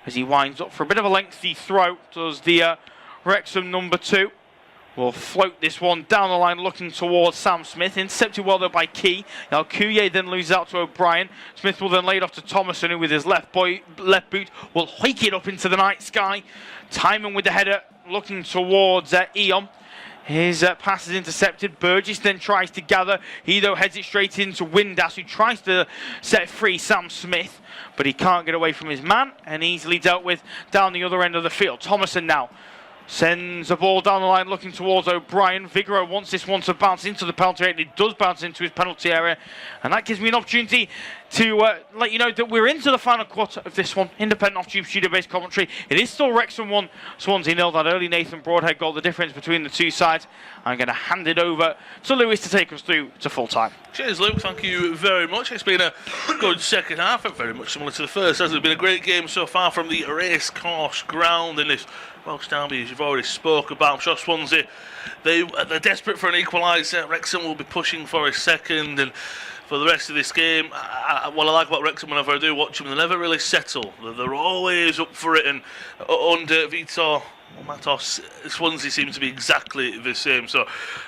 as he winds up for a bit of a lengthy throw. Does the Wrexham number 2. Will float this one down the line, looking towards Sam Smith. Intercepted well though by Key. Yalkuye then loses out to O'Brien. Smith will then lay it off to Thomason, who with his left boot will hike it up into the night sky. Timon with the header, looking towards Eon. His pass is intercepted. Burgess then tries to gather. He though heads it straight into Windass, who tries to set free Sam Smith, but he can't get away from his man, and easily dealt with down the other end of the field. Thomason now sends a ball down the line, looking towards O'Brien. Vigouroux wants this one to bounce into the penalty area, and it does bounce into his penalty area, and that gives me an opportunity to let you know that we're into the final quarter of this one. Independent off-tube studio-based commentary. It is still Wrexham 1, Swansea 0. That early Nathan Broadhead goal, the difference between the two sides. I'm going to hand it over to Lewis to take us through to full-time. Cheers, Luke. Thank you very much. It's been a good second half, very much similar to the first. It's been a great game so far from the racecourse ground in this Welsh derby, as you've already spoke about. I'm sure Swansea, they're desperate for an equaliser. Wrexham will be pushing for a second, and for the rest of this game, what I like about Wrexham whenever I do watch them, they never really settle. They're always up for it, and under Vitor Matos, Swansea seem to be exactly the same. So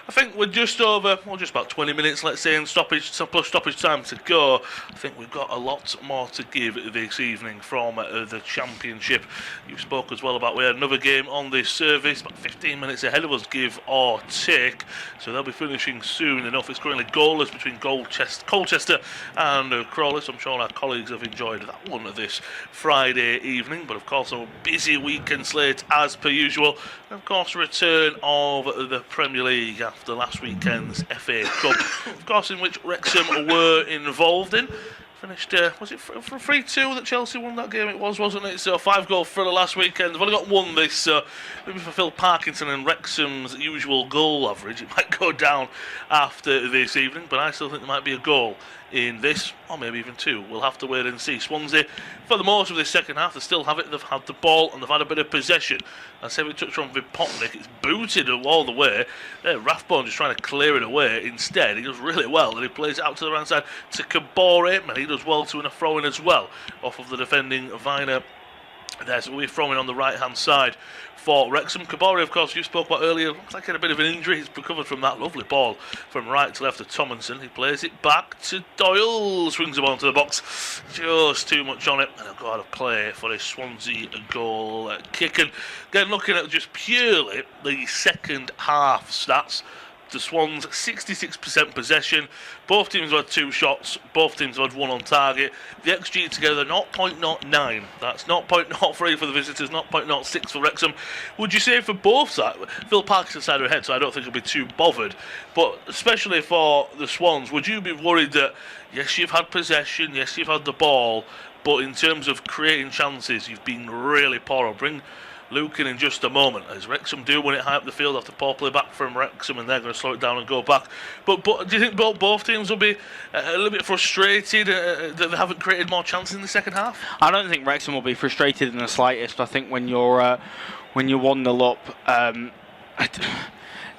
I think we're just about 20 minutes, let's say, and stoppage time to go. I think we've got a lot more to give this evening from the Championship. You spoke as well about we had another game on this service, about 15 minutes ahead of us, give or take. So they'll be finishing soon enough. It's currently goalless between Colchester and Crawley. So I'm sure our colleagues have enjoyed that one this Friday evening. But of course, a busy weekend slate as per usual. And of course, return of the Premier League after last weekend's FA Cup, of course, in which Wrexham were involved in. Finished, was it for 3-2 that Chelsea won that game? It was, wasn't it? So 5-goal thriller last weekend. They've only got one this, so maybe for Phil Parkinson and Wrexham's usual goal average, it might go down after this evening, but I still think there might be a goal in this, or maybe even two. We'll have to wait and see. Swansea, for the most of this second half, they still have it. They've had the ball and they've had a bit of possession. As we touched on Vipotnik, it's booted all the way. Rathbone just trying to clear it away. Instead, he does really well, and he plays it out to the right side to Kabore, and he does well to a throw-in as well, off of the defending Viner. There's a wee throw-in on the right-hand side for Wrexham. Kabore, of course, you spoke about earlier, looks like he had a bit of an injury. He's recovered from that lovely ball from right to left to Tomlinson. He plays it back to Doyle, swings the ball into the box, just too much on it, and a go out of play for a Swansea goal kick. And again, looking at just purely the second half stats, the Swans 66% possession. Both teams have had 2 shots. Both teams have had 1 on target. The XG together 0.09. That's 0.03 for the visitors, 0.06 for Wrexham. Would you say for both sides? Phil Parkinson's side ahead, so I don't think he'll be too bothered. But especially for the Swans, would you be worried that yes, you've had possession, yes, you've had the ball, but in terms of creating chances, you've been really poor? I'll bring Luke in just a moment, as Wrexham do win it high up the field after poor play back from Wrexham, and they're going to slow it down and go back. But do you think both teams will be a little bit frustrated that they haven't created more chances in the second half? I don't think Wrexham will be frustrated in the slightest. I think when you're 1-0 up,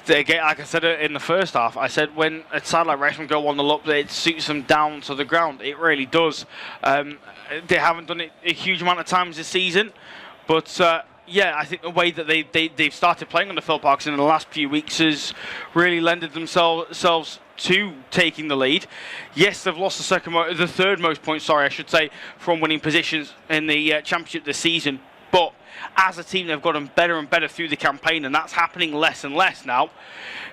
again, like I said in the first half, I said when a side like Wrexham go 1-0 up, it suits them down to the ground. It really does. They haven't done it a huge amount of times this season, but yeah, I think the way that they've started playing under Phil Parkinson in the last few weeks has really lended themselves to taking the lead. Yes, they've lost the third most points, I should say, from winning positions in the Championship this season. But as a team, they've gotten better and better through the campaign, and that's happening less and less now.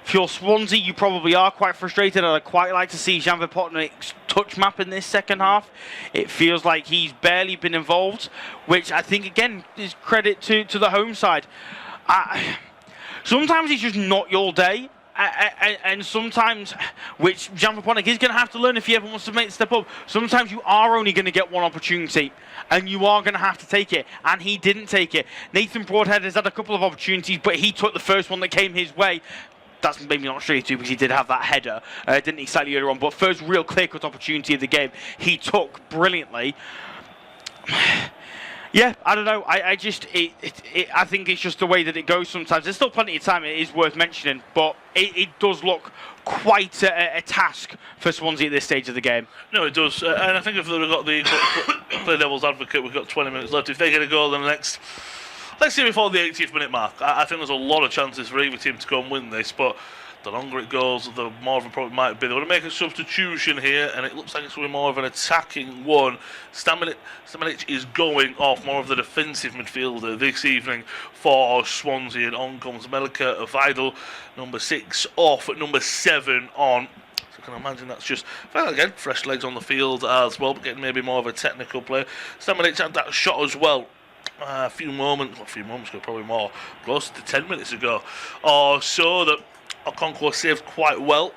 If you're Swansea, you probably are quite frustrated. I'd quite like to see Jan Vipotnik's touch map in this second half. It feels like he's barely been involved, which I think, again, is credit to the home side. Sometimes it's just not your day. And sometimes, which Jan Vipotnik is going to have to learn if he ever wants to make the step up, sometimes you are only going to get one opportunity, and you are going to have to take it, and he didn't take it. Nathan Broadhead has had a couple of opportunities, but he took the first one that came his way. That's maybe not straight to, because he did have that header, didn't he, slightly earlier on, but first real clear-cut opportunity of the game, he took brilliantly. Yeah, I don't know. I think it's just the way that it goes sometimes. There's still plenty of time. It is worth mentioning, but it does look quite a task for Swansea at this stage of the game. No, it does. And I think if they've got the play devil's advocate, we've got 20 minutes left. If they get a goal in the next, let's say before the 80th minute mark, I think there's a lot of chances for either team to go and win this, but the longer it goes, the more of a problem it might be. They're going to make a substitution here, and it looks like it's going to be more of an attacking one. Stamanic is going off, more of the defensive midfielder this evening for Swansea, and on comes Melika Vidal, number 6 off, number 7 on. So I can imagine that's just, well, again, fresh legs on the field as well, but getting maybe more of a technical play. Stamanic had that shot as well. A few moments ago, probably more, close to 10 minutes ago or so, that Okonkwo saved quite well.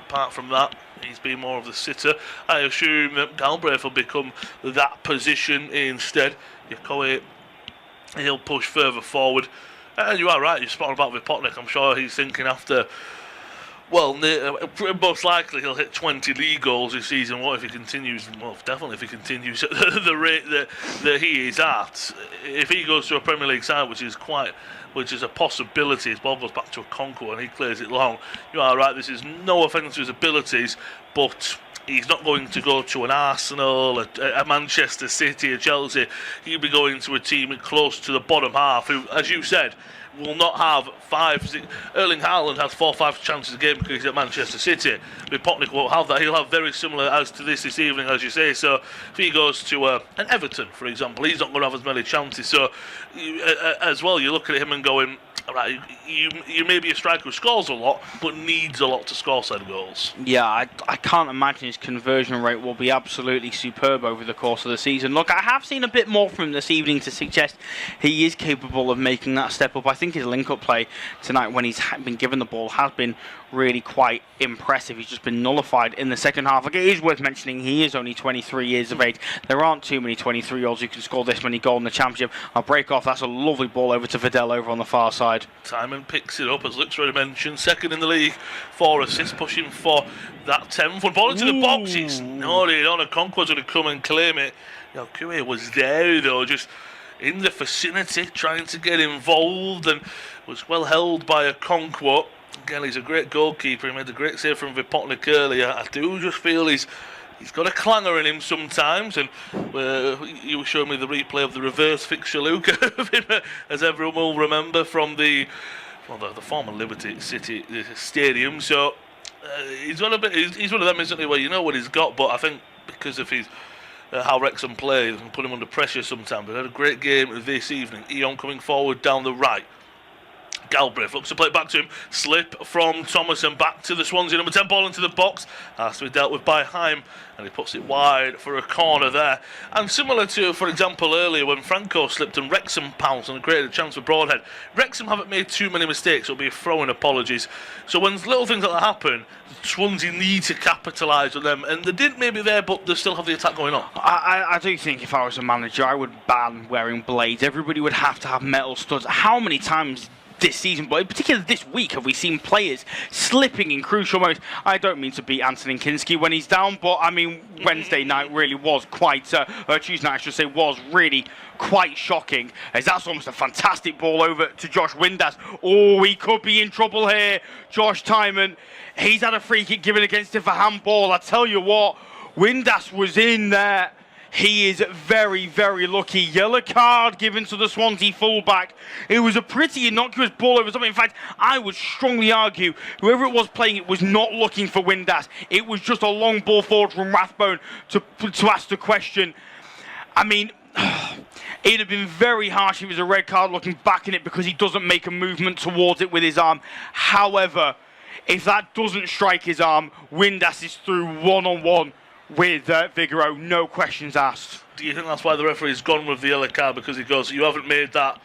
Apart from that, He's been more of the sitter. I assume that Galbraith will become that position instead. Yokoe, he'll push further forward. And you are right, you're spot on about Vipotnik. I'm sure he's thinking after, well, most likely he'll hit 20 league goals this season. What if he continues? Well, definitely if he continues at the rate that he is at. If he goes to a Premier League side, which is a possibility, his ball goes back to a Conquo and he clears it long. You are right, this is no offence to his abilities, but he's not going to go to an Arsenal, a Manchester City, a Chelsea. He'll be going to a team close to the bottom half who, as you said, will not have 5-6. Erling Haaland has 4 or 5 chances a game because he's at Manchester City. Vipotnik won't have that. He'll have very similar as to this evening, as you say. So if he goes to an Everton, for example, he's not going to have as many chances. So as well, you look at him and going, all right, you may be a striker who scores a lot, but needs a lot to score said goals. Yeah, I can't imagine his conversion rate will be absolutely superb over the course of the season. Look, I have seen a bit more from him this evening to suggest he is capable of making that step up. I think his link-up play tonight when he's been given the ball has been really quite impressive. He's just been nullified in the second half. Like, it is worth mentioning he is only 23 years of age. There aren't too many 23-year-olds who can score this many goals in the Championship. I'll break off. That's a lovely ball over to Vidal over on the far side. Timon picks it up, as Luke's already mentioned. Second in the league, 4 assists, pushing for that 10th one. Ball into the box. It's nodded on. A Conquo's going to come and claim it. Yokoe was there, though, just in the vicinity, trying to get involved, and was well held by a Conquo. Again, he's a great goalkeeper. He made a great save from Vipotnik earlier. I do just feel he's got a clanger in him sometimes, and you were showing me the replay of the reverse fixture, Luke, of him, as everyone will remember from the former Liberty City Stadium. So he's one of them, isn't he, where you know what he's got, but I think because of his how Wrexham play and put him under pressure sometimes. But had a great game this evening. Eon coming forward down the right. Galbraith looks to play it back to him. Slip from Thomas and back to the Swansea number 10. Ball into the box. Has to be dealt with by Heim. And he puts it wide for a corner there. And similar to, for example, earlier when Franco slipped and Wrexham pounced and created a chance for Broadhead. Wrexham haven't made too many mistakes. It'll be throwing apologies. So when little things like that happen, Swansea need to capitalise on them. And they didn't maybe there, but they still have the attack going on. I do think if I was a manager, I would ban wearing blades. Everybody would have to have metal studs. How many times this season, but particularly this week, have we seen players slipping in crucial moments? I don't mean to beat Antonin Kinski when he's down, but I mean Wednesday night really was quite, Tuesday night I should say, was really quite shocking, as that's almost a fantastic ball over to Josh Windass. Oh, he could be in trouble here. Josh Timon, he's had a free kick given against him for handball. I tell you what, Windass was in there. He is very, very lucky. Yellow card given to the Swansea fullback. It was a pretty innocuous ball over something. In fact, I would strongly argue whoever it was playing it was not looking for Windass. It was just a long ball forward from Rathbone to ask the question. I mean, it'd have been very harsh if it was a red card looking back in it because he doesn't make a movement towards it with his arm. However, if that doesn't strike his arm, Windass is through one-on-one with Figueroa, no questions asked. Do you think that's why the referee's gone with the yellow card? Because he goes, you haven't made that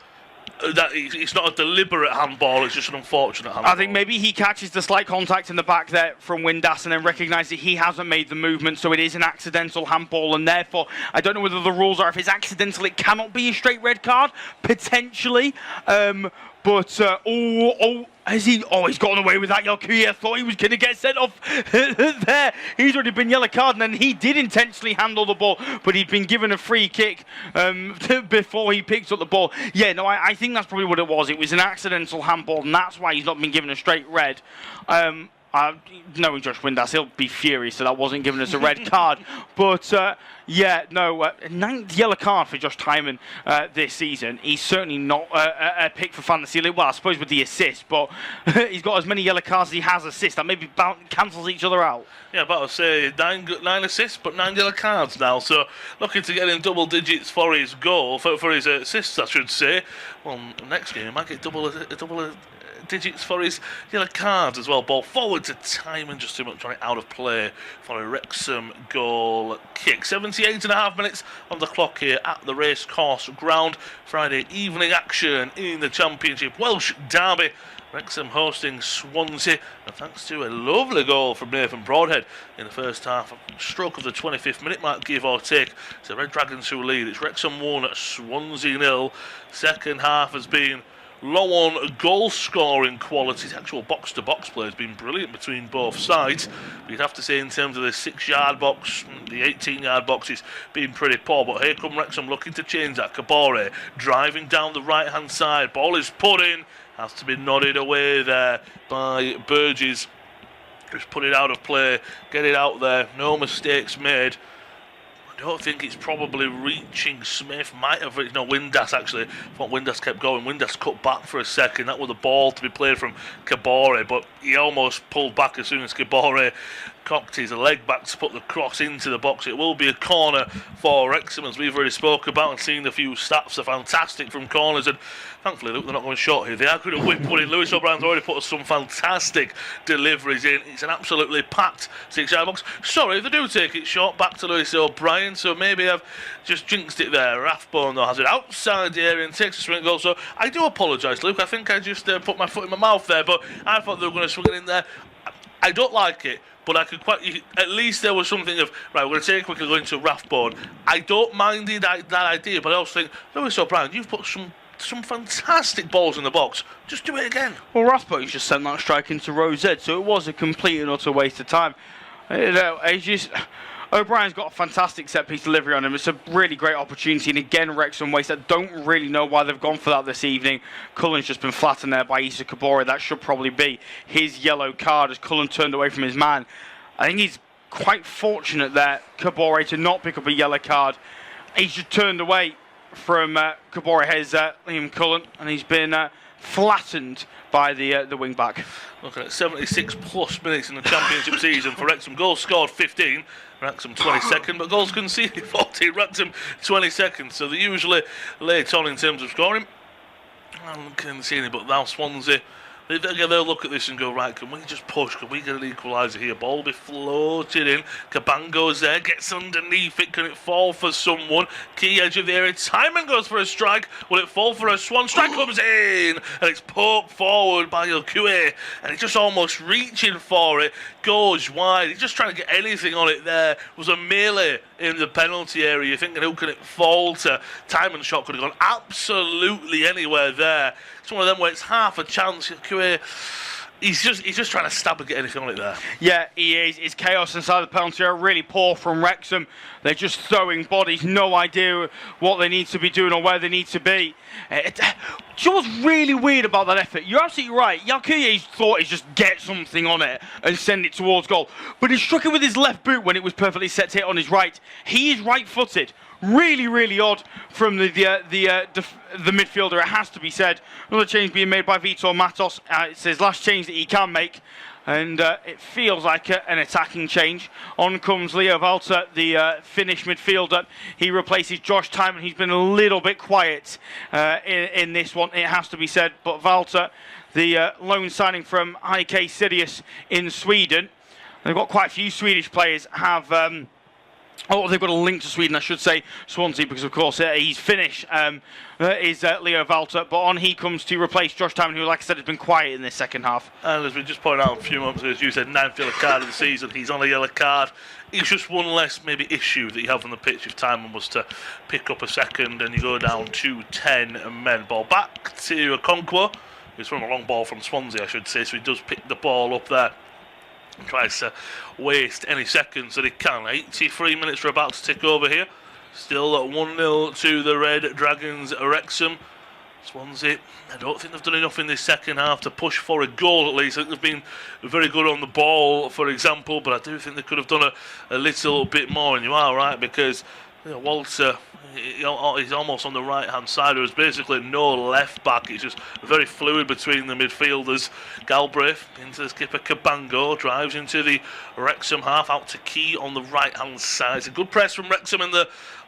it's not a deliberate handball, it's just an unfortunate handball. I think maybe he catches the slight contact in the back there from Windass and then recognises that he hasn't made the movement, so it is an accidental handball, and therefore I don't know whether the rules are if it's accidental it cannot be a straight red card, potentially. He's gotten away with that. Yokoe thought he was going to get sent off there. He's already been yellow card, and then he did intentionally handle the ball, but he'd been given a free kick before he picked up the ball. Yeah, no, I think that's probably what it was. It was an accidental handball, and that's why he's not been given a straight red. Knowing Josh Windass, he'll be furious that wasn't given us a red card. But, ninth yellow card for Josh Timon this season. He's certainly not a pick for Fantasy League. Well, I suppose with the assist, but he's got as many yellow cards as he has assists. That maybe cancels each other out. Yeah, but I'll say 9 assists, but 9 yellow cards now. So looking to get in double digits for his goal, for his assists, I should say. Well, next game he might get double digits for his yellow cards as well. Ball forward to Timon, just too much on it, out of play for a Wrexham goal kick. 17 28.5 minutes on the clock here at the Racecourse Ground. Friday evening action in the Championship Welsh Derby. Wrexham hosting Swansea, and thanks to a lovely goal from Nathan Broadhead in the first half, a stroke of the 25th minute mark, give or take. It's the Red Dragons who lead. It's Wrexham 1, Swansea 0. Second half has been low on goal scoring quality. The actual box to box play has been brilliant between both sides, but you'd have to say in terms of the 6-yard box, the 18-yard box, it's been pretty poor. But here come Wrexham looking to change that. Kabore driving down the right hand side, ball is put in, has to be nodded away there by Burgess. Just put it out of play, get it out there, no mistakes made. I don't think it's probably reaching Smith. Might have reached, no, Windass actually. I thought Windass kept going. Windass cut back for a second. That was the ball to be played from Kabore, but he almost pulled back as soon as Kabore cocked his leg back to put the cross into the box. It will be a corner for Wrexham, as we've already spoke about and seen a few stats. Are fantastic from corners, and thankfully, look, they're not going short here. They are good at whip putting. Lewis O'Brien's already put some fantastic deliveries in. It's an absolutely packed 6-yard box. Sorry, they do take it short back to Lewis O'Brien, so maybe I've just jinxed it there. Rathbone, though, has it outside the area and takes a swing goal. So I do apologise, Luke. I think I just put my foot in my mouth there, but I thought they were going to swing it in there. I don't like it, but I could at least there was something of, right, we're going to take it quickly, go into Rathbone. I don't mind that idea, but I also think, Lewis O'Brien, you've put some fantastic balls in the box. Just do it again. Well, Rathbone's just sent that strike into row Z, so it was a complete and utter waste of time. You know, O'Brien's got a fantastic set-piece delivery on him. It's a really great opportunity, and again, Wrexham waste. I don't really know why they've gone for that this evening. Cullen's just been flattened there by Issa Kabore. That should probably be his yellow card as Cullen turned away from his man. I think he's quite fortunate there, Kabore, to not pick up a yellow card. He's just turned away from Kabore. Here's Liam Cullen, and he's been flattened by the wing back. Looking at 76 plus minutes in the Championship season for Wrexham. Goals scored 15, Wrexham 22nd, but goals conceded 14, Wrexham 22nd. So they're usually late on in terms of scoring. I can't see any, but now Swansea, they'll look at this and go, right, can we just push? Can we get an equaliser here? Ball will be floated in. Cabango's there, gets underneath it. Can it fall for someone? Key edge of the area. Timon goes for a strike. Will it fall for a Swan? Strike comes in, and it's poked forward by Ilkue, and he's just almost reaching for it. Goes wide. He's just trying to get anything on it there. It was a melee in the penalty area. You're thinking, who can it fall to? Timon's shot could have gone absolutely anywhere there. It's one of them where it's half a chance. He's just trying to stab and get anything on it there. Yeah, he is. It's chaos inside the penalty area. Really poor from Wrexham. They're just throwing bodies. No idea what they need to be doing or where they need to be. Do you know what's really weird about that effort? You're absolutely right. Yakuye's thought is just get something on it and send it towards goal. But he struck it with his left boot when it was perfectly set to hit on his right. He is right-footed. Really, really odd from the midfielder, it has to be said. Another change being made by Vitor Matos. It's his last change that he can make, and it feels like an attacking change. On comes Leo Walter, the Finnish midfielder. He replaces Josh Timon. He's been a little bit quiet in this one, it has to be said. But Walter, the loan signing from IK Sirius in Sweden. They've got quite a few Swedish players have... they've got a link to Sweden, I should say, Swansea, because of course he's Finnish, is Leo Walter. But on he comes to replace Josh Timon, who, like I said, has been quiet in this second half. And as we just pointed out a few moments ago, as you said, 9th yellow card of the season. He's on a yellow card. It's just one less maybe issue that you have on the pitch if Timon was to pick up a second and you go down to 10 men. Ball back to Okonkwo, who's from a long ball from Swansea, I should say, so he does pick the ball up there. Tries to waste any seconds that he can. 83 minutes are about to tick over here. Still at 1-0 to the Red Dragons. Wrexham. Swansea, I don't think they've done enough in this second half to push for a goal at least. I think they've been very good on the ball, for example, but I do think they could have done a little bit more. And you are right, because Walter, he's almost on the right hand side. There's basically no left back. It's just very fluid between the midfielders. Galbraith into the skipper. Cabango drives into the Wrexham half, out to Key on the right hand side. It's a good press from Wrexham in the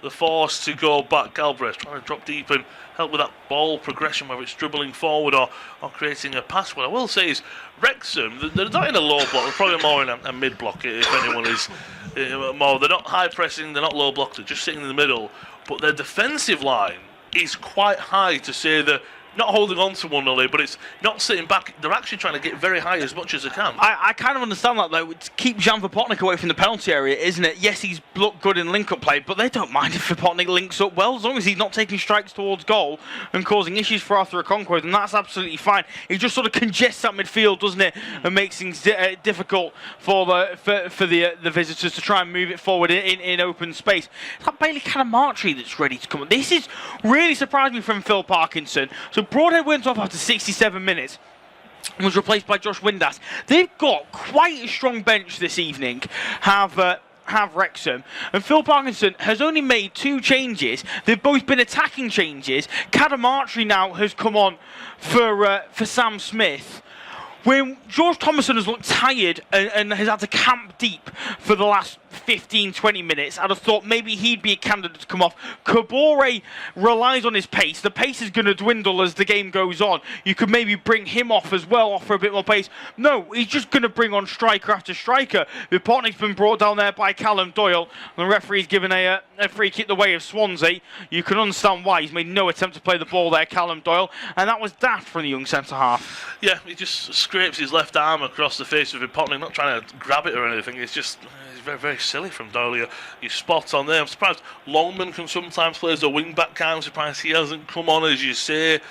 force to go back. Galbraith trying to drop deep and help with that ball progression, whether it's dribbling forward or creating a pass. What I will say is Wrexham, they're not in a low block, they're probably more in a mid block if anyone is more. They're not high pressing, they're not low block, they're just sitting in the middle. But their defensive line is quite high to say that. Not holding on to one only, but it's not sitting back. They're actually trying to get very high as much as they can. I kind of understand that, though. To keep Jan Vopotnik away from the penalty area, isn't it? Yes, he's looked good in link-up play, but they don't mind if Vopotnik links up well, as long as he's not taking strikes towards goal and causing issues for Arthur Okonkwo, then that's absolutely fine. He just sort of congests that midfield, doesn't it, and makes things difficult for the visitors to try and move it forward in open space. It's like Bailey Canamartri that's ready to come. This is really surprising me from Phil Parkinson. So Broadhead went off after 67 minutes and was replaced by Josh Windass. They've got quite a strong bench this evening, have Wrexham, and Phil Parkinson has only made 2 changes. They've both been attacking changes. Cadamartri now has come on for Sam Smith. When George Thomason has looked tired and has had to camp deep for the last 15-20 minutes, I'd have thought maybe he'd be a candidate to come off. Kabore relies on his pace. The pace is going to dwindle as the game goes on. You could maybe bring him off as well, offer a bit more pace. No, he's just going to bring on striker after striker. Vipotnik's been brought down there by Callum Doyle. The referee's given a free kick the way of Swansea. You can understand why. He's made no attempt to play the ball there, Callum Doyle. And that was daft from the young centre-half. Yeah, he just scrapes his left arm across the face of Vipotnik, not trying to grab it or anything. It's just very, very silly from Doyle. You're spot on there. I'm surprised Longman can sometimes play as a wing-back guy. I'm surprised he hasn't come on, as you say.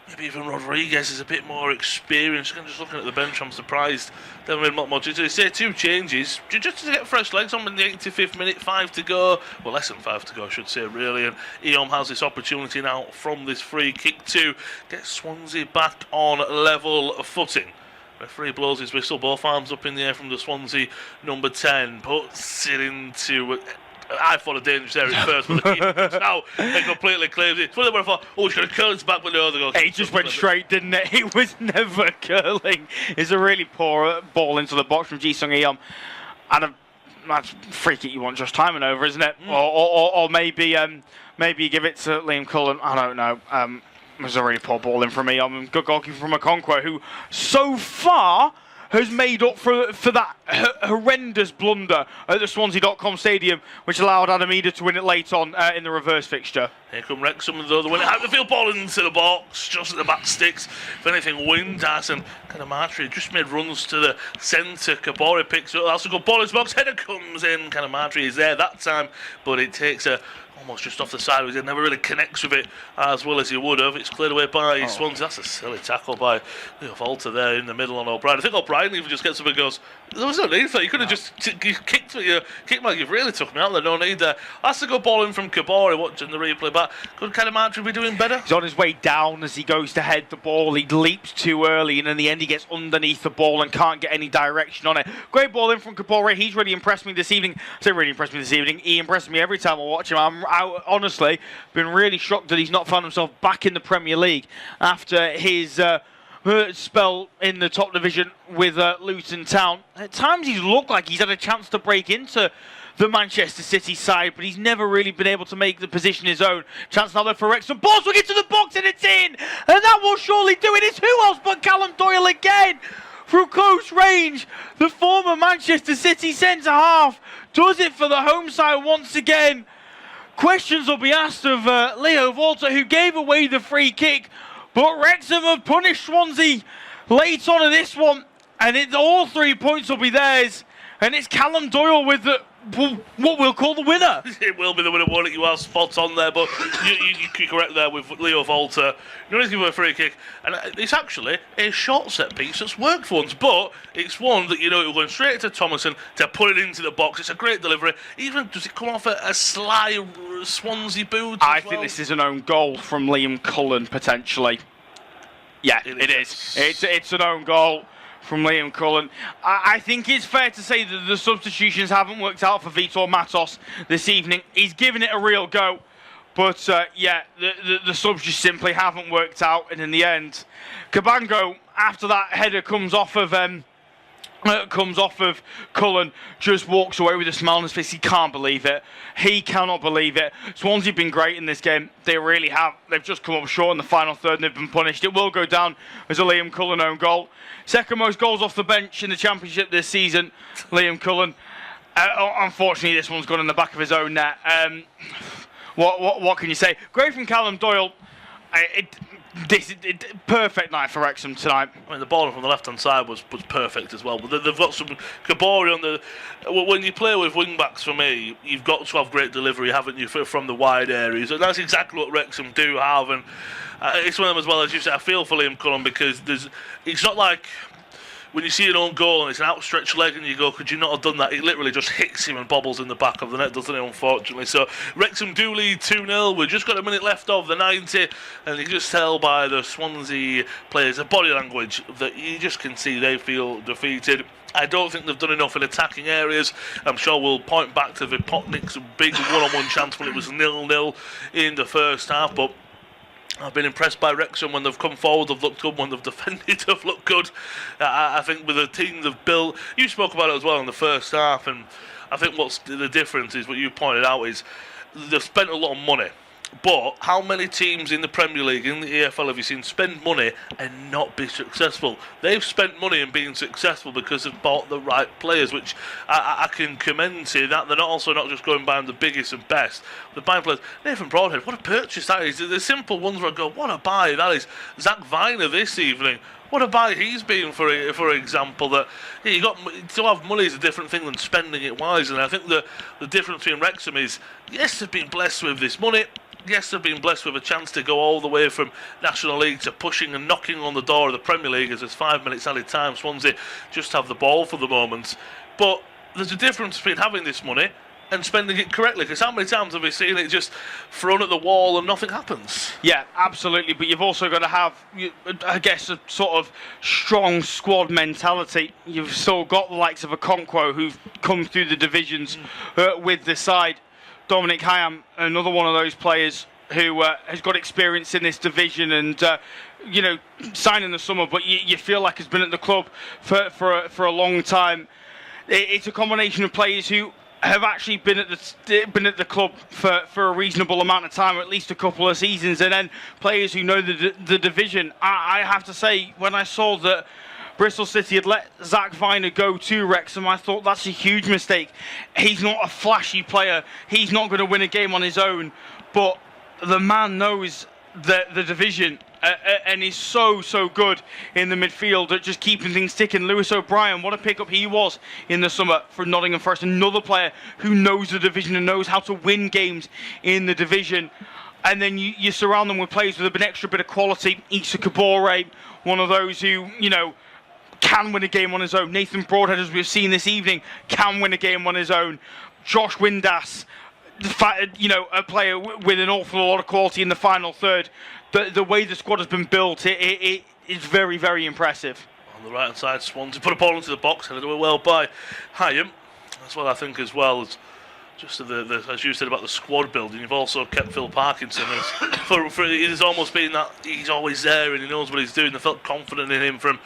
Maybe even Rodriguez is a bit more experienced. Just looking at the bench, I'm surprised they haven't made a lot more changes. They say 2 changes, just to get fresh legs on in the 85th minute, 5 to go. Well, less than 5 to go, I should say, really. And Eom has this opportunity now from this free kick to get Swansea back on level footing. Referee blows his whistle, both arms up in the air from the Swansea number 10, puts it into. I thought a dangerous area at first, but the keeper now it completely claims it. It's one of them where I thought, oh, he's going to curl his back, but no, they go. It just went straight, didn't it? It was never curling. It's a really poor ball into the box from Ji-sung Eom. And that's free kick you want Josh Timon over, isn't it? Or maybe you give it to Liam Cullen. I don't know. It was a really poor ball in from Eom. Good goalkeeper from Okonkwo, who so far has made up for that horrendous blunder at the Swansea.com stadium, which allowed Adam Eder to win it late on in the reverse fixture. Here come Wrexham, though, the winner. Out the field, ball into the box, just at the back sticks. If anything, Windass and Canamartri just made runs to the centre. Kabore picks it up, that's a good ball in his box. Header comes in. Canamartri is there that time, but it takes almost just off the side. He never really connects with it as well as he would have. It's cleared away by Swansea. That's a silly tackle by Leo Volta there in the middle on O'Brien. I think O'Brien even just gets up and goes, there was no need for it. You could have just kicked like you've really took me out there. No need there. That's a good ball in from Kabore, watching the replay back. Could Canamartri be doing better? He's on his way down as he goes to head the ball. He leaps too early, and in the end he gets underneath the ball and can't get any direction on it. Great ball in from Kabore. He's really impressed me this evening. I say really impressed me this evening. He impressed me every time I watch him. I honestly been really shocked that he's not found himself back in the Premier League after his spell in the top division with Luton Town. At times he's looked like he's had a chance to break into the Manchester City side, but he's never really been able to make the position his own. Chance now there for Wrexham. Ball swung into the box and it's in! And that will surely do it. It's who else but Callum Doyle again! Through close range, the former Manchester City centre-half does it for the home side once again. Questions will be asked of Leo Volta, who gave away the free kick, but Wrexham have punished Swansea late on in this one, and all 3 points will be theirs, and it's Callum Doyle with what we'll call the winner. It will be the winner, won't it? You are spot on there, but you're correct there with Leo Volta. You only give him a free kick, and it's actually a short set piece that's worked for once, but it's one that you're going straight to Thomason to put it into the box. It's a great delivery. Even does it come off a sly Swansea boot? I think this is an own goal from Liam Cullen potentially. Yeah, it is. It's an own goal from Liam Cullen. I think it's fair to say that the substitutions haven't worked out for Vitor Matos this evening. He's given it a real go, but the subs just simply haven't worked out. And in the end, Cabango, after that header comes off of Cullen, just walks away with a smile on his face. He can't believe it. He cannot believe it. Swansea have been great in this game. They really have. They've just come up short in the final third and they've been punished. It will go down as a Liam Cullen own goal. Second most goals off the bench in the Championship this season, Liam Cullen. Unfortunately, this one's gone in the back of his own net. What can you say? Great from Callum Doyle. Perfect night for Wrexham tonight. I mean, the ball from the left-hand side was perfect as well. But they've got some Kabori on the. When you play with wing-backs, for me, you've got to have great delivery, haven't you, from the wide areas? And that's exactly what Wrexham do have. And it's one of them as well, as you said, I feel for Liam Cullen because it's not like when you see an own goal and it's an outstretched leg and you go, could you not have done that? It literally just hits him and bobbles in the back of the net, doesn't it, unfortunately? So Wrexham do lead 2-0. We've just got a minute left of the 90, and you can just tell by the Swansea players, the body language, that you just can see they feel defeated. I don't think they've done enough in attacking areas. I'm sure we'll point back to Vipotnik's big one-on-one chance when it was 0-0 in the first half, but I've been impressed by Wrexham when they've come forward, they've looked good. When they've defended, they've looked good. I think with the team they've built, you spoke about it as well in the first half, and I think what's the difference is what you pointed out is they've spent a lot of money. But how many teams in the Premier League, in the EFL, have you seen spend money and not be successful? They've spent money and been successful because they've bought the right players, which I can commend to that. They're also not just going buying the biggest and best. They're buying players. Nathan Broadhead, what a purchase that is. The simple ones where I go, what a buy that is. Zach Viner this evening. What a buy he's been, for example. That you got to have money is a different thing than spending it wisely. And I think the difference between Wrexham is, yes, they've been blessed with this money. Yes, they've been blessed with a chance to go all the way from National League to pushing and knocking on the door of the Premier League as there's 5 minutes added time. Swansea just have the ball for the moment. But there's a difference between having this money and spending it correctly, because how many times have we seen it just thrown at the wall and nothing happens? Yeah, absolutely, but you've also got to have, I guess, a sort of strong squad mentality. You've still got the likes of a Conquo who've come through the divisions with the side. Dominic Hyam, another one of those players who has got experience in this division and, signed in the summer, but you feel like has been at the club for a long time. It's a combination of players who have actually been at the club for a reasonable amount of time, or at least a couple of seasons, and then players who know the division. I have to say, when I saw that Bristol City had let Zach Viner go to Wrexham, I thought that's a huge mistake. He's not a flashy player. He's not going to win a game on his own, but the man knows the division and is so good in the midfield at just keeping things ticking. Lewis O'Brien, what a pickup he was in the summer for Nottingham Forest. Another player who knows the division and knows how to win games in the division. And then you surround them with players with an extra bit of quality. Issa Kabore, one of those who, can win a game on his own. Nathan Broadhead, as we've seen this evening, can win a game on his own. Josh Windass, a player with an awful lot of quality in the final third. The way the squad has been built, it is very, very impressive. On the right-hand side, Swansea put a ball into the box, and they do it well by Hyam. That's what I think as well. Just as you said about the squad building, you've also kept Phil Parkinson. It's almost been that he's always there and he knows what he's doing. They felt confident in him from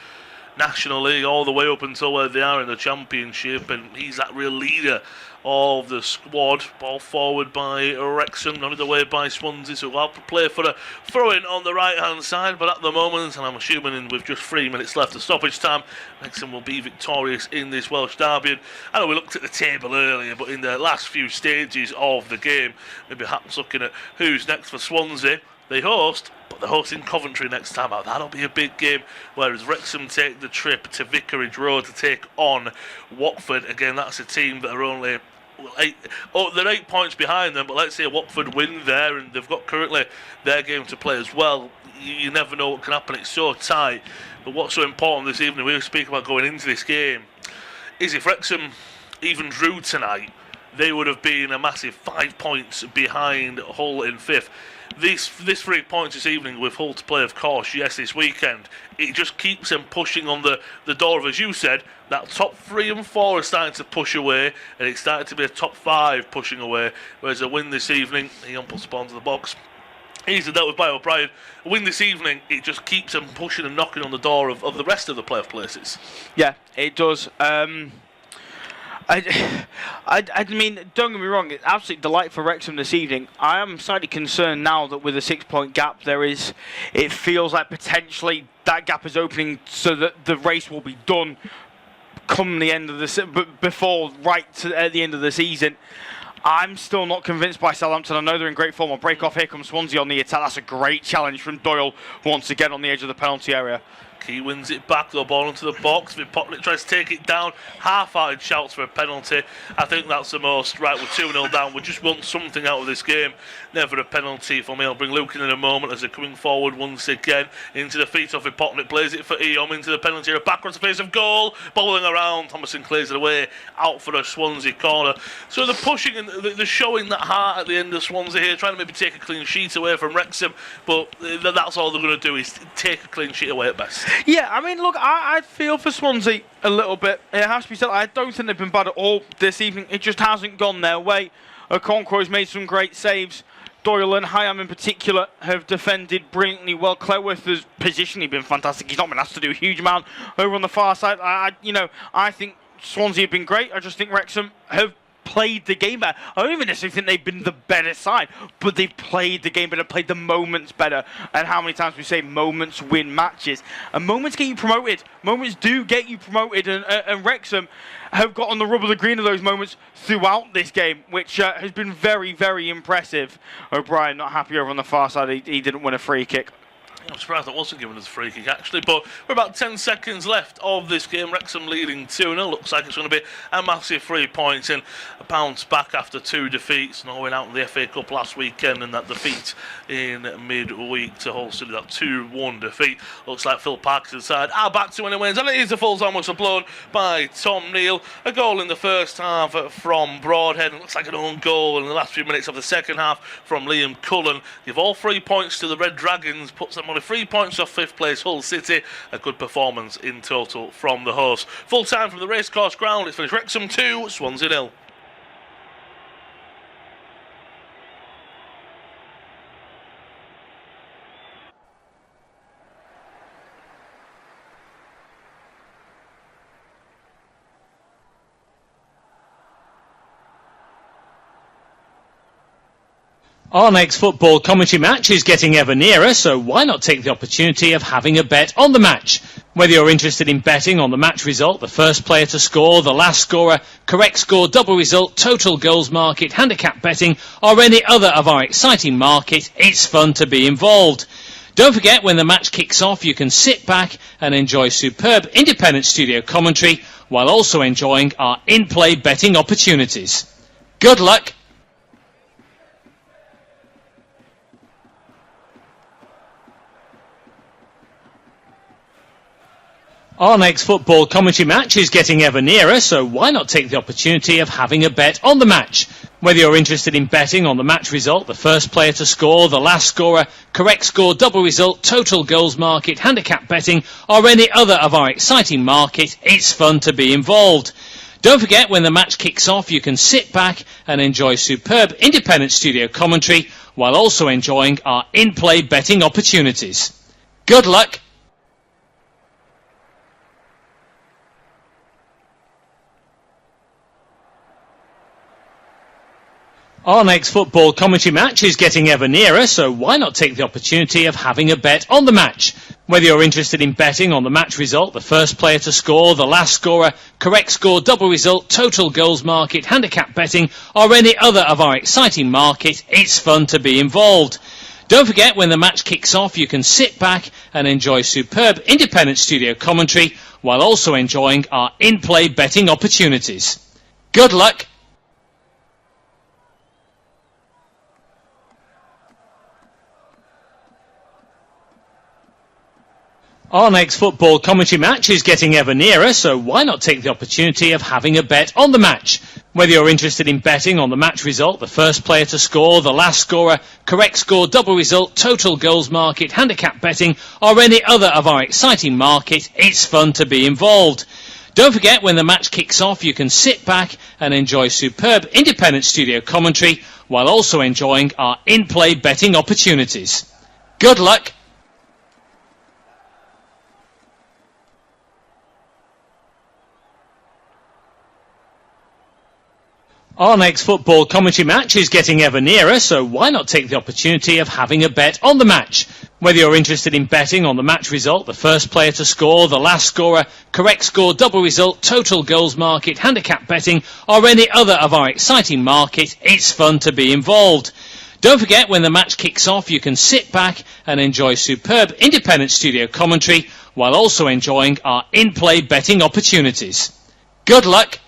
National League all the way up until where they are in the Championship, and he's that real leader of the squad. Ball forward by Wrexham, nodded away by Swansea, so we'll have to play for a throw-in on the right-hand side, but at the moment, and I'm assuming with just 3 minutes left of stoppage time, Wrexham will be victorious in this Welsh derby. And I know we looked at the table earlier, but in the last few stages of the game, maybe perhaps looking at who's next for Swansea. They host, but they're hosting Coventry next time out. That'll be a big game, whereas Wrexham take the trip to Vicarage Road to take on Watford. Again, that's a team that are only they're 8 points behind them, but let's say Watford win there, and they've got currently their game to play as well. You never know what can happen. It's so tight. But what's so important this evening, we were speaking about going into this game, is if Wrexham even drew tonight, they would have been a massive 5 points behind Hull in fifth. This 3 points this evening with Hull to play, of course, yes, this weekend, it just keeps them pushing on the door of, as you said, that top 3 and 4 are starting to push away, and it's starting to be a top 5 pushing away, whereas a win this evening, he puts the ball into the box, easily dealt with by O'Brien. A win this evening, it just keeps them pushing and knocking on the door of the rest of the playoff places. Yeah, it does. I mean, don't get me wrong, it's absolute delight for Wrexham this evening. I am slightly concerned now that with a 6 point gap, it feels like potentially that gap is opening so that the race will be done come the end of the before at the end of the season. I'm still not convinced by Southampton. I know they're in great form. I'll break off. Here comes Swansea on the attack. That's a great challenge from Doyle once again on the edge of the penalty area. He wins it back, the ball into the box. Vipotnik tries to take it down. Half-hearted shouts for a penalty. I think that's the most. Right, we're 2-0 down. We just want something out of this game. Never a penalty for me. I'll bring Luke in a moment as they're coming forward once again. Into the feet of Vipotnik. Plays it for Eom into the penalty area. Backwards to face of goal. Bowling around. Thomason clears it away. Out for a Swansea corner. So they're pushing and they're showing that heart at the end of Swansea here. Trying to maybe take a clean sheet away from Wrexham. But that's all they're going to do is take a clean sheet away at best. Yeah, I mean, look, I feel for Swansea a little bit. It has to be said, I don't think they've been bad at all this evening. It just hasn't gone their way. Okonkwo's made some great saves. Doyle and Hyam in particular have defended brilliantly well. Cleworth has positionally been fantastic. He's not been asked to do a huge amount over on the far side. I think Swansea have been great. I just think Wrexham have played the game better. I don't even necessarily think they've been the better side, but they've played the game better, played the moments better. And how many times we say moments win matches, and moments get you promoted. Moments do get you promoted, and Wrexham have got on the rub of the green of those moments throughout this game, which has been very, very impressive. O'Brien not happy over on the far side. He didn't win a free kick. I'm surprised that wasn't given as a free kick, actually. But we're about 10 seconds left of this game. Wrexham leading 2-0. Looks like it's going to be a massive 3 points and a bounce back after 2 defeats. Norway out in the FA Cup last weekend, and that defeat in midweek to Hull City, that 2-1 defeat. Looks like Phil Parker's side are back to winning wins, and it is a full-time whistle blown by Tom Neal. A goal in the first half from Broadhead, and looks like an own goal in the last few minutes of the second half from Liam Cullen. Give all 3 points to the Red Dragons, puts them on 3 points off 5th place Hull City. A good performance in total from the hosts. Full time from the racecourse ground. It's finished Wrexham 2, Swansea 0. Our next football commentary match is getting ever nearer, so why not take the opportunity of having a bet on the match? Whether you're interested in betting on the match result, the first player to score, the last scorer, correct score, double result, total goals market, handicap betting, or any other of our exciting markets, it's fun to be involved. Don't forget, when the match kicks off, you can sit back and enjoy superb independent studio commentary while also enjoying our in-play betting opportunities. Good luck! Our next football commentary match is getting ever nearer, so why not take the opportunity of having a bet on the match? Whether you're interested in betting on the match result, the first player to score, the last scorer, correct score, double result, total goals market, handicap betting, or any other of our exciting markets, it's fun to be involved. Don't forget, when the match kicks off, you can sit back and enjoy superb independent studio commentary while also enjoying our in-play betting opportunities. Good luck! Our next football commentary match is getting ever nearer, so why not take the opportunity of having a bet on the match? Whether you're interested in betting on the match result, the first player to score, the last scorer, correct score, double result, total goals market, handicap betting, or any other of our exciting markets, it's fun to be involved. Don't forget, when the match kicks off, you can sit back and enjoy superb independent studio commentary while also enjoying our in-play betting opportunities. Good luck! Our next football commentary match is getting ever nearer, so why not take the opportunity of having a bet on the match? Whether you're interested in betting on the match result, the first player to score, the last scorer, correct score, double result, total goals market, handicap betting, or any other of our exciting markets, it's fun to be involved. Don't forget, when the match kicks off, you can sit back and enjoy superb independent studio commentary while also enjoying our in-play betting opportunities. Good luck! Our next football commentary match is getting ever nearer, so why not take the opportunity of having a bet on the match? Whether you're interested in betting on the match result, the first player to score, the last scorer, correct score, double result, total goals market, handicap betting, or any other of our exciting market, it's fun to be involved. Don't forget, when the match kicks off, you can sit back and enjoy superb independent studio commentary while also enjoying our in-play betting opportunities. Good luck!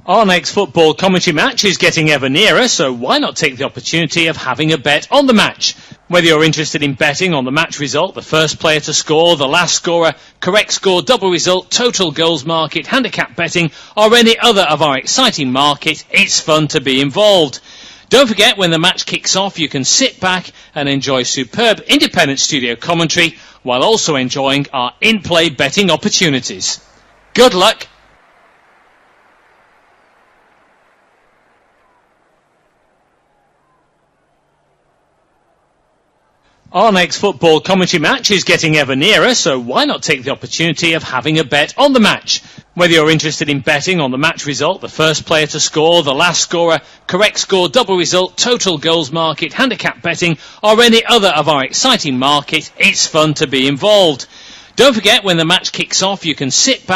Our next football commentary match is getting ever nearer, so why not take the opportunity of having a bet on the match? Whether you're interested in betting on the match result, the first player to score, the last scorer, correct score, double result, total goals market, handicap betting, or any other of our exciting market, it's fun to be involved. Don't forget, when the match kicks off, you can sit back and enjoy superb independent studio commentary while also enjoying our in-play betting opportunities. Good luck! Our next football commentary match is getting ever nearer, so why not take the opportunity of having a bet on the match? Whether you're interested in betting on the match result, the first player to score, the last scorer, correct score, double result, total goals market, handicap betting, or any other of our exciting market, it's fun to be involved. Don't forget, when the match kicks off, you can sit back